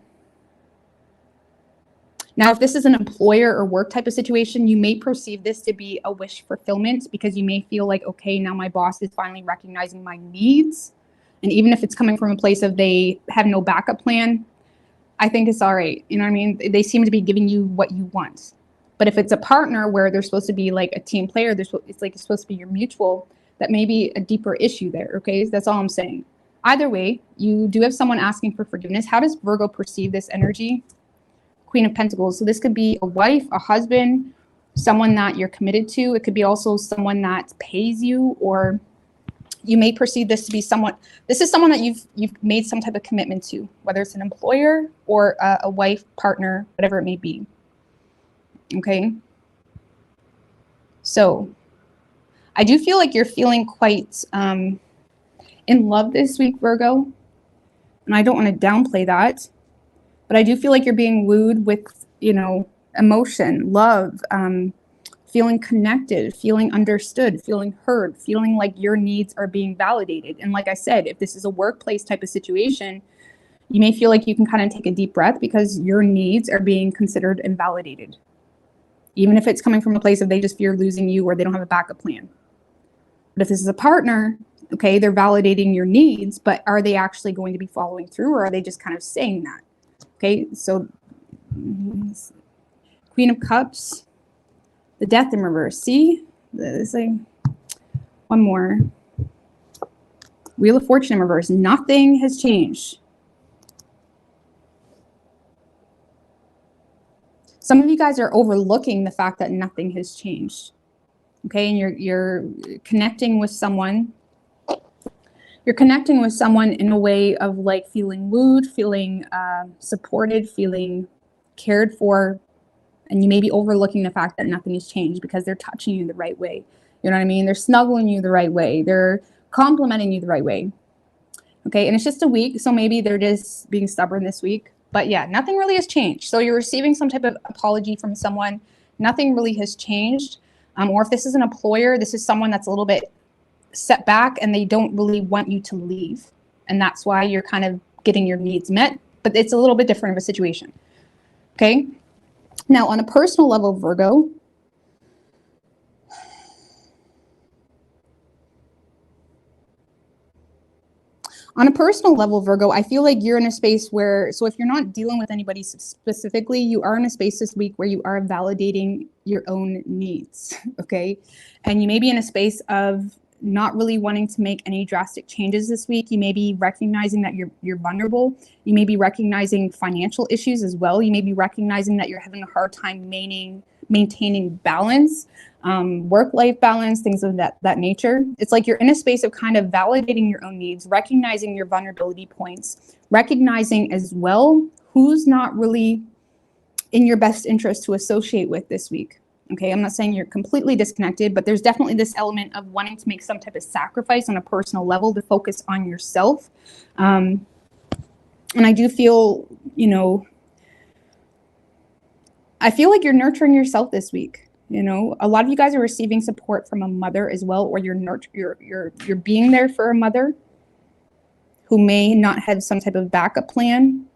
if this is an employer or work type of situation, you may perceive this to be a wish fulfillment because you may feel like, okay, now my boss is finally recognizing my needs. And even if it's coming from a place of they have no backup plan, I think it's all right. You know what I mean? They seem to be giving you what you want. But if it's a partner where they're supposed to be like a team player, it's like it's supposed to be your mutual, that may be a deeper issue there. Okay, that's all I'm saying. Either way, you do have someone asking for forgiveness. How does Virgo perceive this energy? Queen of Pentacles. So this could be a wife, a husband, someone that you're committed to. It could be also someone that pays you, or you may perceive this to be someone. This is someone that you've made some type of commitment to, whether it's an employer or a wife, partner, whatever it may be. Okay. So I do feel like you're feeling quite in love this week, Virgo, and I don't want to downplay that, but I do feel like you're being wooed with, you know, emotion, love, feeling connected, feeling understood, feeling heard, feeling like your needs are being validated. And like I said, if this is a workplace type of situation, you may feel like you can kind of take a deep breath because your needs are being considered and validated. Even if it's coming from a place of they just fear losing you or they don't have a backup plan. But if this is a partner, okay, they're validating your needs, but are they actually going to be following through, or are they just kind of saying that? Okay, so Queen of Cups, the Death in reverse. See, it's like one more. Wheel of Fortune in reverse. Nothing has changed. Some of you guys are overlooking the fact that nothing has changed. Okay, and you're connecting with someone. You're connecting with someone in a way of like feeling wooed, feeling supported, feeling cared for, and you may be overlooking the fact that nothing has changed because they're touching you the right way. You know what I mean? They're snuggling you the right way. They're complimenting you the right way. Okay, and it's just a week, so maybe they're just being stubborn this week. But yeah, nothing really has changed. So you're receiving some type of apology from someone. Nothing really has changed. Or if this is an employer, this is someone that's a little bit set back and they don't really want you to leave. And that's why you're kind of getting your needs met. But it's a little bit different of a situation. Okay. Now, on a personal level, Virgo, I feel like you're in a space where, so if you're not dealing with anybody specifically, you are in a space this week where you are validating your own needs, okay? And you may be in a space of not really wanting to make any drastic changes this week. You may be recognizing that you're vulnerable. You may be recognizing financial issues as well. You may be recognizing that you're having a hard time maintaining balance, work-life balance, things of that nature. It's like you're in a space of kind of validating your own needs, recognizing your vulnerability points, recognizing as well who's not really in your best interest to associate with this week. Okay, I'm not saying you're completely disconnected, but there's definitely this element of wanting to make some type of sacrifice on a personal level to focus on yourself. And I do feel, you know, I feel like you're nurturing yourself this week. You know, a lot of you guys are receiving support from a mother as well, or you're being there for a mother who may not have some type of backup plan.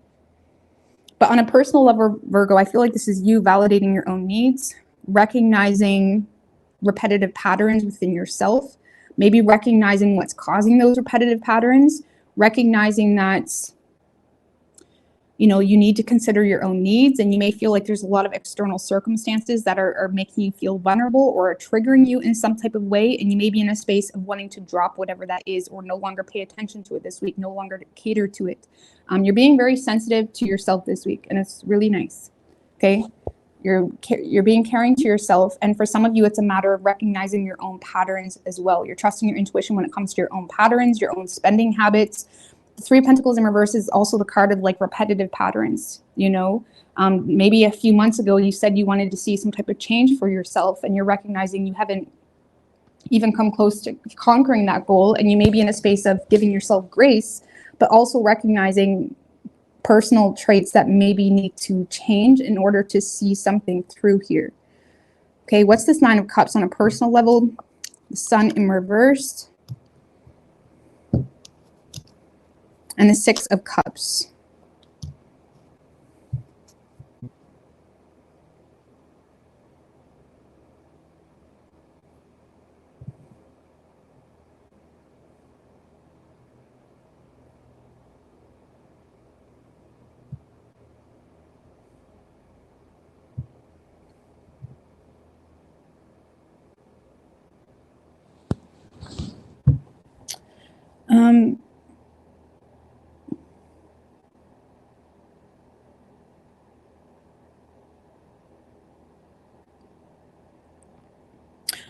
But on a personal level, Virgo, I feel like this is you validating your own needs, recognizing repetitive patterns within yourself, maybe recognizing what's causing those repetitive patterns, recognizing that, you know, you need to consider your own needs, and you may feel like there's a lot of external circumstances that are making you feel vulnerable or are triggering you in some type of way, and you may be in a space of wanting to drop whatever that is or no longer pay attention to it this week, no longer cater to it. You're being very sensitive to yourself this week, and it's really nice, okay? You're being caring to yourself, and for some of you, it's a matter of recognizing your own patterns as well. You're trusting your intuition when it comes to your own patterns, your own spending habits. The Three of Pentacles in reverse is also the card of like repetitive patterns, you know. Maybe a few months ago, you said you wanted to see some type of change for yourself, and you're recognizing you haven't even come close to conquering that goal, and you may be in a space of giving yourself grace, but also recognizing personal traits that maybe need to change in order to see something through here. Okay, what's this Nine of Cups on a personal level? The Sun in reverse. And the Six of Cups.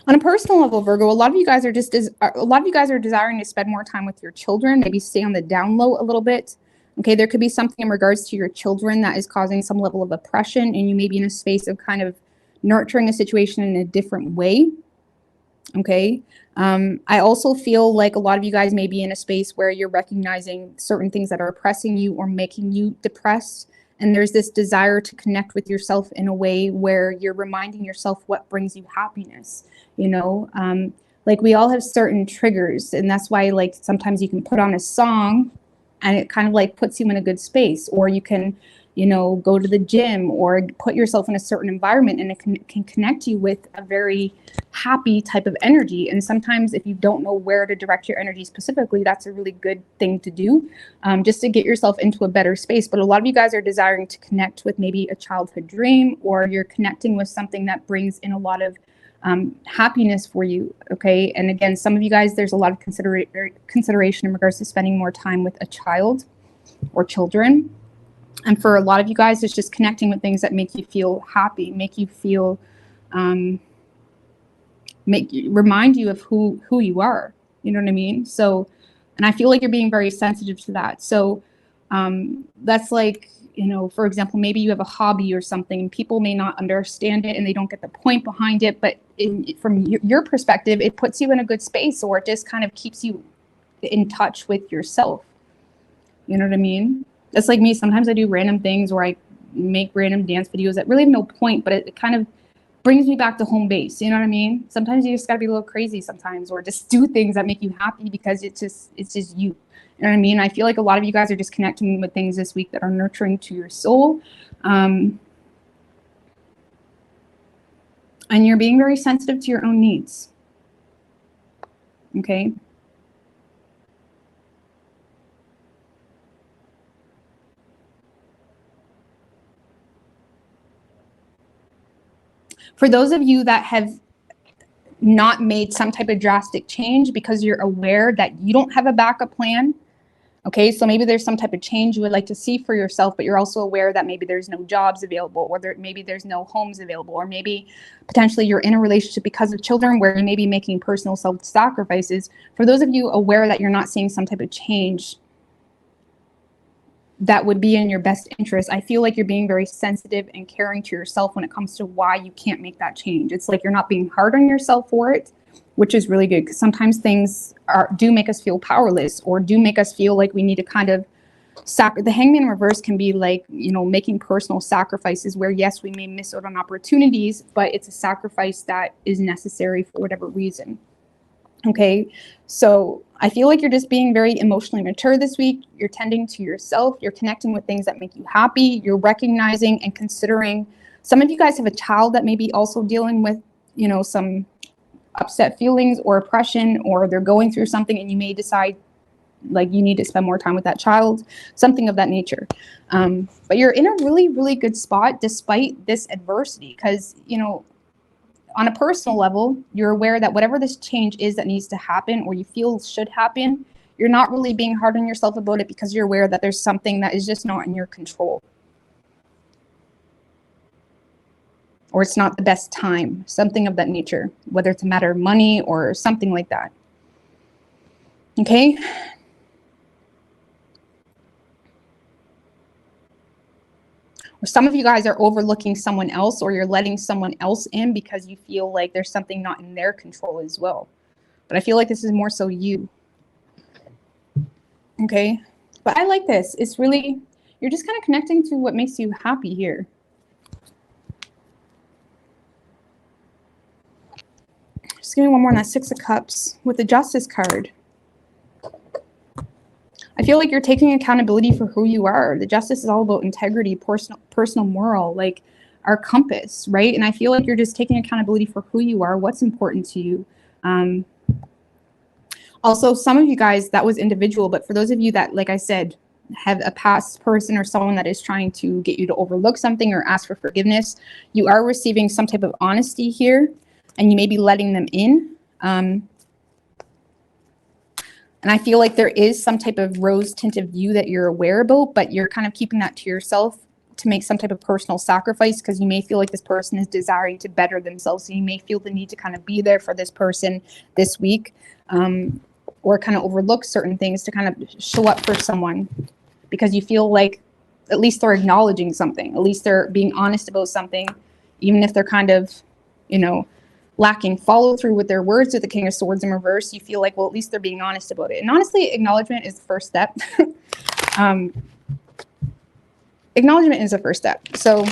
On a personal level, Virgo, a lot of you guys are desiring to spend more time with your children, maybe stay on the down low a little bit. Okay, there could be something in regards to your children that is causing some level of oppression, and you may be in a space of kind of nurturing a situation in a different way. Okay. I also feel like a lot of you guys may be in a space where you're recognizing certain things that are oppressing you or making you depressed. And there's this desire to connect with yourself in a way where you're reminding yourself what brings you happiness. You know, like we all have certain triggers, and that's why like sometimes you can put on a song and it kind of like puts you in a good space, or you can, you know, go to the gym or put yourself in a certain environment, and it can connect you with a very happy type of energy. And sometimes if you don't know where to direct your energy specifically, that's a really good thing to do, just to get yourself into a better space. But a lot of you guys are desiring to connect with maybe a childhood dream, or you're connecting with something that brings in a lot of happiness for you. Okay. And again, some of you guys, there's a lot of consideration in regards to spending more time with a child or children. And for a lot of you guys, it's just connecting with things that make you feel happy, make you feel, remind you of who you are. You know what I mean? So, and I feel like you're being very sensitive to that. So that's like, you know, for example, maybe you have a hobby or something and people may not understand it and they don't get the point behind it. But from your perspective, it puts you in a good space, or it just kind of keeps you in touch with yourself. You know what I mean? That's like me. Sometimes I do random things, or I make random dance videos that really have no point, but it kind of brings me back to home base. You know what I mean? Sometimes you just gotta be a little crazy sometimes, or just do things that make you happy because it's just you. You know what I mean? I feel like a lot of you guys are just connecting with things this week that are nurturing to your soul. And you're being very sensitive to your own needs. Okay? For those of you that have not made some type of drastic change because you're aware that you don't have a backup plan, okay, so maybe there's some type of change you would like to see for yourself, but you're also aware that maybe there's no jobs available, or maybe there's no homes available, or maybe potentially you're in a relationship because of children where you may be making personal self-sacrifices. For those of you aware that you're not seeing some type of change that would be in your best interest, I feel like you're being very sensitive and caring to yourself when it comes to why you can't make that change. It's like you're not being hard on yourself for it, which is really good, because sometimes things do make us feel powerless, or do make us feel like we need to kind of the Hangman in reverse can be like, you know, making personal sacrifices where, yes, we may miss out on opportunities, but it's a sacrifice that is necessary for whatever reason. Okay, so I feel like you're just being very emotionally mature this week. You're tending to yourself. You're connecting with things that make you happy. You're recognizing and considering. Some of you guys have a child that may be also dealing with, you know, some upset feelings or oppression, or they're going through something, and you may decide like you need to spend more time with that child, something of that nature. But you're in a really, really good spot despite this adversity, because, you know, on a personal level, you're aware that whatever this change is that needs to happen, or you feel should happen, you're not really being hard on yourself about it, because you're aware that there's something that is just not in your control, or it's not the best time, something of that nature, whether it's a matter of money or something like that. Okay. Or some of you guys are overlooking someone else, or you're letting someone else in because you feel like there's something not in their control as well. But I feel like this is more so you. Okay. But I like this. It's really, you're just kind of connecting to what makes you happy here. Just give me one more on that Six of Cups with the Justice card. I feel like you're taking accountability for who you are. The Justice is all about integrity, personal moral, like our compass, right? And I feel like you're just taking accountability for who you are, what's important to you. Also, some of you guys, that was individual, but for those of you that, like I said, have a past person or someone that is trying to get you to overlook something or ask for forgiveness, you are receiving some type of honesty here, and you may be letting them in. And I feel like there is some type of rose-tinted view that you're aware about, but you're kind of keeping that to yourself to make some type of personal sacrifice, because you may feel like this person is desiring to better themselves. So you may feel the need to kind of be there for this person this week, or kind of overlook certain things to kind of show up for someone, because you feel like at least they're acknowledging something. At least they're being honest about something, even if they're kind of, you know, lacking follow through with their words with the King of Swords in reverse, you feel like, well, at least they're being honest about it. And honestly, acknowledgement is the first step. Acknowledgement is the first step. So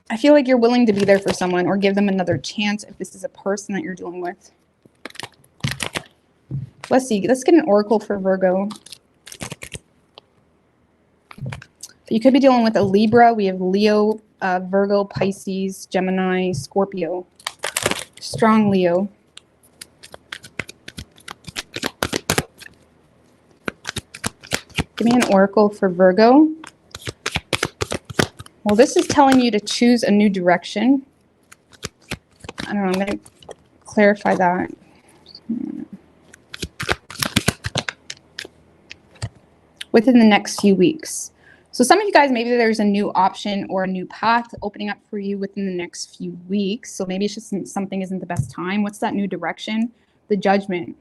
I feel like you're willing to be there for someone or give them another chance if this is a person that you're dealing with. Let's see. Let's get an oracle for Virgo. You could be dealing with a Libra. We have Leo, Virgo, Pisces, Gemini, Scorpio. Strong Leo. Give me an oracle for Virgo. Well, this is telling you to choose a new direction. I don't know. I'm going to clarify that. Within the next few weeks. So some of you guys, maybe there's a new option or a new path opening up for you within the next few weeks. So maybe it's just something isn't the best time. What's that new direction? The Judgment.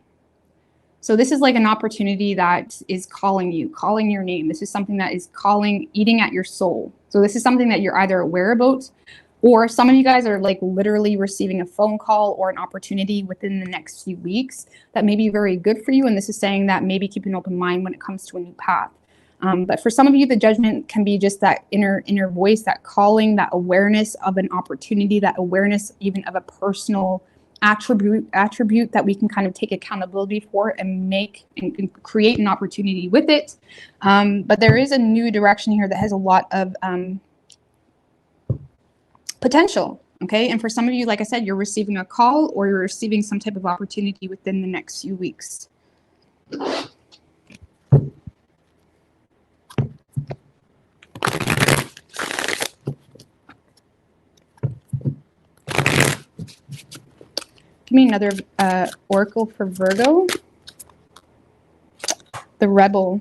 So this is like an opportunity that is calling you, calling your name. This is something that is calling, eating at your soul. So this is something that you're either aware about, or some of you guys are like literally receiving a phone call or an opportunity within the next few weeks that may be very good for you. And this is saying that maybe keep an open mind when it comes to a new path. But for some of you, the Judgment can be just that inner voice, that calling, that awareness of an opportunity, that awareness even of a personal attribute that we can kind of take accountability for and make and create an opportunity with it. But there is a new direction here that has a lot of potential. Okay. And for some of you, like I said, you're receiving a call or you're receiving some type of opportunity within the next few weeks. Give me another oracle for Virgo. The Rebel.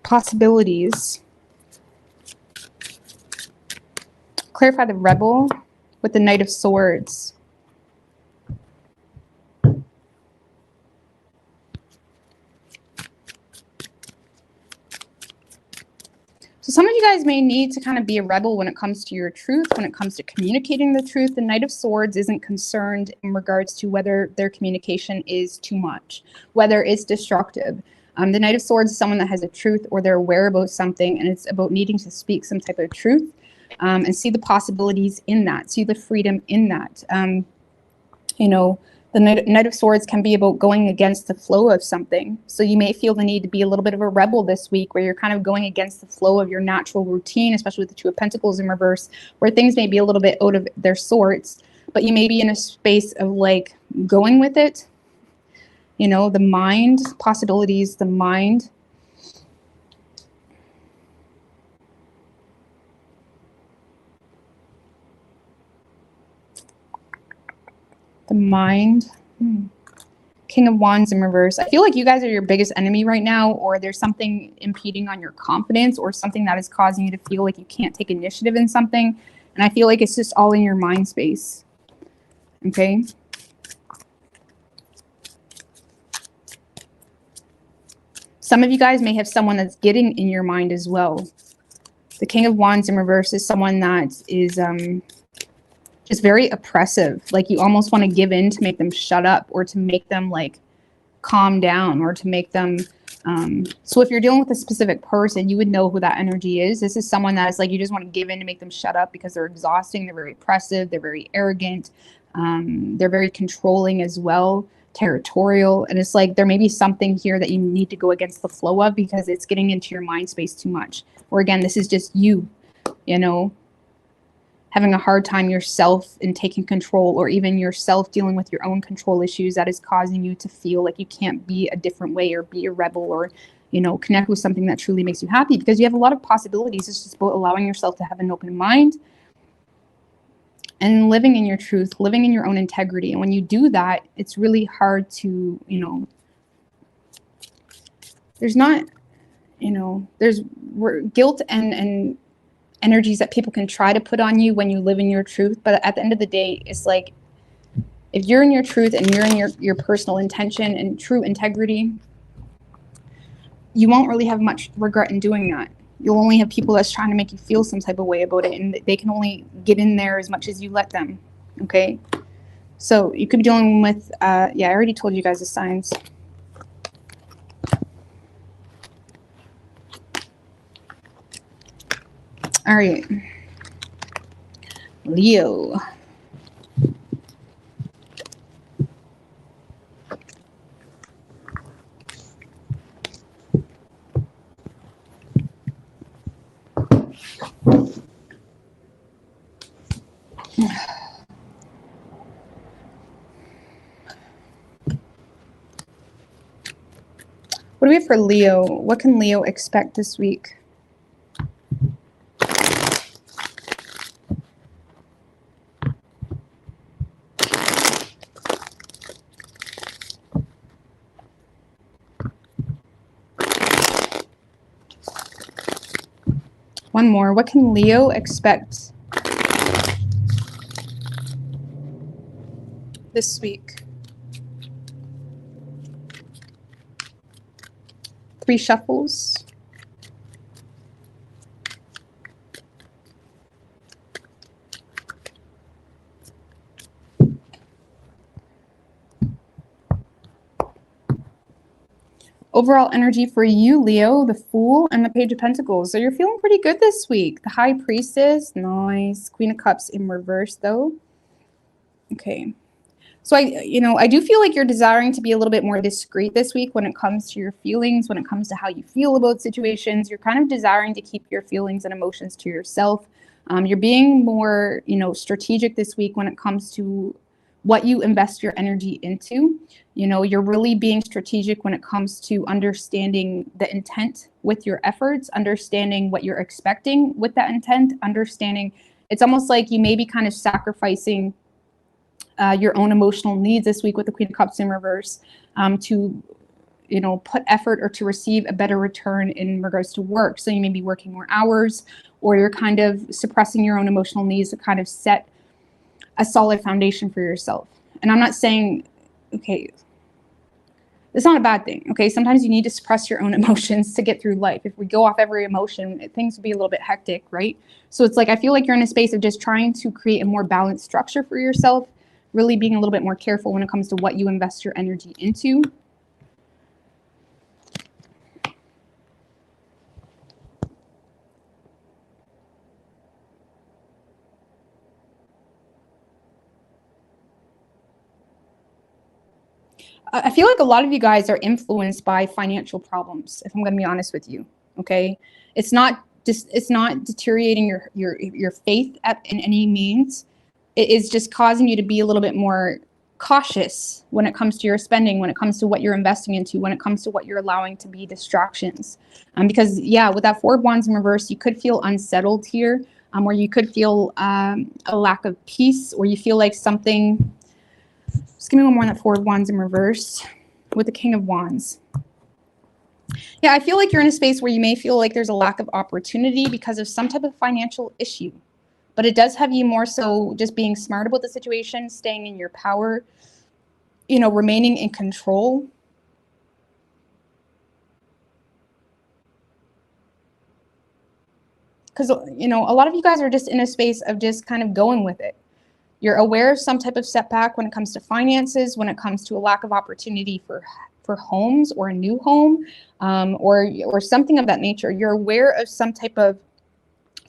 Possibilities. Clarify the Rebel with the Knight of Swords. So some of you guys may need to kind of be a rebel when it comes to your truth, when it comes to communicating the truth. The Knight of Swords isn't concerned in regards to whether their communication is too much, whether it's destructive. The Knight of Swords is someone that has a truth or they're aware about something, and it's about needing to speak some type of truth and see the possibilities in that, see the freedom in that. You know, the Knight of Swords can be about going against the flow of something. So you may feel the need to be a little bit of a rebel this week where you're kind of going against the flow of your natural routine, especially with the Two of Pentacles in reverse, where things may be a little bit out of their sorts, but you may be in a space of like going with it. You know, the mind, possibilities, the mind. The mind. King of Wands in reverse. I feel like you guys are your biggest enemy right now, or there's something impeding on your confidence or something that is causing you to feel like you can't take initiative in something. And I feel like it's just all in your mind space. Okay. Some of you guys may have someone that's getting in your mind as well. The King of Wands in reverse is someone that is just very oppressive. Like you almost want to give in to make them shut up or to make them like calm down or to make them. So if you're dealing with a specific person, you would know who that energy is. This is someone that is like, you just want to give in to make them shut up because they're exhausting. They're very oppressive. They're very arrogant. They're very controlling as well. Territorial. And it's like there may be something here that you need to go against the flow of because it's getting into your mind space too much. Or again, this is just you know, having a hard time yourself in taking control, or even yourself dealing with your own control issues that is causing you to feel like you can't be a different way or be a rebel or, you know, connect with something that truly makes you happy, because you have a lot of possibilities. It's just about allowing yourself to have an open mind and living in your truth, living in your own integrity. And when you do that, it's really hard to, you know, there's not, you know, there's guilt and energies that people can try to put on you when you live in your truth. But at the end of the day, it's like, if you're in your truth and you're in your personal intention and true integrity, you won't really have much regret in doing that. You'll only have people that's trying to make you feel some type of way about it, and they can only get in there as much as you let them. Okay, so you could be dealing with yeah, I already told you guys the signs. All right, Leo. What do we have for Leo? What can Leo expect this week? One more. What can Leo expect this week? 3 shuffles. Overall energy for you, Leo, the Fool and the Page of Pentacles. So you're feeling pretty good this week. The High Priestess, nice. Queen of Cups in reverse, though. Okay. So I do feel like you're desiring to be a little bit more discreet this week when it comes to your feelings, when it comes to how you feel about situations. You're kind of desiring to keep your feelings and emotions to yourself. You're being more, strategic this week when it comes to what you invest your energy into. You're really being strategic when it comes to understanding the intent with your efforts, understanding what you're expecting with that intent, understanding it's almost like you may be kind of sacrificing your own emotional needs this week with the Queen of Cups in reverse to put effort or to receive a better return in regards to work. So you may be working more hours, or you're kind of suppressing your own emotional needs to kind of set a solid foundation for yourself. And I'm not saying, okay, it's not a bad thing. Okay, sometimes you need to suppress your own emotions to get through life. If we go off every emotion, things would be a little bit hectic, right? So it's like I feel like you're in a space of just trying to create a more balanced structure for yourself, really being a little bit more careful when it comes to what you invest your energy into. I feel like a lot of you guys are influenced by financial problems, if I'm going to be honest with you. Okay, it's not deteriorating your faith in any means. It is just causing you to be a little bit more cautious when it comes to your spending, when it comes to what you're investing into, when it comes to what you're allowing to be distractions. Because yeah, with that 4 of Wands in reverse, you could feel unsettled here, or you could feel a lack of peace, or you feel like something. Just give me one more on that 4 of Wands in reverse with the King of Wands. Yeah, I feel like you're in a space where you may feel like there's a lack of opportunity because of some type of financial issue. But it does have you more so just being smart about the situation, staying in your power, remaining in control. Because, a lot of you guys are just in a space of just kind of going with it. You're aware of some type of setback when it comes to finances, when it comes to a lack of opportunity for homes or a new home, or something of that nature. You're aware of some type of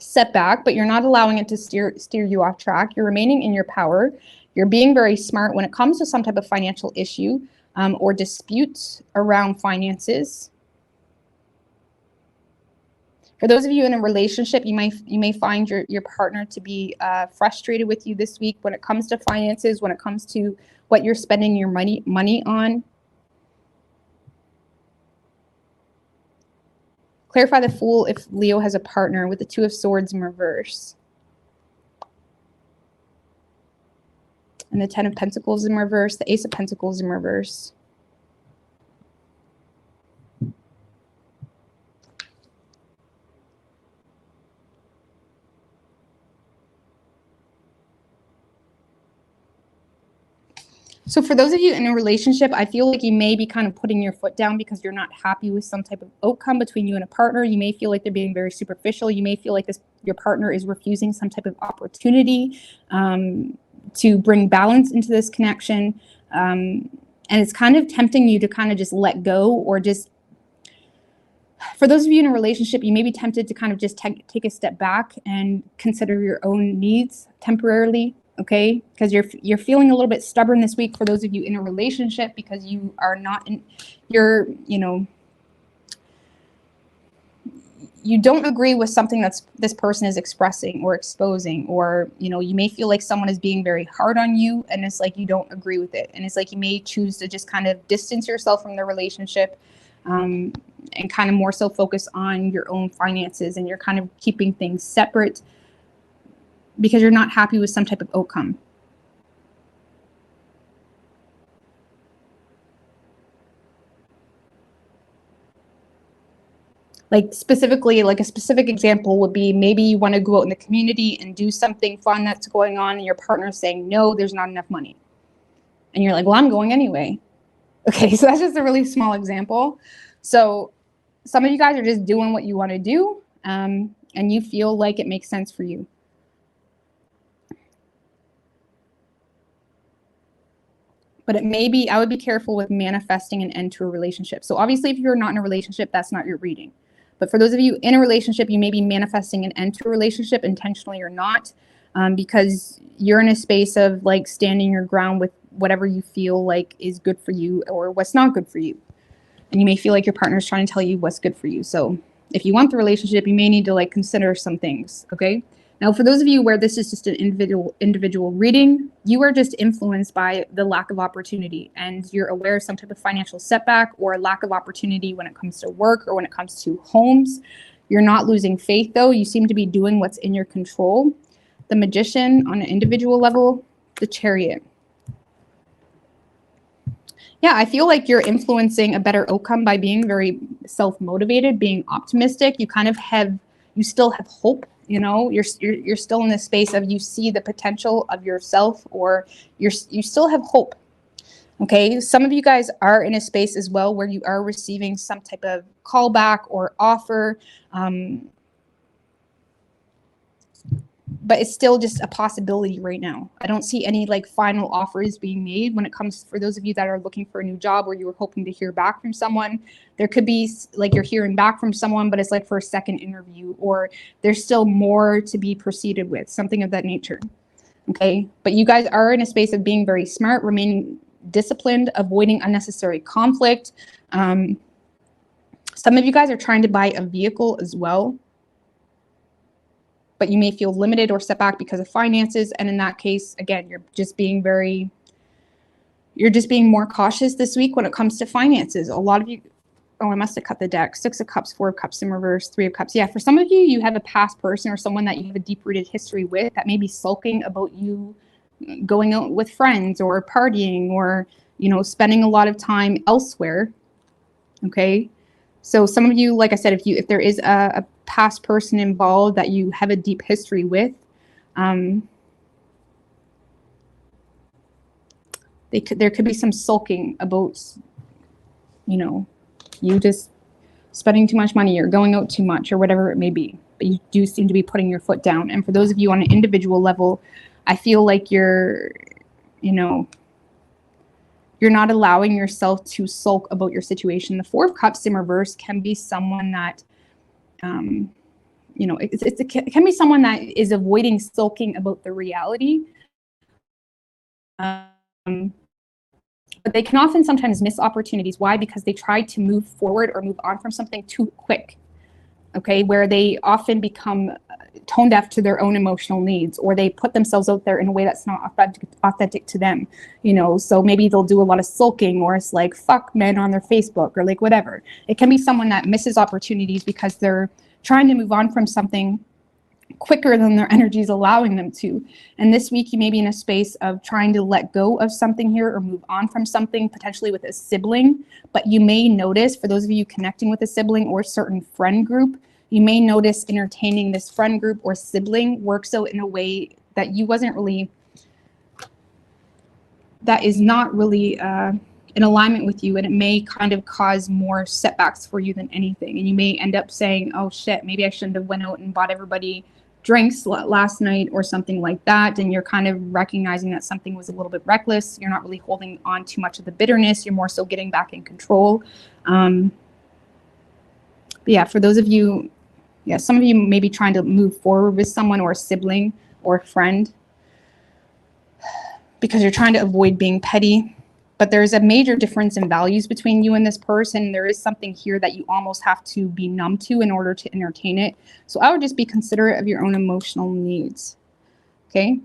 setback, but you're not allowing it to steer you off track. You're remaining in your power. You're being very smart when it comes to some type of financial issue or dispute around finances. For those of you in a relationship, you may find your partner to be frustrated with you this week when it comes to finances, when it comes to what you're spending your money on. Clarify the Fool if Leo has a partner with the 2 of Swords in reverse. And the 10 of Pentacles in reverse, the Ace of Pentacles in reverse. So for those of you in a relationship, I feel like you may be kind of putting your foot down because you're not happy with some type of outcome between you and a partner. You may feel like they're being very superficial. You may feel like your partner is refusing some type of opportunity to bring balance into this connection. And it's kind of tempting you to kind of just let go, or just, for those of you in a relationship, you may be tempted to kind of just take a step back and consider your own needs temporarily. Okay, because you're feeling a little bit stubborn this week for those of you in a relationship, because you are not in, you don't agree with something that's this person is expressing or exposing, or you may feel like someone is being very hard on you, and it's like you don't agree with it, and it's like you may choose to just kind of distance yourself from the relationship, and kind of more so focus on your own finances, and you're kind of keeping things separate because you're not happy with some type of outcome. Like specifically, like a specific example would be, maybe you want to go out in the community and do something fun that's going on, and your partner's saying, no, there's not enough money. And you're like, well, I'm going anyway. Okay, so that's just a really small example. So some of you guys are just doing what you want to do, and you feel like it makes sense for you. But it may be, I would be careful with manifesting an end to a relationship. So obviously, if you're not in a relationship, that's not your reading. But for those of you in a relationship, you may be manifesting an end to a relationship, intentionally or not, because you're in a space of like standing your ground with whatever you feel like is good for you or what's not good for you. And you may feel like your partner's trying to tell you what's good for you. So if you want the relationship, you may need to like consider some things, okay? Now, for those of you where this is just an individual reading, you are just influenced by the lack of opportunity, and you're aware of some type of financial setback or lack of opportunity when it comes to work or when it comes to homes. You're not losing faith, though. You seem to be doing what's in your control. The Magician on an individual level, the Chariot. Yeah, I feel like you're influencing a better outcome by being very self-motivated, being optimistic. You kind of you still have hope. You're still in this space of, you see the potential of yourself, or you still have hope. Okay, some of you guys are in a space as well where you are receiving some type of callback or offer, but it's still just a possibility right now. I don't see any like final offers being made when it comes, for those of you that are looking for a new job, or you were hoping to hear back from someone. There could be like you're hearing back from someone, but it's like for a second interview, or there's still more to be proceeded with, something of that nature. Okay, but you guys are in a space of being very smart, remaining disciplined, avoiding unnecessary conflict. Some of you guys are trying to buy a vehicle as well, but you may feel limited or set back because of finances. And in that case, again, you're just being more cautious this week when it comes to finances. A lot of you, oh, I must have cut the deck. 6 of Cups, 4 of Cups in reverse, 3 of Cups. Yeah, for some of you, you have a past person or someone that you have a deep-rooted history with that may be sulking about you going out with friends or partying, or, spending a lot of time elsewhere. Okay. So some of you, like I said, if there is a past person involved that you have a deep history with, there could be some sulking about, you just spending too much money or going out too much or whatever it may be. But you do seem to be putting your foot down. And for those of you on an individual level, I feel like you're not allowing yourself to sulk about your situation. The 4 of Cups in reverse can be someone that, it can be someone that is avoiding sulking about the reality. But they can often sometimes miss opportunities. Why? Because they try to move forward or move on from something too quick. Okay, where they often become tone deaf to their own emotional needs, or they put themselves out there in a way that's not authentic to them, so maybe they'll do a lot of sulking, or it's like fuck men on their Facebook, or like whatever. It can be someone that misses opportunities because they're trying to move on from something quicker than their energy is allowing them to. And this week you may be in a space of trying to let go of something here or move on from something, potentially with a sibling. But you may notice, for those of you connecting with a sibling or a certain friend group, you may notice entertaining this friend group or sibling works out in a way that you wasn't really that is not really in alignment with you, and it may kind of cause more setbacks for you than anything. And you may end up saying, oh shit, maybe I shouldn't have went out and bought everybody drinks last night or something like that. And you're kind of recognizing that something was a little bit reckless. You're not really holding on too much of the bitterness. You're more so getting back in control. But yeah, for those of you, yeah, some of you may be trying to move forward with someone or a sibling or a friend because you're trying to avoid being petty. But there's a major difference in values between you and this person. There is something here that you almost have to be numb to in order to entertain it. So I would just be considerate of your own emotional needs. Okay?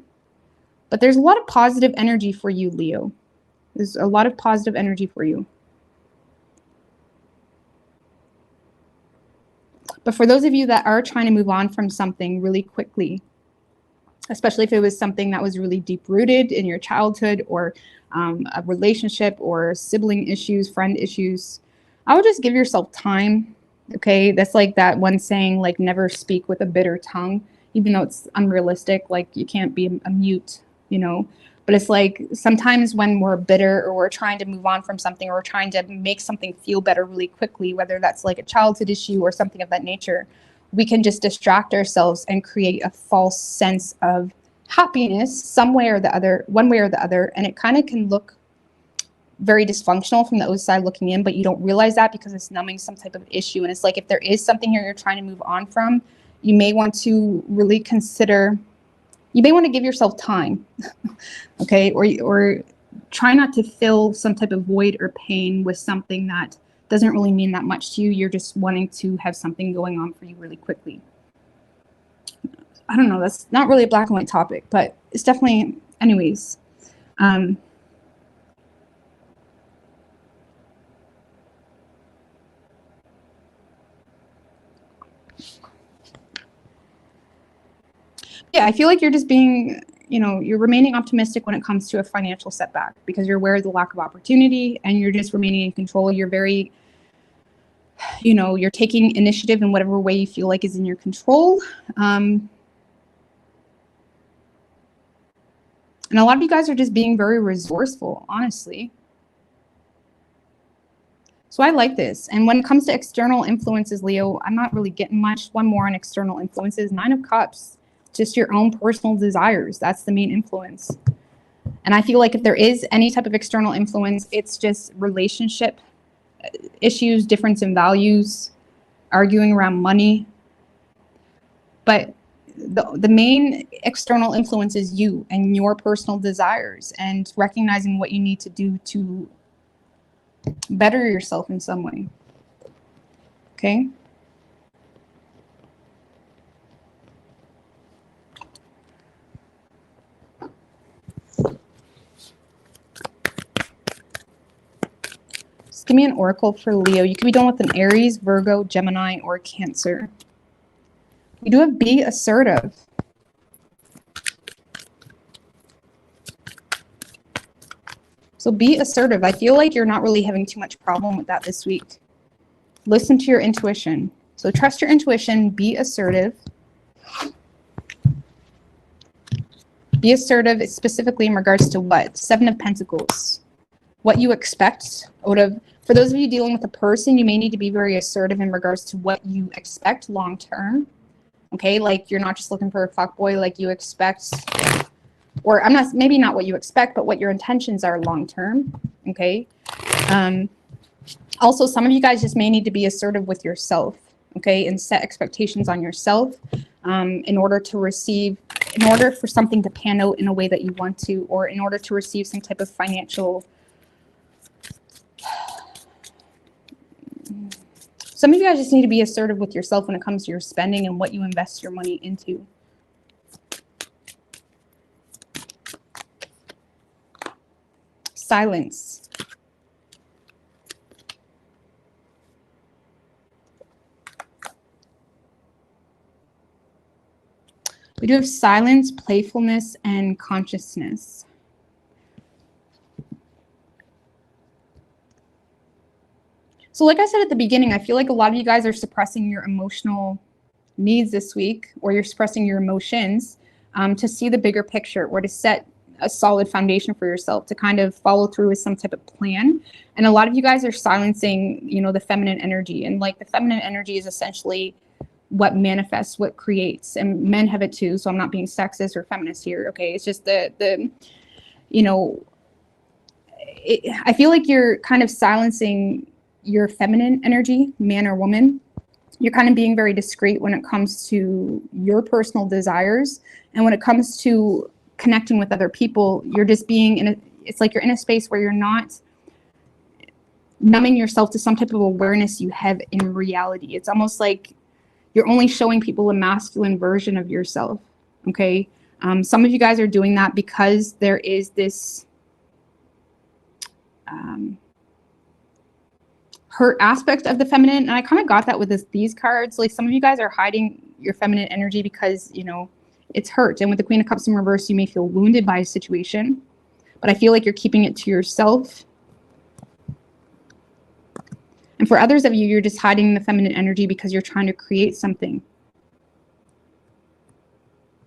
But there's a lot of positive energy for you, Leo. There's a lot of positive energy for you. But for those of you that are trying to move on from something really quickly, especially if it was something that was really deep-rooted in your childhood or a relationship or sibling issues, friend issues, I would just give yourself time, okay? That's like that one saying, like, never speak with a bitter tongue, even though it's unrealistic. Like, you can't be a mute, you know? But it's like sometimes when we're bitter or we're trying to move on from something or we're trying to make something feel better really quickly, whether that's like a childhood issue or something of that nature, we can just distract ourselves and create a false sense of happiness some way or the other, one way or the other. And it kind of can look very dysfunctional from the outside looking in, but you don't realize that because it's numbing some type of issue. And it's like, if there is something here you're trying to move on from, you may want to really consider, you may want to give yourself time, okay? Or try not to fill some type of void or pain with something that doesn't really mean that much to you. You're just wanting to have something going on for you really quickly. I don't know, that's not really a black and white topic, but it's definitely, anyways. Yeah, I feel like you're just being, you know, you're remaining optimistic when it comes to a financial setback because you're aware of the lack of opportunity and you're just remaining in control. You're very, you know, you're taking initiative in whatever way you feel like is in your control. And a lot of you guys are just being very resourceful, honestly. So I like this. And when it comes to external influences, Leo, I'm not really getting much. One more on external influences. 9 of Cups, just your own personal desires. That's the main influence. And I feel like if there is any type of external influence, it's just relationship issues, difference in values, arguing around money. But the main external influence is you and your personal desires and recognizing what you need to do to better yourself in some way. Okay? Just give me an oracle for Leo. You could be done with an Aries, Virgo, Gemini, or Cancer. We do have be assertive. So be assertive. I feel like you're not really having too much problem with that this week. Listen to your intuition. So trust your intuition, be assertive. Be assertive specifically in regards to what? 7 of Pentacles. What you expect out of, for those of you dealing with a person, you may need to be very assertive in regards to what you expect long term. Okay, like you're not just looking for a fuckboy, like you expect, or I'm not, maybe not what you expect, but what your intentions are long term. Okay. Also, some of you guys just may need to be assertive with yourself. Okay, and set expectations on yourself in order to receive, in order for something to pan out in a way that you want to, or in order to receive some type of financial. Some of you guys just need to be assertive with yourself when it comes to your spending and what you invest your money into. Silence. We do have silence, playfulness, and consciousness. So like I said at the beginning, I feel like a lot of you guys are suppressing your emotional needs this week, or you're suppressing your emotions to see the bigger picture, or to set a solid foundation for yourself to kind of follow through with some type of plan. And a lot of you guys are silencing, you know, the feminine energy. And like the feminine energy is essentially what manifests, what creates, and men have it too. So I'm not being sexist or feminist here. Okay. It's just the you know, I feel like you're kind of silencing your feminine energy, man or woman. You're kind of being very discreet when it comes to your personal desires. And when it comes to connecting with other people, you're just being in a, it's like you're in a space where you're not numbing yourself to some type of awareness you have in reality. It's almost like you're only showing people a masculine version of yourself. Okay. Some of you guys are doing that because there is this hurt aspect of the feminine. And I kind of got that with these cards. Like some of you guys are hiding your feminine energy because, you know, it's hurt. And with the Queen of Cups in reverse, you may feel wounded by a situation, but I feel like you're keeping it to yourself. And for others of you, you're just hiding the feminine energy because you're trying to create something.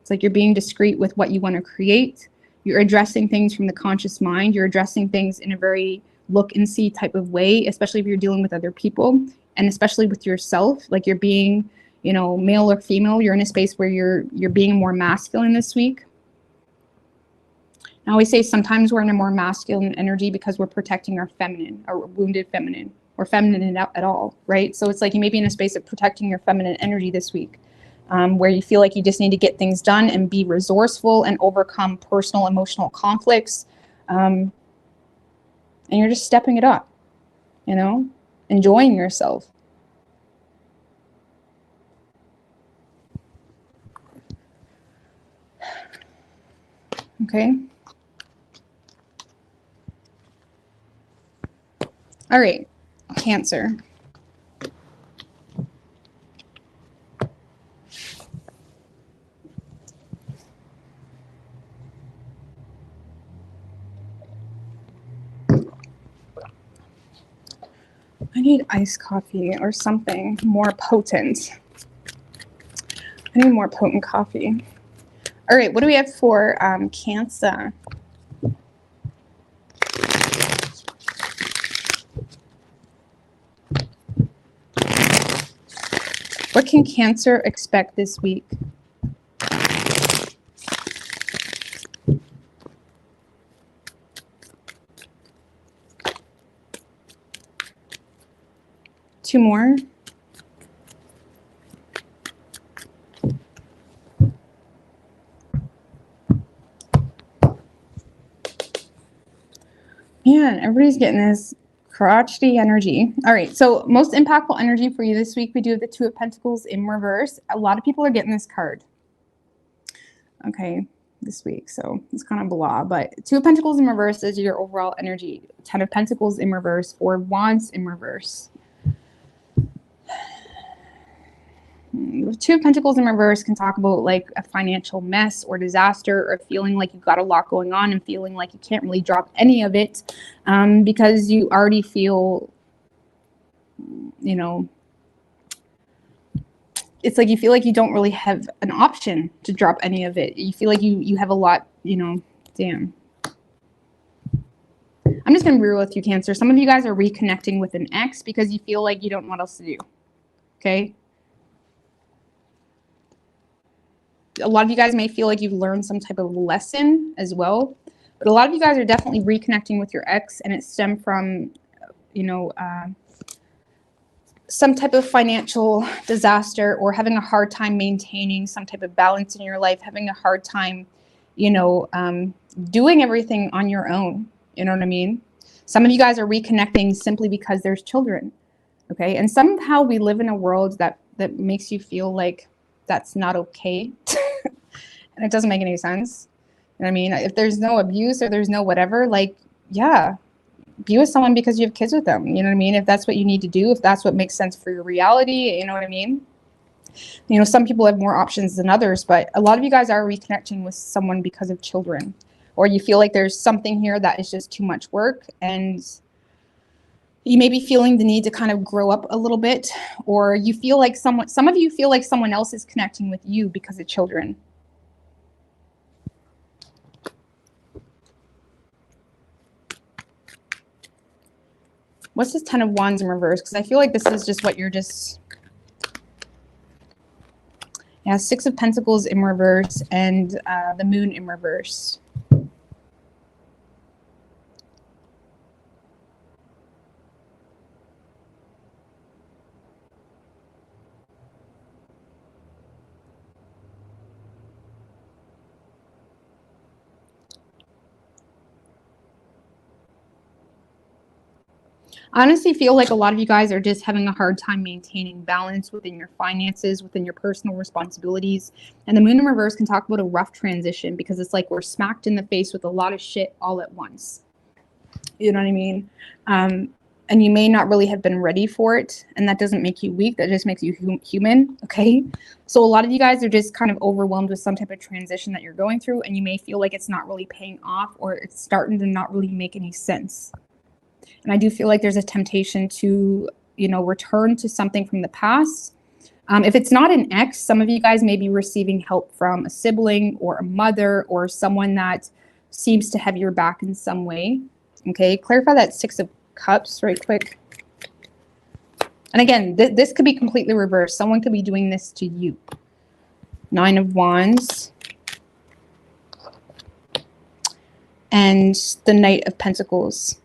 It's like you're being discreet with what you want to create. You're addressing things from the conscious mind. You're addressing things in a very look and see type of way, especially if you're dealing with other people and especially with yourself. Like you're being, you know, male or female, you're in a space where you're being more masculine this week. I always say sometimes we're in a more masculine energy because we're protecting our feminine, our wounded feminine, or feminine at all, right? So it's like you may be in a space of protecting your feminine energy this week, where you feel like you just need to get things done and be resourceful and overcome personal emotional conflicts. And you're just stepping it up, you know, enjoying yourself. Okay. All right, Cancer. I need iced coffee or something more potent. I need more potent coffee. All right, what do we have for Cancer? What can Cancer expect this week? Two more. Man, everybody's getting this crotchety energy. All right, so most impactful energy for you this week, we do have the Two of Pentacles in reverse. A lot of people are getting this card, okay, this week, so it's kind of blah, but Two of Pentacles in reverse is your overall energy. 10 of Pentacles in reverse, 4 of Wands in reverse. Two of Pentacles in reverse can talk about like a financial mess or disaster, or feeling like you've got a lot going on and feeling like you can't really drop any of it because you already feel, you know, it's like you feel like you don't really have an option to drop any of it. You feel like you have a lot, you know, damn. I'm just going to be real with you, Cancer. Some of you guys are reconnecting with an ex because you feel like you don't know what else to do, okay? A lot of you guys may feel like you've learned some type of lesson as well, but a lot of you guys are definitely reconnecting with your ex, and it stemmed from, you know, some type of financial disaster, or having a hard time maintaining some type of balance in your life, having a hard time, you know, doing everything on your own. You know what I mean? Some of you guys are reconnecting simply because there's children, okay? And somehow we live in a world that makes you feel like that's not okay. And it doesn't make any sense. You know what I mean? If there's no abuse or there's no whatever, like, yeah, be with someone because you have kids with them. You know what I mean? If that's what you need to do, if that's what makes sense for your reality, you know what I mean? You know, some people have more options than others, but a lot of you guys are reconnecting with someone because of children, or you feel like there's something here that is just too much work, and you may be feeling the need to kind of grow up a little bit, or you feel like some of you feel like someone else is connecting with you because of children. What's this 10 of Wands in reverse? Because I feel like this is just what you're just... Yeah, 6 of Pentacles in reverse and the Moon in reverse. I honestly feel like a lot of you guys are just having a hard time maintaining balance within your finances, within your personal responsibilities. And the Moon in reverse can talk about a rough transition because it's like we're smacked in the face with a lot of shit all at once. You know what I mean? And you may not really have been ready for it. And that doesn't make you weak. That just makes you human. Okay. So a lot of you guys are just kind of overwhelmed with some type of transition that you're going through. And you may feel like it's not really paying off or it's starting to not really make any sense. And I do feel like there's a temptation to, you know, return to something from the past. If it's not an ex, some of you guys may be receiving help from a sibling or a mother or someone that seems to have your back in some way. Okay, clarify that 6 of Cups right quick. And again, this could be completely reversed. Someone could be doing this to you. 9 of Wands. And the Knight of Pentacles.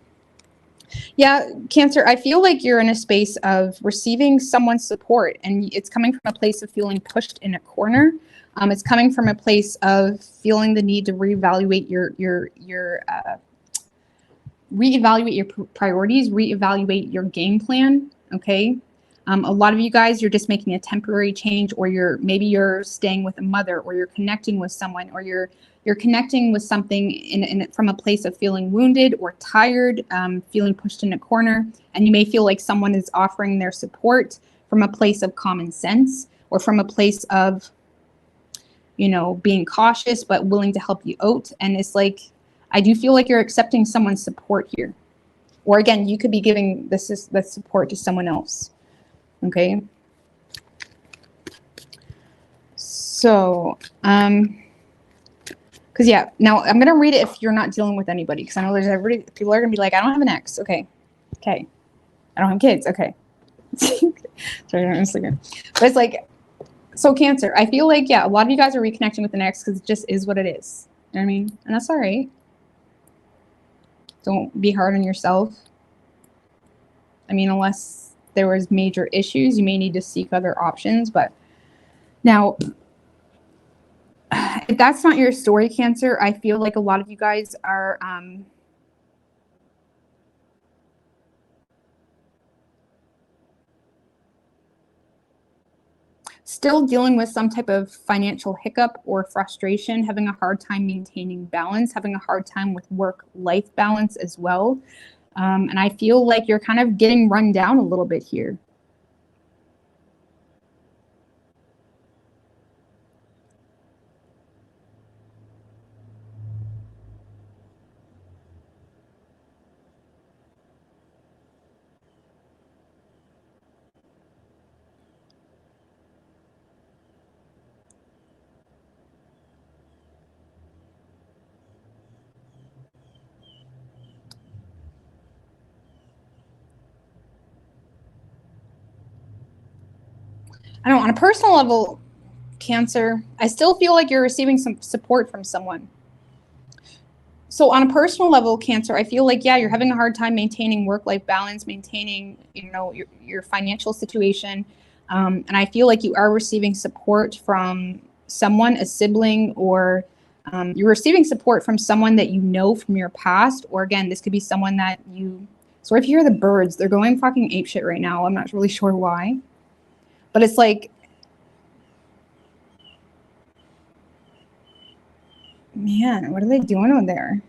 Yeah, Cancer, I feel like you're in a space of receiving someone's support, and it's coming from a place of feeling pushed in a corner. It's coming from a place of feeling the need to reevaluate your priorities, reevaluate your game plan. Okay. A lot of you guys, you're just making a temporary change, or maybe you're staying with a mother, or you're connecting with someone, or you're connecting with something from a place of feeling wounded or tired, feeling pushed in a corner. And you may feel like someone is offering their support from a place of common sense or from a place of, you know, being cautious but willing to help you out. And it's like, I do feel like you're accepting someone's support here. Or again, you could be giving the support to someone else. Okay. So, because yeah, now I'm gonna read it if you're not dealing with anybody, because I know there's people are gonna be like, I don't have an ex. Okay, I don't have kids. Okay, sorry, I'm Instagram. But it's like, so Cancer, I feel like, yeah, a lot of you guys are reconnecting with an ex because it just is what it is. You know what I mean? And that's all right. Don't be hard on yourself. I mean, unless there was major issues, you may need to seek other options. But now, if that's not your story, Cancer, I feel like a lot of you guys are still dealing with some type of financial hiccup or frustration, having a hard time maintaining balance, having a hard time with work-life balance as well. And I feel like you're kind of getting run down a little bit here. I don't know, on a personal level, Cancer, I still feel like you're receiving some support from someone. So on a personal level, Cancer, I feel like, yeah, you're having a hard time maintaining work-life balance, maintaining, you know, your financial situation. And I feel like you are receiving support from someone, a sibling, or you're receiving support from someone that you know from your past. Or again, this could be someone that you, so if you hear the birds, they're going fucking apeshit right now. I'm not really sure why. But it's like, man, what are they doing over there?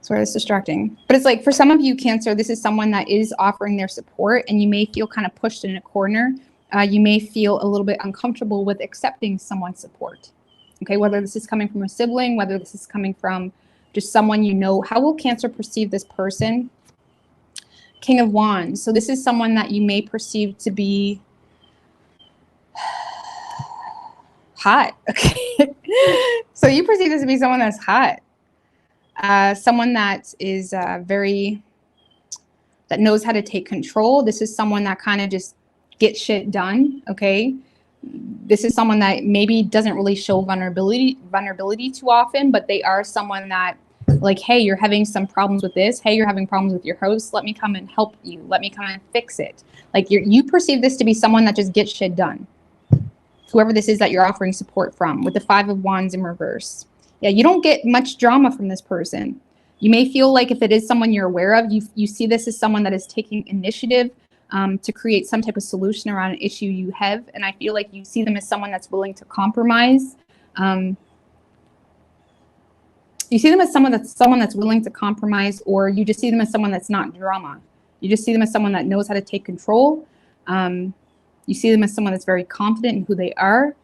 Sorry, it's distracting. But it's like, for some of you, Cancer, this is someone that is offering their support, and you may feel kind of pushed in a corner. You may feel a little bit uncomfortable with accepting someone's support. Okay, whether this is coming from a sibling, whether this is coming from just someone you know. How will Cancer perceive this person? King of Wands. So this is someone that you may perceive to be hot. Okay. So you perceive this to be someone that's hot. Someone that is that that knows how to take control. This is someone that kind of just gets shit done, okay? This is someone that maybe doesn't really show vulnerability too often, but they are someone that, like, hey, you're having some problems with this. Hey, you're having problems with your host. Let me come and help you. Let me come and fix it. Like, you perceive this to be someone that just gets shit done. Whoever this is that you're offering support from, with the 5 of Wands in reverse. Yeah, you don't get much drama from this person. You may feel like if it is someone you're aware of, you see this as someone that is taking initiative to create some type of solution around an issue you have. And I feel like you see them as someone that's willing to compromise. You see them as someone that's willing to compromise, or you just see them as someone that's not drama. You just see them as someone that knows how to take control. You see them as someone that's very confident in who they are,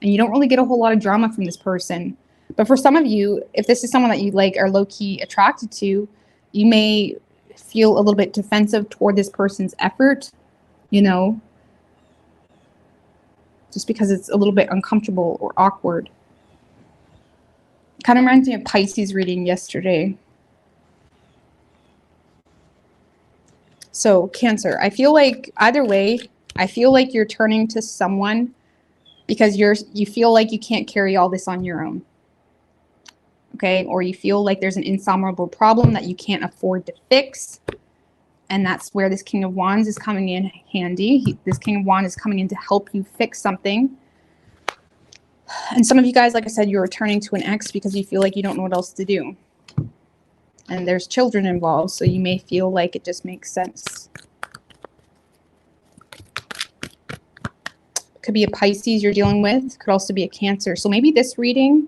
and you don't really get a whole lot of drama from this person. But for some of you, if this is someone that you like are low-key attracted to, you may feel a little bit defensive toward this person's effort, you know, just because it's a little bit uncomfortable or awkward. Kind of reminds me of Pisces reading yesterday. So Cancer, I feel like either way, I feel like you're turning to someone because you feel like you can't carry all this on your own. Okay, or you feel like there's an insurmountable problem that you can't afford to fix. And that's where this King of Wands is coming in handy. This King of Wands is coming in to help you fix something. And some of you guys, like I said, you're returning to an ex because you feel like you don't know what else to do. And there's children involved, so you may feel like it just makes sense. Could be a Pisces you're dealing with. Could also be a Cancer. So maybe this reading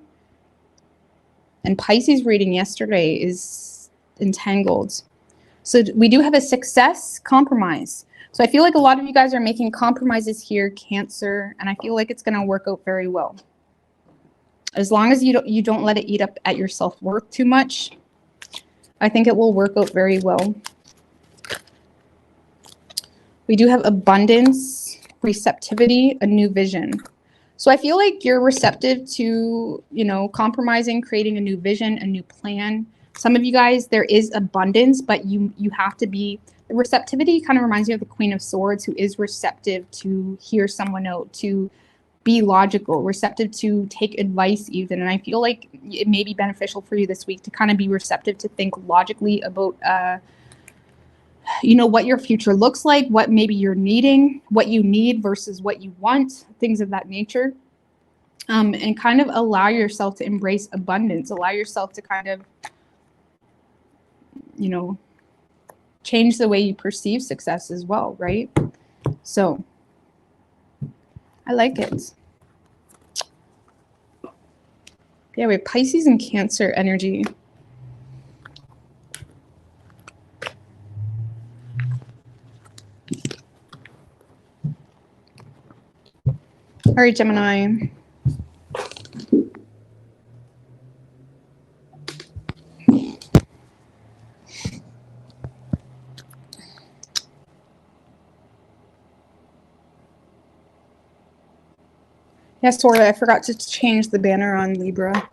and Pisces reading yesterday is entangled. So we do have a success compromise. So I feel like a lot of you guys are making compromises here, Cancer, and I feel like it's going to work out very well. As long as you don't let it eat up at your self-worth too much, I think it will work out very well. We do have abundance, receptivity, a new vision. So I feel like you're receptive to, you know, compromising, creating a new vision, a new plan. Some of you guys, there is abundance, but you have to be, the receptivity kind of reminds me of the Queen of Swords, who is receptive to hear someone out, to be logical, receptive to take advice even. And I feel like it may be beneficial for you this week to kind of be receptive to think logically about, you know, what your future looks like, what maybe you're needing, what you need versus what you want, things of that nature. And kind of allow yourself to embrace abundance, allow yourself to kind of, you know, change the way you perceive success as well, right? So I like it. Yeah, we have Pisces and Cancer energy. All right, Gemini. Yeah, sorry, I forgot to change the banner on Libra.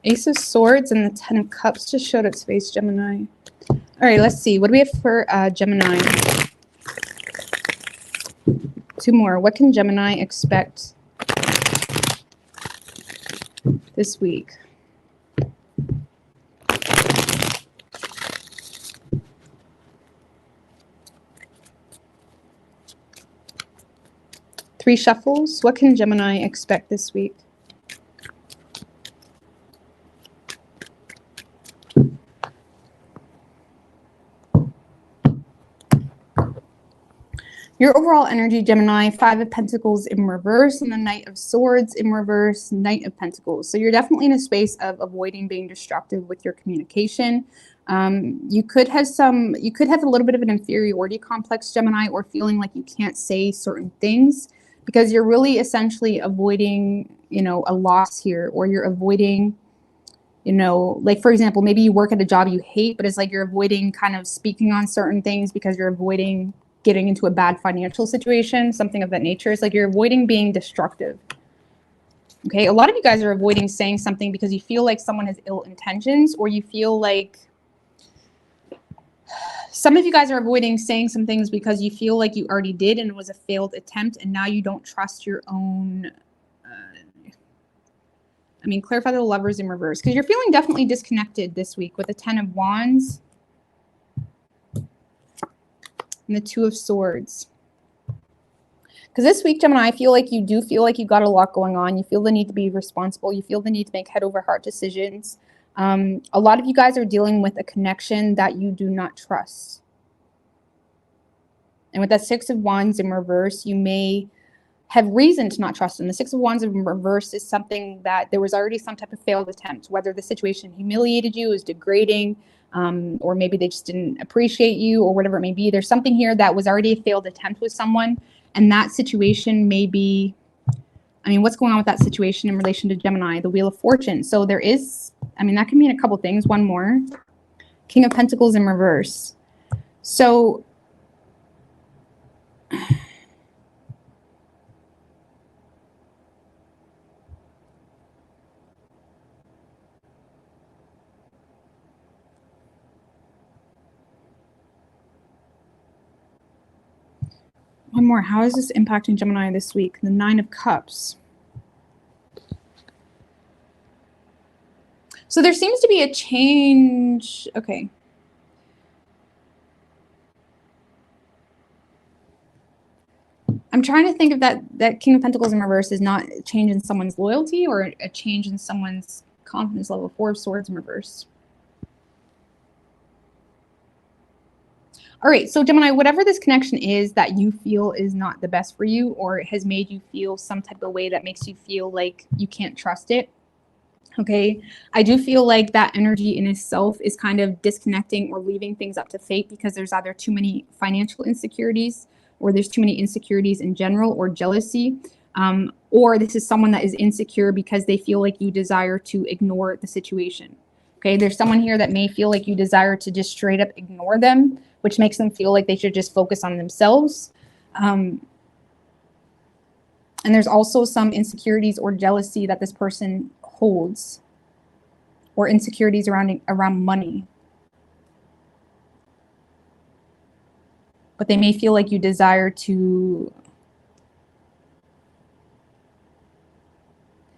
Ace of Swords and the Ten of Cups just showed its face, Gemini. All right, let's see. What do we have for Gemini? 2 more. What can Gemini expect this week? Three shuffles. What can Gemini expect this week? Your overall energy, Gemini, 5 of Pentacles in reverse and the Knight of Swords in reverse, Knight of Pentacles. So you're definitely in a space of avoiding being destructive with your communication. You could have a little bit of an inferiority complex, Gemini, or feeling like you can't say certain things because you're really essentially avoiding, you know, a loss here, or you're avoiding You know, like for example, maybe you work at a job you hate, but it's like you're avoiding kind of speaking on certain things because you're avoiding getting into a bad financial situation, something of that nature. It's like you're avoiding being destructive. Okay, a lot of you guys are avoiding saying something because you feel like someone has ill intentions, or you feel like some of you guys are avoiding saying some things because you feel like you already did and it was a failed attempt, and now you don't trust your own. Clarify the Lovers in reverse, because you're feeling definitely disconnected this week with the 10 of Wands and the 2 of Swords. Because this week, Gemini, I feel like you do feel like you got a lot going on. You feel the need to be responsible. You feel the need to make head over heart decisions. A lot of you guys are dealing with a connection that you do not trust. And with that 6 of Wands in reverse, you may have reason to not trust them. The 6 of Wands in reverse is something that there was already some type of failed attempt, whether the situation humiliated you, is degrading, or maybe they just didn't appreciate you, or whatever it may be. There's something here that was already a failed attempt with someone, and that situation may be, what's going on with that situation in relation to Gemini? The Wheel of Fortune. So there is, that can mean a couple things. One more. King of Pentacles in reverse. So one more. How is this impacting Gemini this week? The 9 of Cups. So there seems to be a change. Okay. I'm trying to think if that King of Pentacles in reverse is not a change in someone's loyalty or a change in someone's confidence level. 4 of Swords in reverse. All right, so Gemini, whatever this connection is that you feel is not the best for you, or it has made you feel some type of way that makes you feel like you can't trust it, okay? I do feel like that energy in itself is kind of disconnecting or leaving things up to fate, because there's either too many financial insecurities, or there's too many insecurities in general, or jealousy, or this is someone that is insecure because they feel like you desire to ignore the situation. Okay, there's someone here that may feel like you desire to just straight up ignore them, which makes them feel like they should just focus on themselves. And there's also some insecurities or jealousy that this person holds, or insecurities around money. But they may feel like you desire to,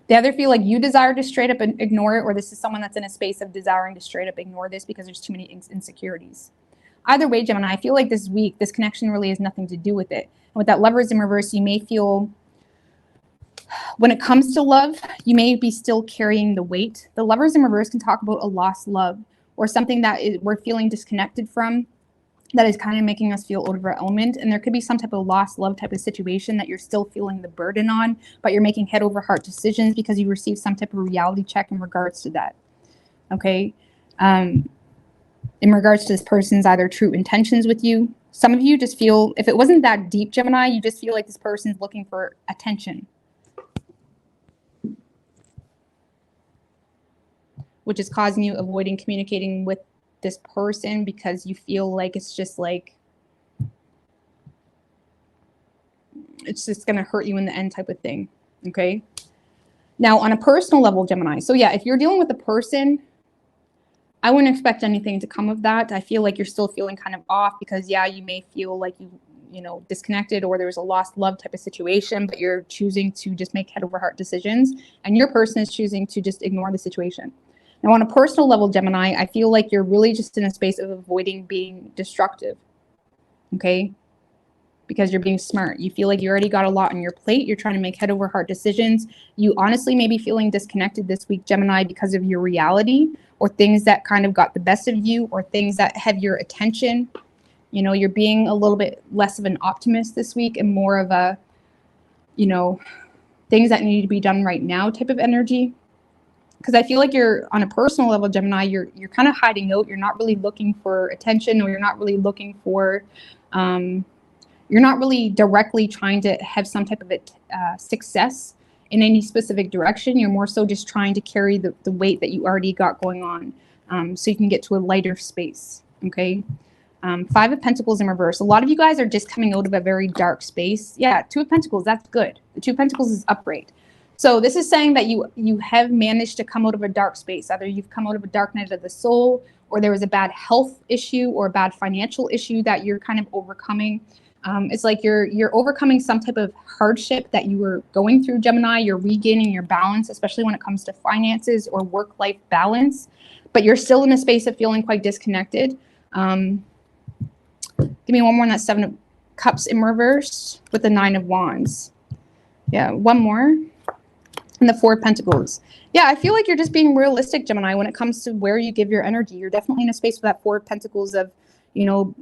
they either feel like you desire to straight up ignore it, or this is someone that's in a space of desiring to straight up ignore this because there's too many insecurities. Either way, Gemini, I feel like this week, this connection really has nothing to do with it. And with that Lovers in reverse, you may feel, when it comes to love, you may be still carrying the weight. The Lovers in reverse can talk about a lost love, or something that we're feeling disconnected from, that is kind of making us feel overwhelmed. And there could be some type of lost love type of situation that you're still feeling the burden on, but you're making head over heart decisions because you received some type of reality check in regards to that. Okay. In regards to this person's either true intentions with you. Some of you just feel, if it wasn't that deep, Gemini, you just feel like this person's looking for attention, which is causing you avoiding communicating with this person because you feel like it's just like, it's just going to hurt you in the end type of thing. Okay. Now on a personal level, Gemini. So yeah, if you're dealing with a person, I wouldn't expect anything to come of that. I feel like you're still feeling kind of off because, yeah, you may feel like you know, disconnected, or there was a lost love type of situation, but you're choosing to just make head over heart decisions, and your person is choosing to just ignore the situation. Now, on a personal level, Gemini, I feel like you're really just in a space of avoiding being destructive, okay? Because you're being smart. You feel like you already got a lot on your plate. You're trying to make head over heart decisions. You honestly may be feeling disconnected this week, Gemini, because of your reality, or things that kind of got the best of you, or things that have your attention. You know, you're being a little bit less of an optimist this week and more of a, you know, things that need to be done right now type of energy. Because I feel like you're, on a personal level, Gemini, you're kind of hiding out. You're not really looking for attention, or you're not really looking for, you're not really directly trying to have some type of success in any specific direction. You're more so just trying to carry the weight that you already got going on, so you can get to a lighter space, okay? Five of Pentacles in reverse. A lot of you guys are just coming out of a very dark space. Yeah, Two of Pentacles, that's good. The Two of Pentacles is upright. So this is saying that you have managed to come out of a dark space. Either you've come out of a dark night of the soul, or there was a bad health issue or a bad financial issue that you're kind of overcoming. It's like you're overcoming some type of hardship that you were going through, Gemini. You're regaining your balance, especially when it comes to finances or work-life balance. But you're still in a space of feeling quite disconnected. Give me one more on that Seven of Cups in reverse with the Nine of Wands. Yeah, one more. And the Four of Pentacles. Yeah, I feel like you're just being realistic, Gemini, when it comes to where you give your energy. You're definitely in a space with that Four of Pentacles of, you know,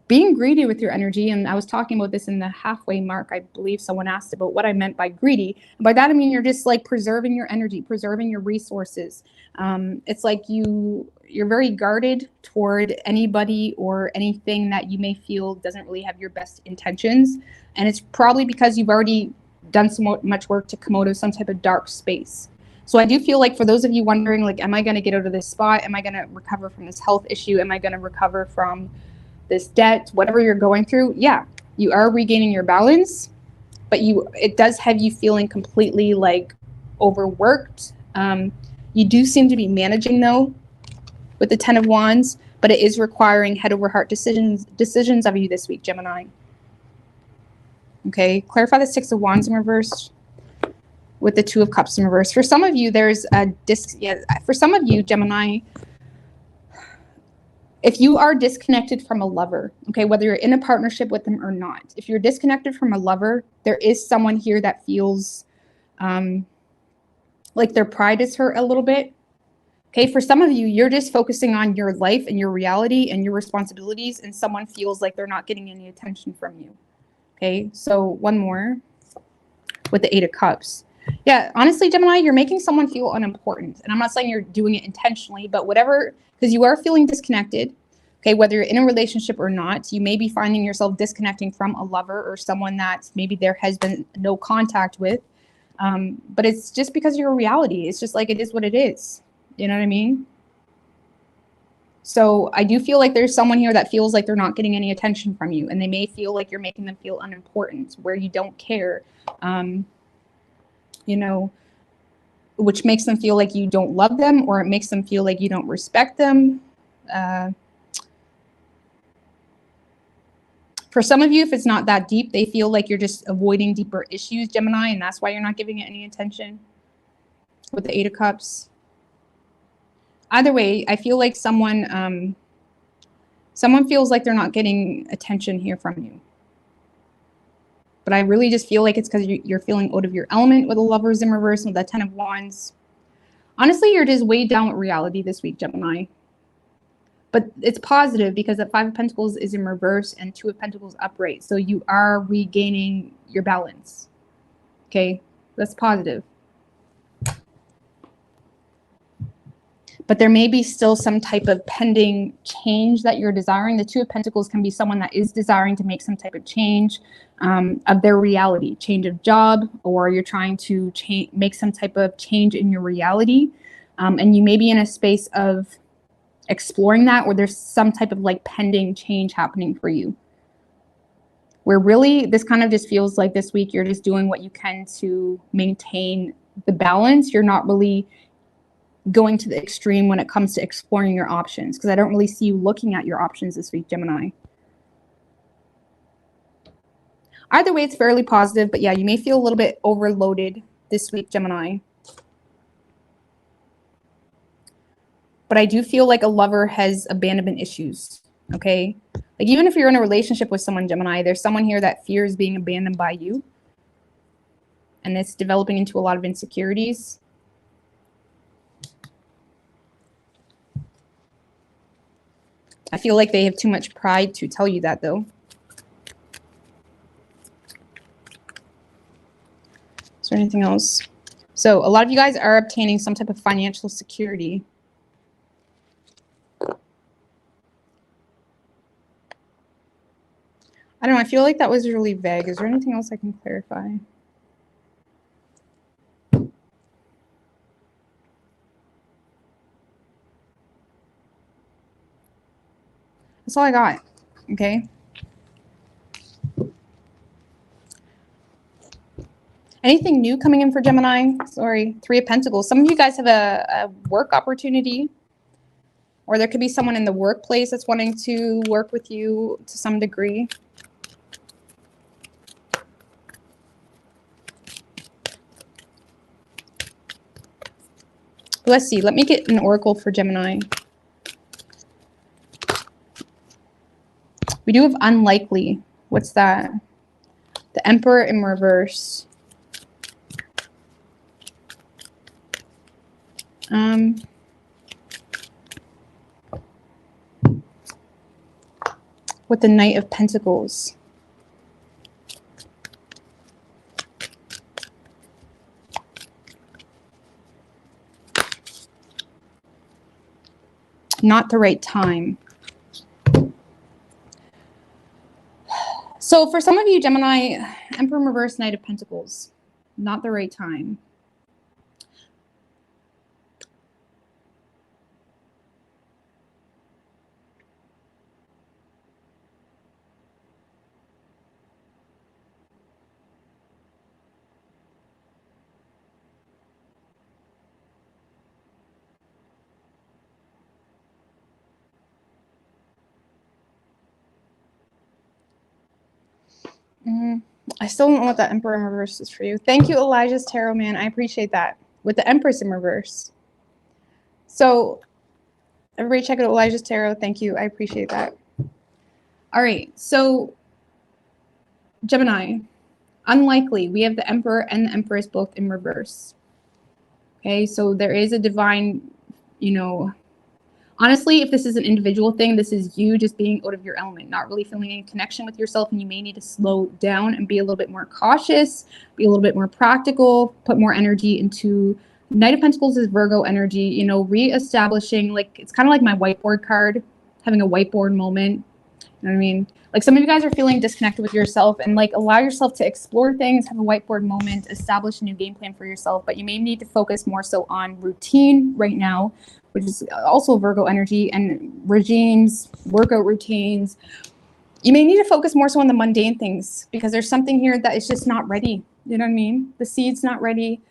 being greedy with your energy. And I was talking about this in the halfway mark. I believe someone asked about what I meant by greedy. And by that, I mean, you're just like preserving your energy, preserving your resources. It's like you're very guarded toward anybody or anything that you may feel doesn't really have your best intentions. And it's probably because you've already done so much work to come out of some type of dark space. So I do feel like for those of you wondering, like, am I going to get out of this spot? Am I going to recover from this health issue? Am I going to recover from this debt, whatever you're going through? Yeah, you are regaining your balance, but it does have you feeling completely like overworked. You do seem to be managing though with the Ten of Wands, but it is requiring head over heart decisions of you this week, Gemini. Okay, clarify the Six of Wands in reverse with the Two of Cups in reverse. For some of you, there's a for some of you, Gemini, if you are disconnected from a lover, okay, whether you're in a partnership with them or not, if you're disconnected from a lover, there is someone here that feels like their pride is hurt a little bit. Okay, for some of you, you're just focusing on your life and your reality and your responsibilities, and someone feels like they're not getting any attention from you. Okay, so one more with the Eight of Cups. Yeah, honestly, Gemini, you're making someone feel unimportant. And I'm not saying you're doing it intentionally, but whatever, because you are feeling disconnected. Okay, whether you're in a relationship or not, you may be finding yourself disconnecting from a lover or someone that maybe there has been no contact with. But it's just because of your reality. It's just like it is what it is. You know what I mean? So I do feel like there's someone here that feels like they're not getting any attention from you, and they may feel like you're making them feel unimportant, where you don't care, you know, which makes them feel like you don't love them, or it makes them feel like you don't respect them. For some of you, if it's not that deep, they feel like you're just avoiding deeper issues, Gemini, and that's why you're not giving it any attention with the Eight of Cups. Either way, I feel like someone feels like they're not getting attention here from you. But I really just feel like it's because you're feeling out of your element with the Lovers in reverse and with that Ten of Wands. Honestly, you're just weighed down with reality this week, Gemini. But it's positive because that Five of Pentacles is in reverse and Two of Pentacles upright. So you are regaining your balance. Okay, that's positive. But there may be still some type of pending change that you're desiring. The Two of Pentacles can be someone that is desiring to make some type of change of their reality, change of job, or you're trying to make some type of change in your reality. And you may be in a space of exploring that, or there's some type of like pending change happening for you. Where really this kind of just feels like this week you're just doing what you can to maintain the balance. You're not really going to the extreme when it comes to exploring your options, because I don't really see you looking at your options this week, Gemini. Either way, it's fairly positive, but yeah, you may feel a little bit overloaded this week, Gemini. But I do feel like a lover has abandonment issues, okay? Like even if you're in a relationship with someone, Gemini, there's someone here that fears being abandoned by you. And it's developing into a lot of insecurities. I feel like they have too much pride to tell you that, though. Is there anything else? So a lot of you guys are obtaining some type of financial security. I don't know. I feel like that was really vague. Is there anything else I can clarify? That's all I got. Okay. Anything new coming in for Gemini? Sorry, Three of Pentacles. Some of you guys have a work opportunity, or there could be someone in the workplace that's wanting to work with you to some degree. Let's see. Let me get an oracle for Gemini. We do have unlikely. What's that? The Emperor in reverse. With the Knight of Pentacles. Not the right time. So for some of you, Gemini, Emperor in reverse, Knight of Pentacles. Not the right time. I still don't know what that Emperor in reverse is for you. Thank you, Elijah's Tarot, man. I appreciate that. With the Empress in reverse. So everybody check out Elijah's Tarot. Thank you. I appreciate that. All right. So Gemini, unlikely. We have the Emperor and the Empress both in reverse. Okay. So there is a divine, you know, honestly, if this is an individual thing, this is you just being out of your element, not really feeling any connection with yourself, and you may need to slow down and be a little bit more cautious, be a little bit more practical, put more energy into Knight of Pentacles is Virgo energy, you know, reestablishing, like, it's kind of like my whiteboard card, having a whiteboard moment. You know what I mean? Like, some of you guys are feeling disconnected with yourself, and like allow yourself to explore things, have a whiteboard moment, establish a new game plan for yourself, but you may need to focus more so on routine right now, which is also Virgo energy, and regimes, workout routines. You may need to focus more so on the mundane things, because there's something here that is just not ready. You know what I mean? The seed's not ready.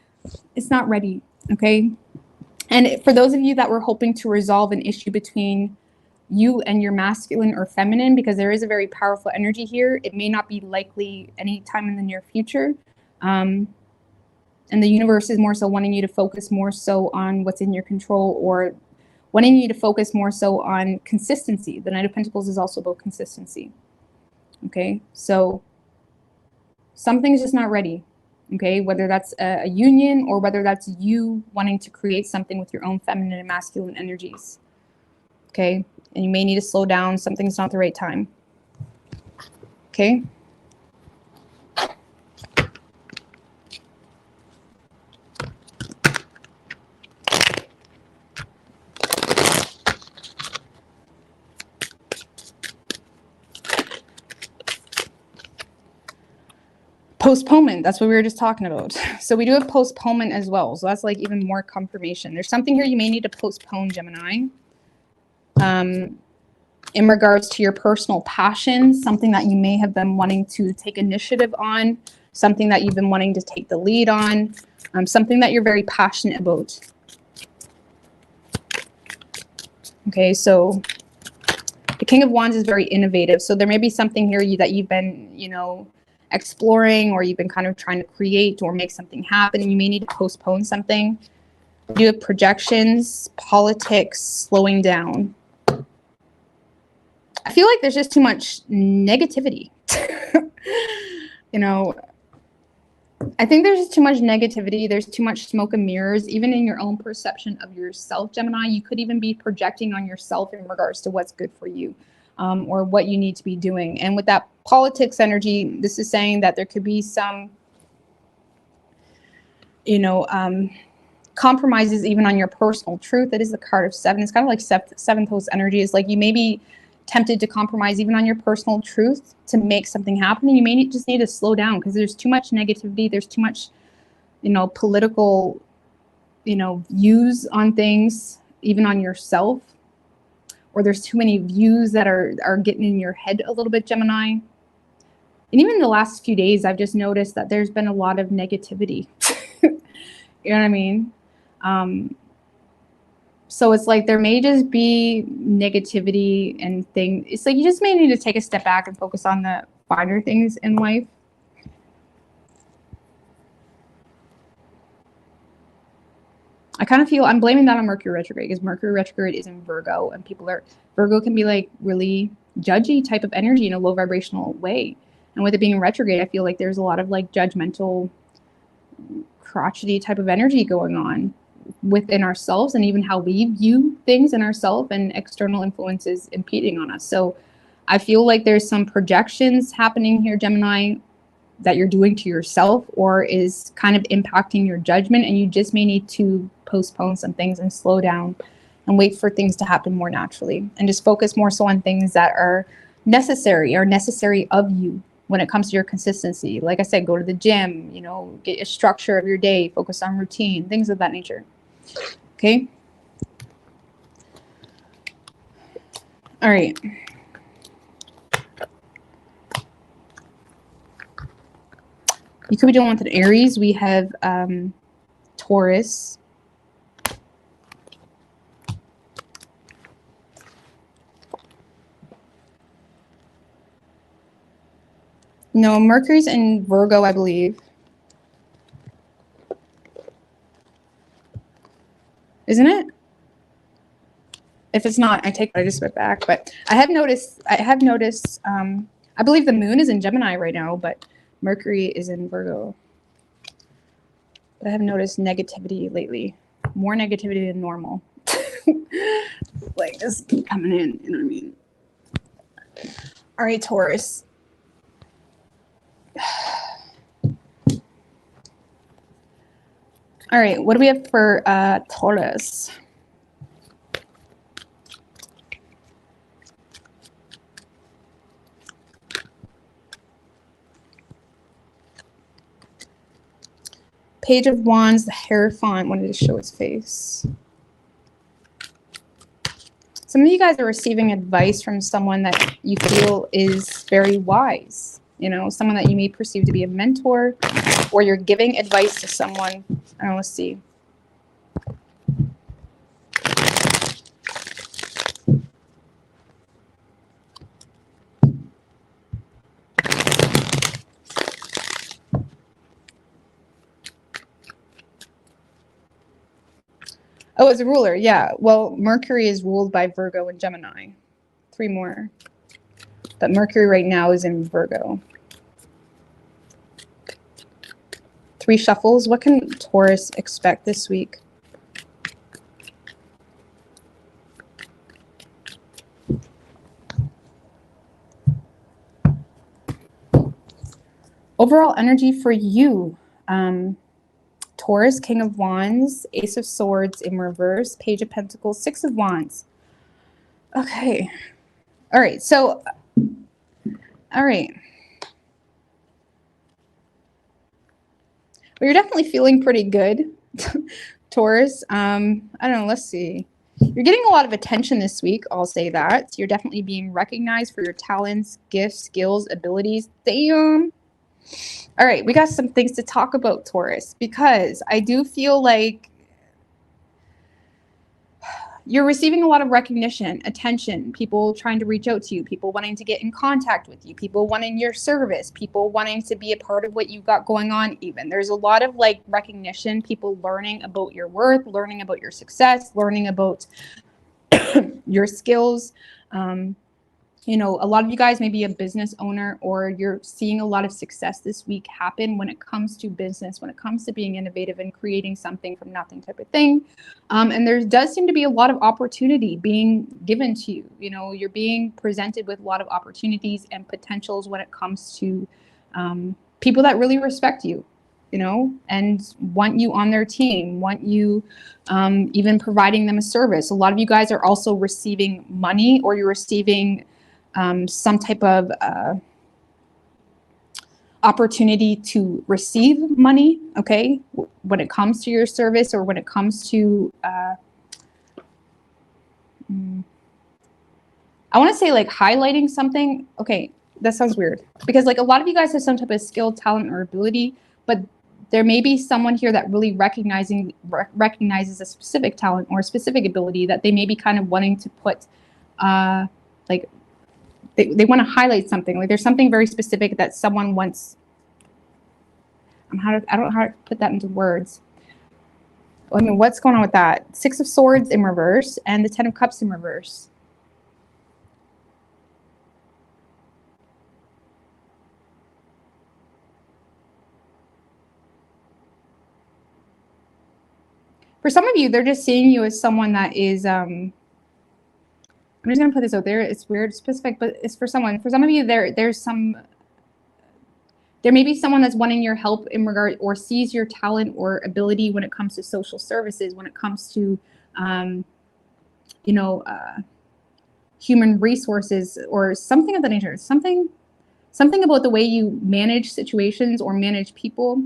It's not ready, okay? And for those of you that were hoping to resolve an issue between you and your masculine or feminine, because there is a very powerful energy here, it may not be likely anytime in the near future. And the universe is more so wanting you to focus more so on what's in your control, or wanting you to focus more so on consistency. The Knight of Pentacles is also about consistency. Okay, so something's just not ready. Okay, whether that's a union or whether that's you wanting to create something with your own feminine and masculine energies. Okay, and you may need to slow down. Something's not the right time. Okay. Postponement, that's what we were just talking about. So we do have postponement as well. So that's like even more confirmation. There's something here you may need to postpone, Gemini. In regards to your personal passions, something that you may have been wanting to take initiative on, something that you've been wanting to take the lead on, something that you're very passionate about. Okay, so the King of Wands is very innovative. So there may be something here that you've been, you know, exploring, or you've been kind of trying to create or make something happen, and you may need to postpone something. You have projections, politics, slowing down. I feel like there's just too much negativity. You know, I think there's just too much negativity. There's too much smoke and mirrors, even in your own perception of yourself, Gemini. You could even be projecting on yourself in regards to what's good for you, or what you need to be doing. And with that politics energy, this is saying that there could be some, you know, compromises even on your personal truth. That is the card of 7. It's kind of like seventh house energy. Is like you may be tempted to compromise even on your personal truth to make something happen, and you may just need to slow down, because there's too much negativity. There's too much, you know, political, you know, views on things, even on yourself. or there's too many views that are getting in your head a little bit, Gemini. And even in the last few days, I've just noticed that there's been a lot of negativity. You know what I mean? So it's like there may just be negativity and things. It's like you just may need to take a step back and focus on the finer things in life. I kind of feel I'm blaming that on Mercury retrograde, because Mercury retrograde is in Virgo, and Virgo can be like really judgy type of energy in a low vibrational way. And with it being in retrograde, I feel like there's a lot of like judgmental, crotchety type of energy going on within ourselves, and even how we view things in ourselves, and external influences impeding on us. So I feel like there's some projections happening here, Gemini, that you're doing to yourself, or is kind of impacting your judgment, and you just may need to postpone some things and slow down and wait for things to happen more naturally, and just focus more so on things that are necessary of you when it comes to your consistency. Like I said, go to the gym, you know, get a structure of your day, focus on routine, things of that nature. Okay. All right. You could be dealing with an Aries. We have Taurus. No, Mercury's in Virgo, I believe. Isn't it? If it's not, I take what I just went back. But I have noticed, I believe the moon is in Gemini right now, but Mercury is in Virgo. But I have noticed negativity lately. More negativity than normal. Like just coming in, you know what I mean? All right, Taurus. All right, what do we have for Taurus? Page of Wands, the Hierophant wanted to show his face. Some of you guys are receiving advice from someone that you feel is very wise. You know, someone that you may perceive to be a mentor, or you're giving advice to someone. I don't know, let's see. Oh, it's a ruler. Yeah. Well, Mercury is ruled by Virgo and Gemini. 3 more. But Mercury right now is in Virgo. 3 shuffles. What can Taurus expect this week? Overall energy for you. Taurus, King of Wands, Ace of Swords in reverse, Page of Pentacles, 6 of Wands. Okay. All right. So, all right. Well, you're definitely feeling pretty good, Taurus. I don't know. Let's see. You're getting a lot of attention this week. I'll say that. You're definitely being recognized for your talents, gifts, skills, abilities. Damn. All right, we got some things to talk about, Taurus, because I do feel like you're receiving a lot of recognition, attention, people trying to reach out to you, people wanting to get in contact with you, people wanting your service, people wanting to be a part of what you've got going on even. There's a lot of like recognition, people learning about your worth, learning about your success, learning about your skills. You know, a lot of you guys may be a business owner, or you're seeing a lot of success this week happen when it comes to business, when it comes to being innovative and creating something from nothing type of thing. And there does seem to be a lot of opportunity being given to you. You know, you're being presented with a lot of opportunities and potentials when it comes to people that really respect you, you know, and want you on their team, want you even providing them a service. A lot of you guys are also receiving money, or you're receiving some type of opportunity to receive money, okay, when it comes to your service, or when it comes to I want to say like highlighting something. Okay, that sounds weird because like a lot of you guys have some type of skill, talent, or ability, but there may be someone here that really recognizes a specific talent or a specific ability that they may be kind of wanting to put, like they want to highlight something. Like there's something very specific that someone wants. I don't know how to put that into words. I mean, what's going on with that? Six of Swords in reverse and the Ten of Cups in reverse. For some of you, they're just seeing you as someone that is, I'm just going to put this out there. It's weird, specific, but it's for someone. For some of you, there may be someone that's wanting your help in regard or sees your talent or ability when it comes to social services, when it comes to, human resources or something of that nature. Something about the way you manage situations or manage people.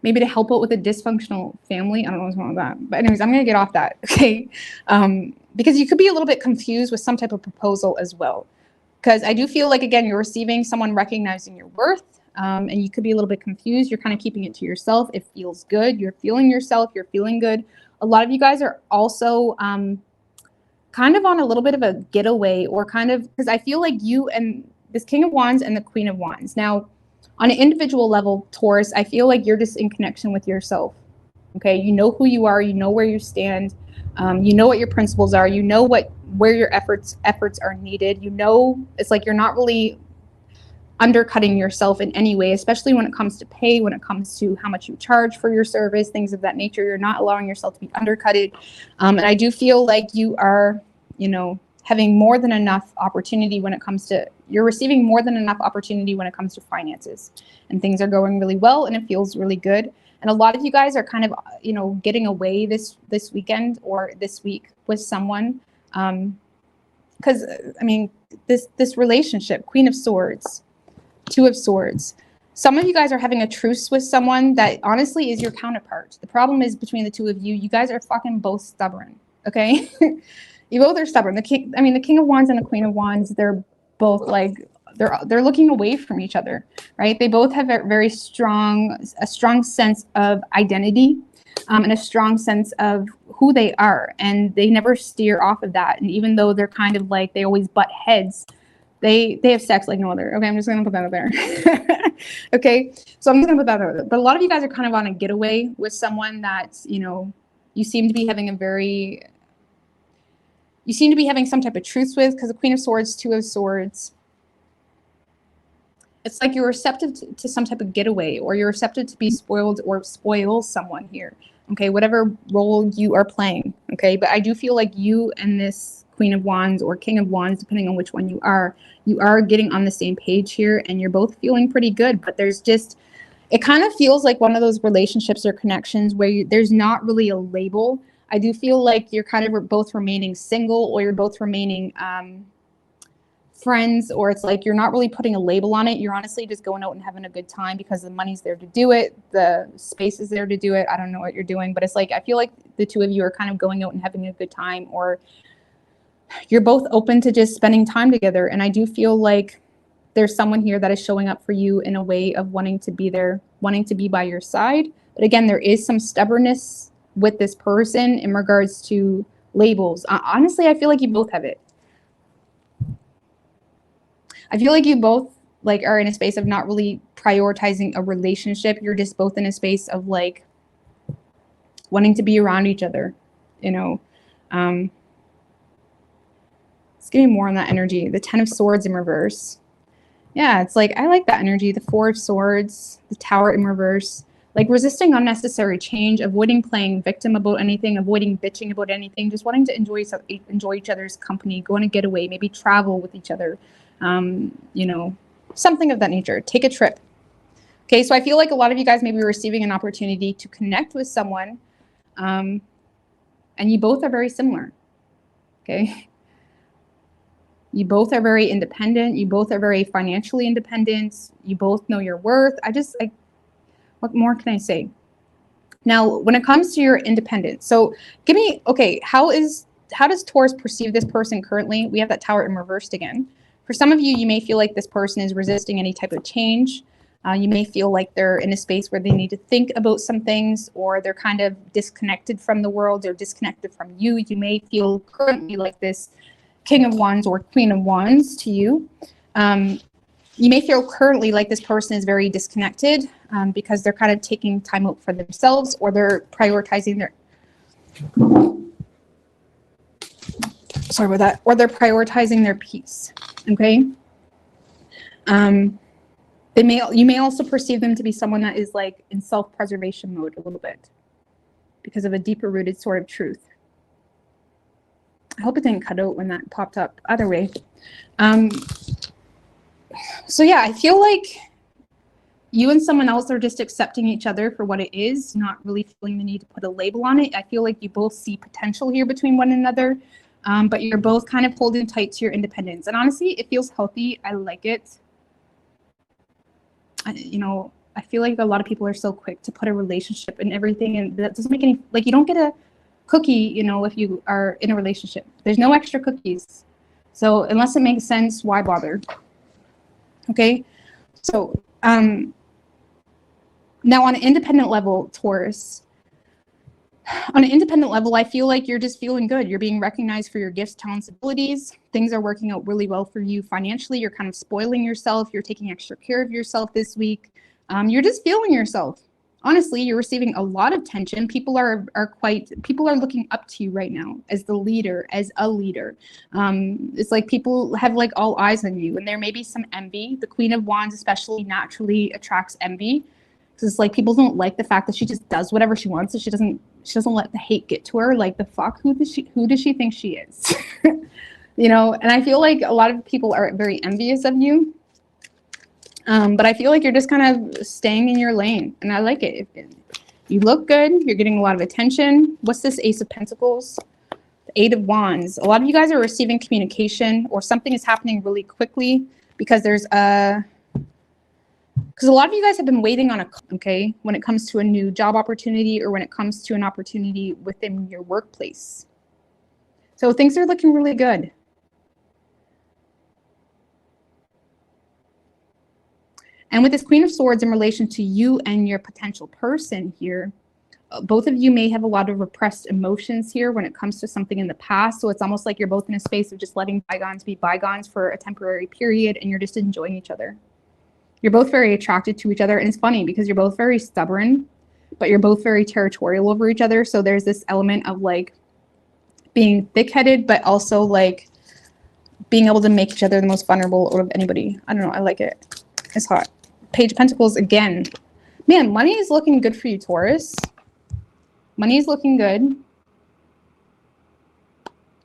Maybe to help out with a dysfunctional family. I don't know what's wrong with that. But anyways, I'm going to get off that, okay? Because you could be a little bit confused with some type of proposal as well. Because I do feel like, again, you're receiving someone recognizing your worth, and you could be a little bit confused. You're kind of keeping it to yourself. It feels good. You're feeling yourself. You're feeling good. A lot of you guys are also kind of on a little bit of a getaway or kind of, because I feel like you and this King of Wands and the Queen of Wands. Now, on an individual level, Taurus, I feel like you're just in connection with yourself. Okay, you know who you are, you know where you stand, you know what your principles are, you know where your efforts are needed. You know, it's like you're not really undercutting yourself in any way, especially when it comes to pay, when it comes to how much you charge for your service, things of that nature. You're not allowing yourself to be undercutted. And I do feel like you are, having more than enough opportunity when it comes to, you're receiving more than enough opportunity when it comes to finances, and things are going really well and it feels really good. And a lot of you guys are kind of, getting away this weekend or this week with someone. Because, I mean, this relationship, Queen of Swords, Two of Swords. Some of you guys are having a truce with someone that honestly is your counterpart. The problem is between the two of you, you guys are fucking both stubborn, okay? You both are stubborn. The King of Wands and the Queen of Wands, they're both like, they're looking away from each other, right? They both have a strong sense of identity, and a strong sense of who they are, and they never steer off of that. And even though they're kind of like, they always butt heads, they have sex like no other. Okay, I'm just gonna put that out there. Okay, so I'm just gonna put that out there. But a lot of you guys are kind of on a getaway with someone that, you seem to be having some type of truce with, because the Queen of Swords, Two of Swords, it's like you're receptive to some type of getaway, or you're receptive to be spoiled or spoil someone here. Okay, whatever role you are playing. Okay, but I do feel like you and this Queen of Wands or King of Wands, depending on which one you are getting on the same page here, and you're both feeling pretty good. But there's just, it kind of feels like one of those relationships or connections where there's not really a label. I do feel like you're kind of both remaining single, or you're both remaining friends, or it's like you're not really putting a label on it. You're honestly just going out and having a good time because the money's there to do it. The space is there to do it. I don't know what you're doing, but it's like, I feel like the two of you are kind of going out and having a good time, or you're both open to just spending time together. And I do feel like there's someone here that is showing up for you in a way of wanting to be there, wanting to be by your side. But again, there is some stubbornness with this person in regards to labels. Honestly, I feel like you both have it. I feel like you both are in a space of not really prioritizing a relationship. You're just both in a space of wanting to be around each other, Let's give me more on that energy. The Ten of Swords in reverse. Yeah, it's like, I like that energy. The Four of Swords, the Tower in reverse. Like resisting unnecessary change, avoiding playing victim about anything, avoiding bitching about anything, just wanting to enjoy each other's company, go on a getaway, maybe travel with each other, something of that nature. Take a trip. Okay, so I feel like a lot of you guys may be receiving an opportunity to connect with someone, and you both are very similar. Okay. You both are very independent. You both are very financially independent. You both know your worth. What more can I say? Now, when it comes to your independence, so give me, okay, how does Taurus perceive this person currently? We have that Tower in reversed again. For some of you, you may feel like this person is resisting any type of change. You may feel like they're in a space where they need to think about some things, or they're kind of disconnected from the world or disconnected from you. You may feel currently like this King of Wands or Queen of Wands to you. You may feel currently like this person is very disconnected because they're kind of taking time out for themselves, or they're prioritizing their, sorry about that, or they're prioritizing their peace, okay? You may also perceive them to be someone that is like in self-preservation mode a little bit because of a deeper rooted sort of truth. I hope it didn't cut out when that popped up. Either way. So yeah, I feel like you and someone else are just accepting each other for what it is, not really feeling the need to put a label on it. I feel like you both see potential here between one another, but you're both kind of holding tight to your independence. And honestly, it feels healthy. I like it. I feel like a lot of people are so quick to put a relationship in everything, and that doesn't make any, like, you don't get a cookie, if you are in a relationship. There's no extra cookies. So unless it makes sense, why bother? Okay, so now on an independent level, Taurus, on an independent level, I feel like you're just feeling good. You're being recognized for your gifts, talents, abilities. Things are working out really well for you financially. You're kind of spoiling yourself. You're taking extra care of yourself this week. You're just feeling yourself. Honestly, you're receiving a lot of attention. People are looking up to you right now as the leader, as a leader. It's like people have like all eyes on you, and there may be some envy. The Queen of Wands especially naturally attracts envy. Because it's like people don't like the fact that she just does whatever she wants, and she doesn't let the hate get to her. Like, the fuck, who does she think she is? And I feel like a lot of people are very envious of you. But I feel like you're just kind of staying in your lane, and I like it. You look good. You're getting a lot of attention. What's this Ace of Pentacles? The Eight of Wands. A lot of you guys are receiving communication, or something is happening really quickly because because a lot of you guys have been waiting on when it comes to a new job opportunity, or when it comes to an opportunity within your workplace. So things are looking really good. And with this Queen of Swords in relation to you and your potential person here, both of you may have a lot of repressed emotions here when it comes to something in the past. So it's almost like you're both in a space of just letting bygones be bygones for a temporary period, and you're just enjoying each other. You're both very attracted to each other, and it's funny because you're both very stubborn, but you're both very territorial over each other. So there's this element of like being thick-headed, but also like being able to make each other the most vulnerable out of anybody. I don't know. I like it. It's hot. Page of Pentacles again. Man, money is looking good for you, Taurus. Money is looking good.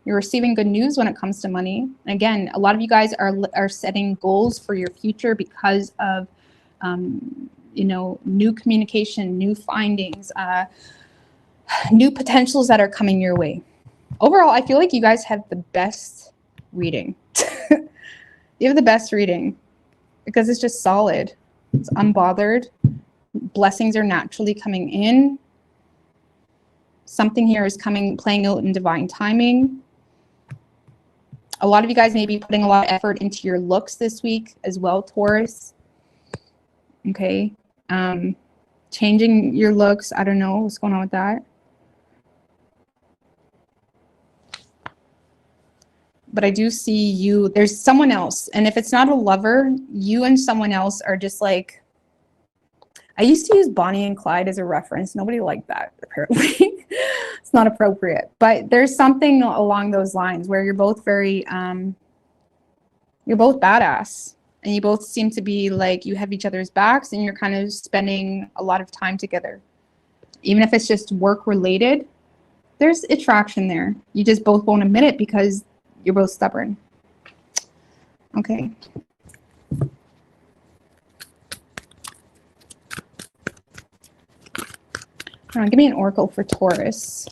You're receiving good news when it comes to money. Again, a lot of you guys are setting goals for your future because of, new communication, new findings, new potentials that are coming your way. Overall, I feel like you guys have the best reading. You have the best reading because it's just solid. It's unbothered. Blessings are naturally coming in. Something here is playing out in divine timing. A lot of you guys may be putting a lot of effort into your looks this week as well, Taurus. Okay. Changing your looks. I don't know what's going on with that. But I do see you. There's someone else. And if it's not a lover, you and someone else are just like, I used to use Bonnie and Clyde as a reference. Nobody liked that, apparently. It's not appropriate. But there's something along those lines where you're both very, you're both badass. And you both seem to be like, you have each other's backs, and you're kind of spending a lot of time together. Even if it's just work related, there's attraction there. You just both won't admit it because you're both stubborn. Okay. Give me an oracle for Taurus.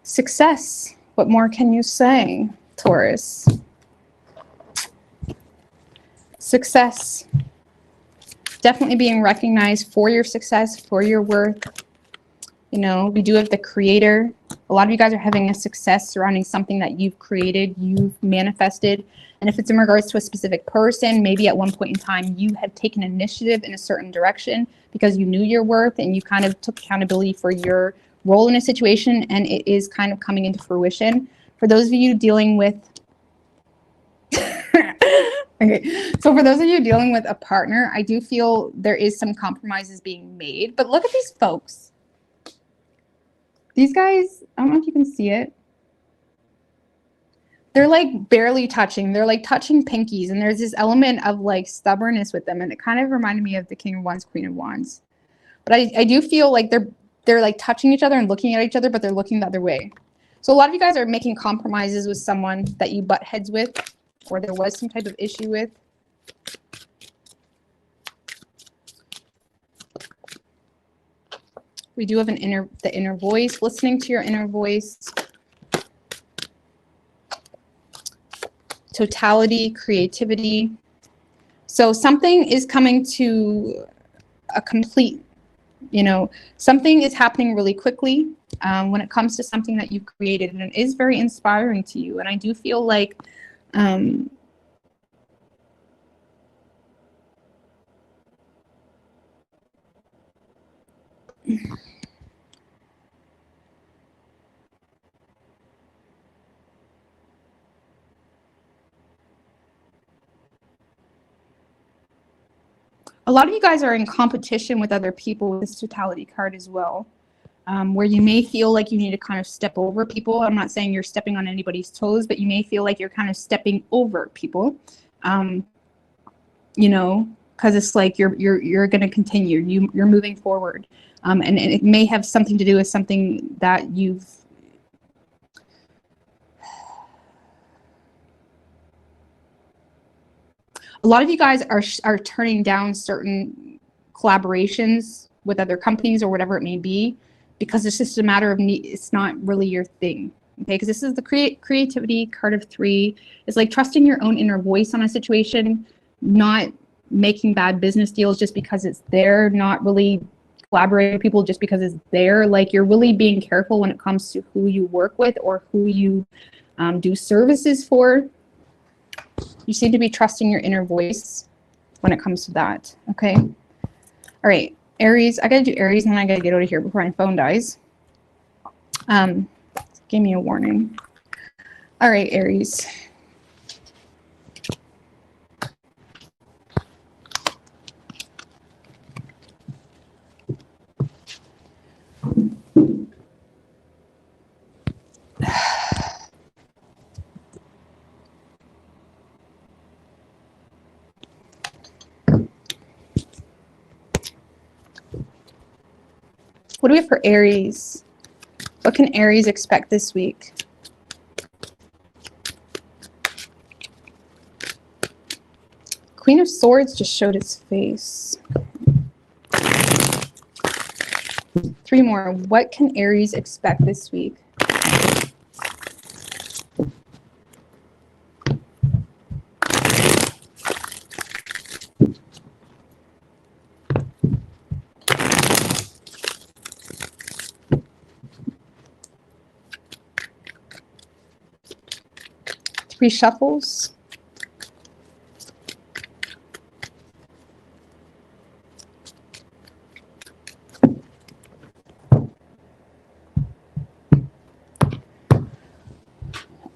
Success. What more can you say, Taurus? Success. Definitely being recognized for your success, for your worth. You know, we do have the creator. A lot of you guys are having a success surrounding something that you've created, you've manifested. And if it's in regards to a specific person, maybe at one point in time, you have taken initiative in a certain direction because you knew your worth and you kind of took accountability for your role in a situation, and it is kind of coming into fruition. For those of you dealing with okay, so for those of you dealing with a partner, I do feel there is some compromises being made. But look at these folks. These guys, I don't know if you can see it. They're like barely touching. They're like touching pinkies. And there's this element of like stubbornness with them. And it kind of reminded me of the King of Wands, Queen of Wands. But I do feel like they're like touching each other and looking at each other, but they're looking the other way. So a lot of you guys are making compromises with someone that you butt heads with, or there was some type of issue with. We do have the inner voice, listening to your inner voice. Totality, creativity. So something is coming to a complete, you know, something is happening really quickly when it comes to something that you've created, and it is very inspiring to you. And I do feel like a lot of you guys are in competition with other people with this totality card as well, where you may feel like you need to kind of step over people. I'm not saying you're stepping on anybody's toes, but you may feel like you're kind of stepping over people, you know, because it's like you're going to continue. You're moving forward, and it may have something to do with something that you've. A lot of you guys are turning down certain collaborations with other companies or whatever it may be, because it's just a matter of need. It's not really your thing, okay? Because this is the creativity card of 3. It's like trusting your own inner voice on a situation, not making bad business deals just because it's there, not really collaborating with people just because it's there. Like, you're really being careful when it comes to who you work with or who you do services for. You seem to be trusting your inner voice when it comes to that, okay? All right, Aries. I got to do Aries, and then I got to get out of here before my phone dies. Give me a warning. All right, Aries. What do we have for Aries? What can Aries expect this week? Queen of Swords just showed its face. 3 more. What can Aries expect this week? Three shuffles.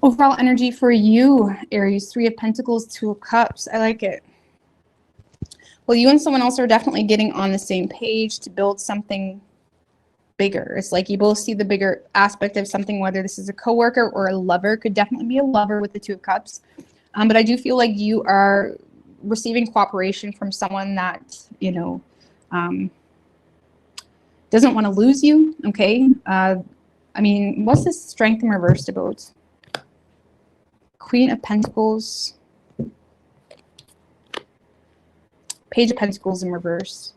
Overall energy for you, Aries. 3 of Pentacles, 2 of Cups. I like it. Well, you and someone else are definitely getting on the same page to build something bigger. It's like you both see the bigger aspect of something, whether this is a coworker or a lover. Could definitely be a lover with the 2 of Cups. But I do feel like you are receiving cooperation from someone that, you know, doesn't want to lose you, okay? I mean, what's this Strength in reverse about? Queen of Pentacles. Page of Pentacles in reverse.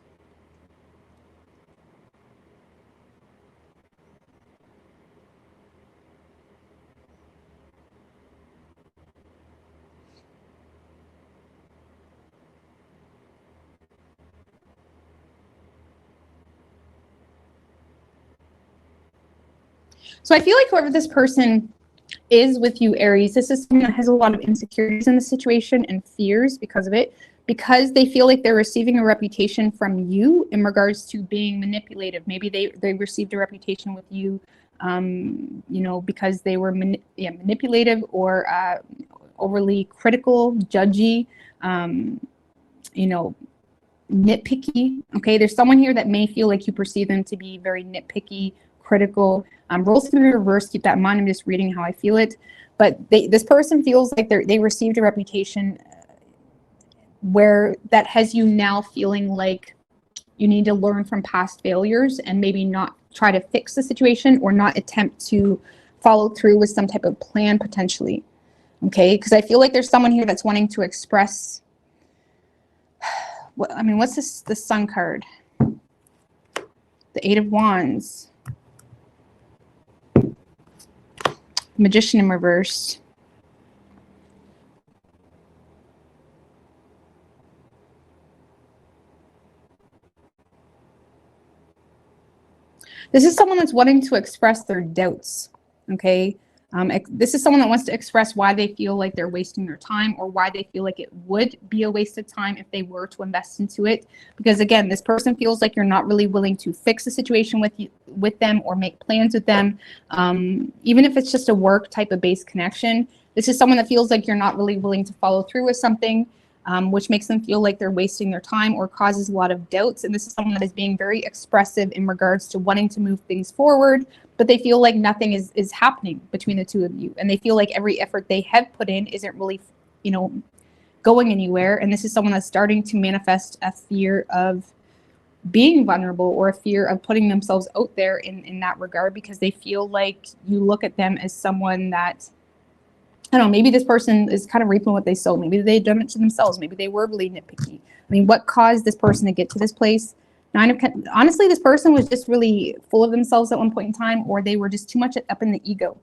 So I feel like whoever this person is with you, Aries, this is someone that has a lot of insecurities in the situation and fears because of it, because they feel like they're receiving a reputation from you in regards to being manipulative. Maybe they received a reputation with you, you know, because they were manipulative or overly critical, judgy, you know, nitpicky. Okay, there's someone here that may feel like you perceive them to be very nitpicky, critical. Roles can be reversed. Keep that in mind. I'm just reading how I feel it. But this person feels like they received a reputation where that has you now feeling like you need to learn from past failures and maybe not try to fix the situation or not attempt to follow through with some type of plan potentially. Okay, because I feel like there's someone here that's wanting to express. I mean, what's this? The Sun card, the Eight of Wands, Magician in reverse. This is someone that's wanting to express their doubts, okay? This is someone that wants to express why they feel like they're wasting their time or why they feel like it would be a waste of time if they were to invest into it. Because again, this person feels like you're not really willing to fix the situation with them or make plans with them. Even if it's just a work type of base connection, this is someone that feels like you're not really willing to follow through with something, which makes them feel like they're wasting their time or causes a lot of doubts. And this is someone that is being very expressive in regards to wanting to move things forward, but they feel like nothing is happening between the two of you. And they feel like every effort they have put in isn't really, you know, going anywhere. And this is someone that's starting to manifest a fear of being vulnerable or a fear of putting themselves out there in that regard, because they feel like you look at them as someone that, I don't know, maybe this person is kind of reaping what they sow. Maybe they've done it to themselves. Maybe they were really nitpicky. I mean, what caused this person to get to this place? Honestly, this person was just really full of themselves at one point in time, or they were just too much up in the ego.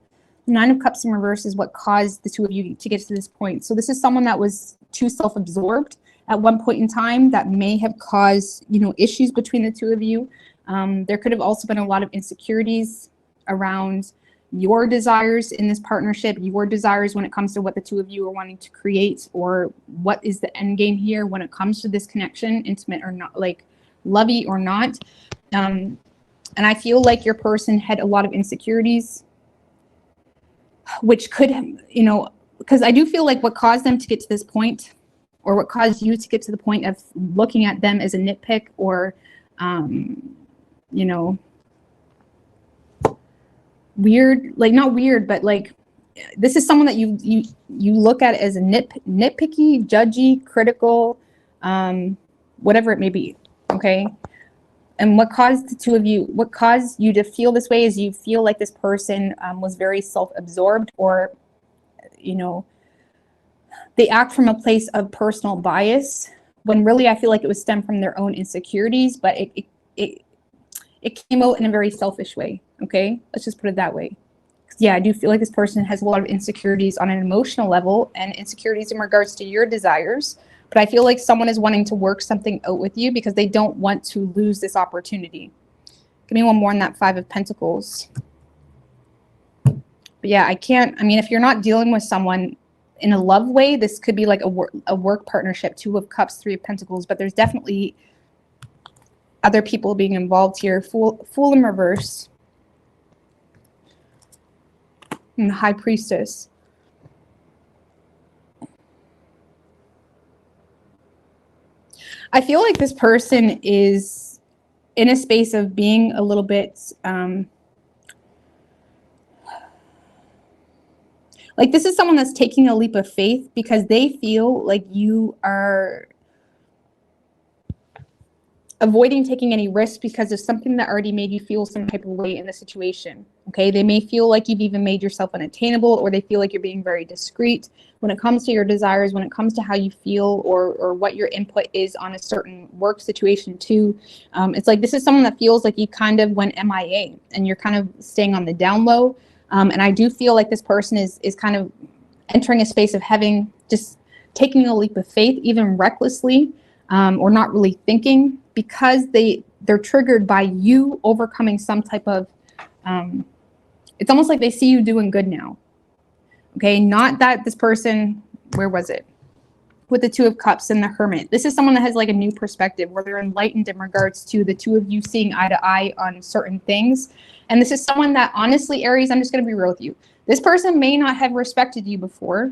Nine of Cups in reverse is what caused the two of you to get to this point. So this is someone that was too self-absorbed at one point in time that may have caused, you know, issues between the two of you. There could have also been a lot of insecurities around your desires in this partnership, your desires when it comes to what the two of you are wanting to create, or what is the end game here when it comes to this connection, intimate or not, like lovey or not. And I feel like your person had a lot of insecurities, which could, you know, because I do feel like what caused them to get to this point, or what caused you to get to the point of looking at them as a nitpick, or, you know, weird, like not weird, but like this is someone that you look at as a nitpicky, judgy, critical, whatever it may be. Okay. And what caused the two of you, what caused you to feel this way is you feel like this person was very self-absorbed, or, you know, they act from a place of personal bias, when really I feel like it was stemmed from their own insecurities, but it came out in a very selfish way. Okay, let's just put it that way. Yeah, I do feel like this person has a lot of insecurities on an emotional level and insecurities in regards to your desires. But I feel like someone is wanting to work something out with you because they don't want to lose this opportunity. Give me one more on that Five of Pentacles. But yeah, I can't, I mean, if you're not dealing with someone in a love way, this could be like a work partnership. Two of Cups, Three of Pentacles, but there's definitely other people being involved here. Fool in reverse. And the High Priestess. I feel like this person is in a space of being a little bit like this is someone that's taking a leap of faith because they feel like you are avoiding taking any risks because of something that already made you feel some type of way in the situation. Okay, they may feel like you've even made yourself unattainable, or they feel like you're being very discreet when it comes to your desires, when it comes to how you feel, or what your input is on a certain work situation too. It's like this is someone that feels like you kind of went MIA and you're kind of staying on the down low. And I do feel like this person is kind of entering a space of having just taking a leap of faith, even recklessly, or not really thinking, because they're triggered by you overcoming some type of It's almost like they see you doing good now. Okay, not that this person, where was it? With the Two of Cups and the Hermit. This is someone that has like a new perspective where they're enlightened in regards to the two of you seeing eye to eye on certain things. And this is someone that honestly, Aries, I'm just going to be real with you. This person may not have respected you before,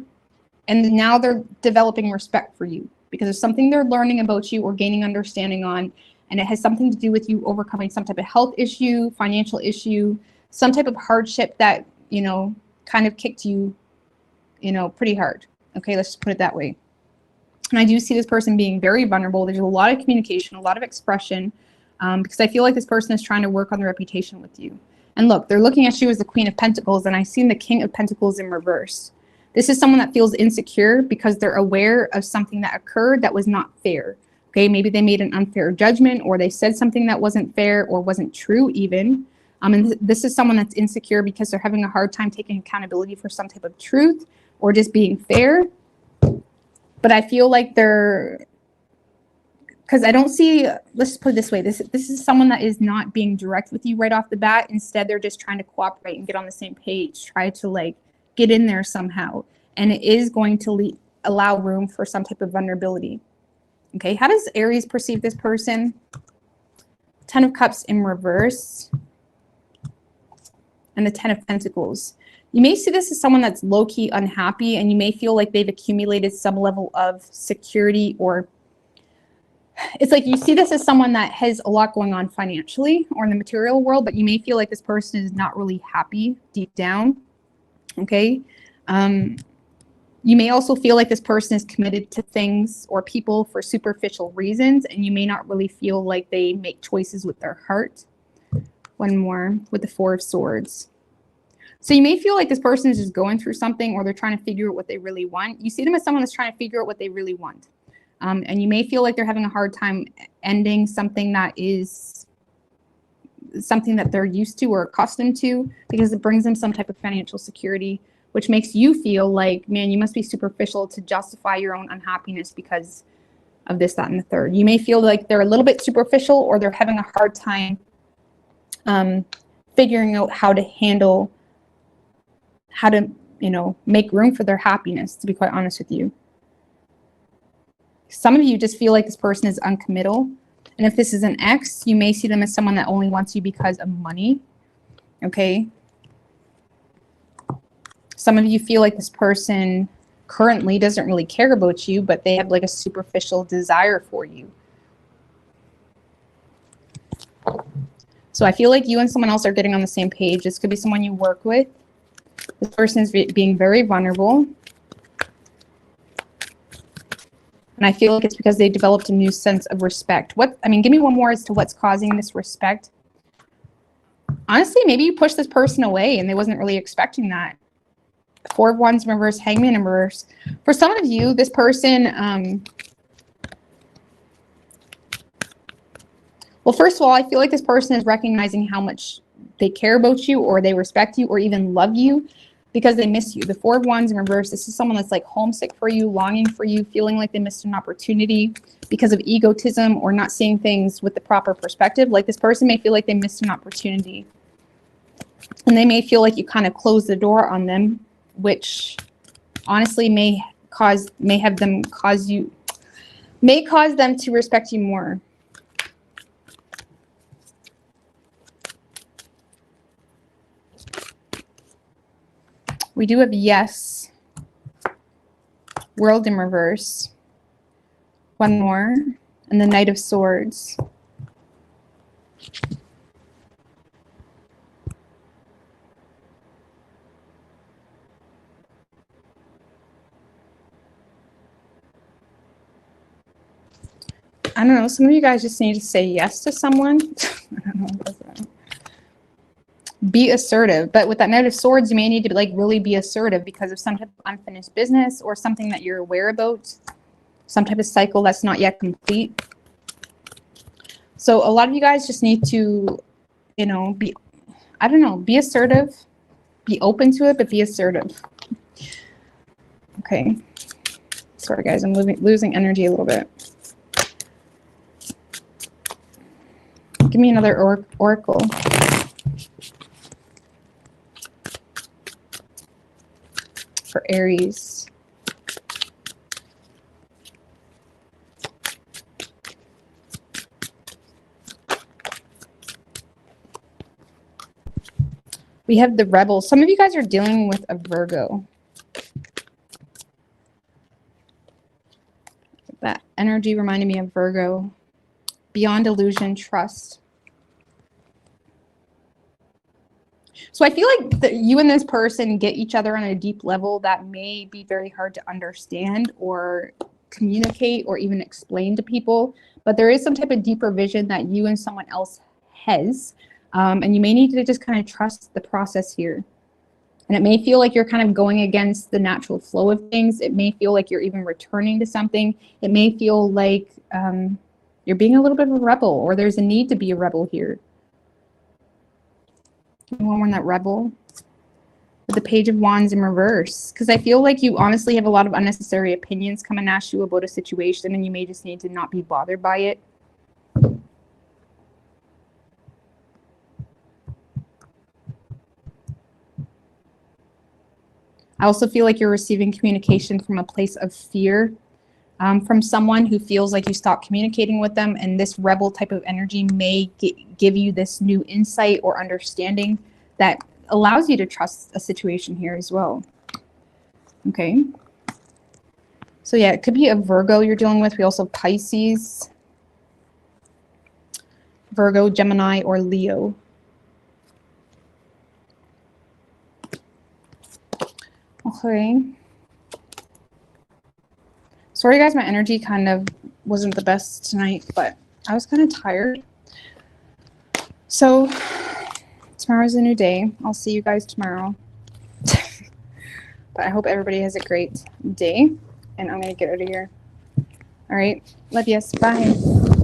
and now they're developing respect for you because of something they're learning about you or gaining understanding on. And it has something to do with you overcoming some type of health issue, financial issue, some type of hardship that, you know, kind of kicked you, you know, pretty hard. Okay, let's just put it that way. And I do see this person being very vulnerable. There's a lot of communication, a lot of expression, because I feel like this person is trying to work on their reputation with you. And look, they're looking at you as the Queen of Pentacles, and I've seen the King of Pentacles in reverse. This is someone that feels insecure because they're aware of something that occurred that was not fair. Okay, maybe they made an unfair judgment, or they said something that wasn't fair or wasn't true even. And this is someone that's insecure because they're having a hard time taking accountability for some type of truth or just being fair. But I feel like they're, because I don't see, let's put it this way, this is someone that is not being direct with you right off the bat. Instead, they're just trying to cooperate and get on the same page, try to like get in there somehow. And it is going to allow room for some type of vulnerability. Okay, how does Aries perceive this person? 10 of Cups in reverse and the 10 of Pentacles. You may see this as someone that's low-key unhappy, and you may feel like they've accumulated some level of security, or it's like you see this as someone that has a lot going on financially or in the material world, but you may feel like this person is not really happy deep down. Okay. You may also feel like this person is committed to things or people for superficial reasons, and you may not really feel like they make choices with their heart. One more with the Four of Swords. So you may feel like this person is just going through something, or they're trying to figure out what they really want. You see them as someone that's trying to figure out what they really want. And you may feel like they're having a hard time ending something that is something that they're used to or accustomed to, because it brings them some type of financial security, which makes you feel like, man, you must be superficial to justify your own unhappiness because of this, that, and the third. You may feel like they're a little bit superficial, or they're having a hard time figuring out how to handle, how to, you know, make room for their happiness, to be quite honest with you. Some of you just feel like this person is uncommittal. And if this is an ex, you may see them as someone that only wants you because of money. Okay. Some of you feel like this person currently doesn't really care about you, but they have like a superficial desire for you. So I feel like you and someone else are getting on the same page. This could be someone you work with. This person is being very vulnerable. And I feel like it's because they developed a new sense of respect. Give me one more as to what's causing this respect. Honestly, maybe you pushed this person away and they wasn't really expecting that. Four of Wands in reverse, Hangman in reverse. For some of you, this person, well, first of all, I feel like this person is recognizing how much they care about you, or they respect you, or even love you, because they miss you. The Four of Wands in reverse, this is someone that's like homesick for you, longing for you, feeling like they missed an opportunity because of egotism or not seeing things with the proper perspective. Like this person may feel like they missed an opportunity, and they may feel like you kind of closed the door on them, which honestly may cause them to respect you more. We do have Yes, World in reverse. One more, and the Knight of Swords. I don't know, some of you guys just need to say yes to someone. I don't know. Be assertive, but with that Knight of Swords, you may need to like really be assertive because of some type of unfinished business or something that you're aware about, some type of cycle that's not yet complete. So a lot of you guys just need to, you know, be assertive, be open to it, but be assertive. Okay. Sorry guys, I'm losing energy a little bit. Give me another oracle. Aries. We have the Rebel. Some of you guys are dealing with a Virgo. That energy reminded me of Virgo. Beyond illusion, trust. So I feel like that you and this person get each other on a deep level that may be very hard to understand or communicate or even explain to people. But there is some type of deeper vision that you and someone else has. And you may need to just kind of trust the process here. And it may feel like you're kind of going against the natural flow of things. It may feel like you're even returning to something. It may feel like you're being a little bit of a rebel, or there's a need to be a rebel here. Anyone want that Rebel? With the Page of Wands in reverse. Because I feel like you honestly have a lot of unnecessary opinions come and ask you about a situation, and you may just need to not be bothered by it. I also feel like you're receiving communication from a place of fear, from someone who feels like you stopped communicating with them, and this rebel type of energy may give you this new insight or understanding that allows you to trust a situation here as well. Okay. So yeah, it could be a Virgo you're dealing with. We also have Pisces, Virgo, Gemini, or Leo. Okay. Sorry guys, my energy kind of wasn't the best tonight, but I was kind of tired. So tomorrow's a new day. I'll see you guys tomorrow. But I hope everybody has a great day, and I'm going to get out of here. All right. Love you. Bye.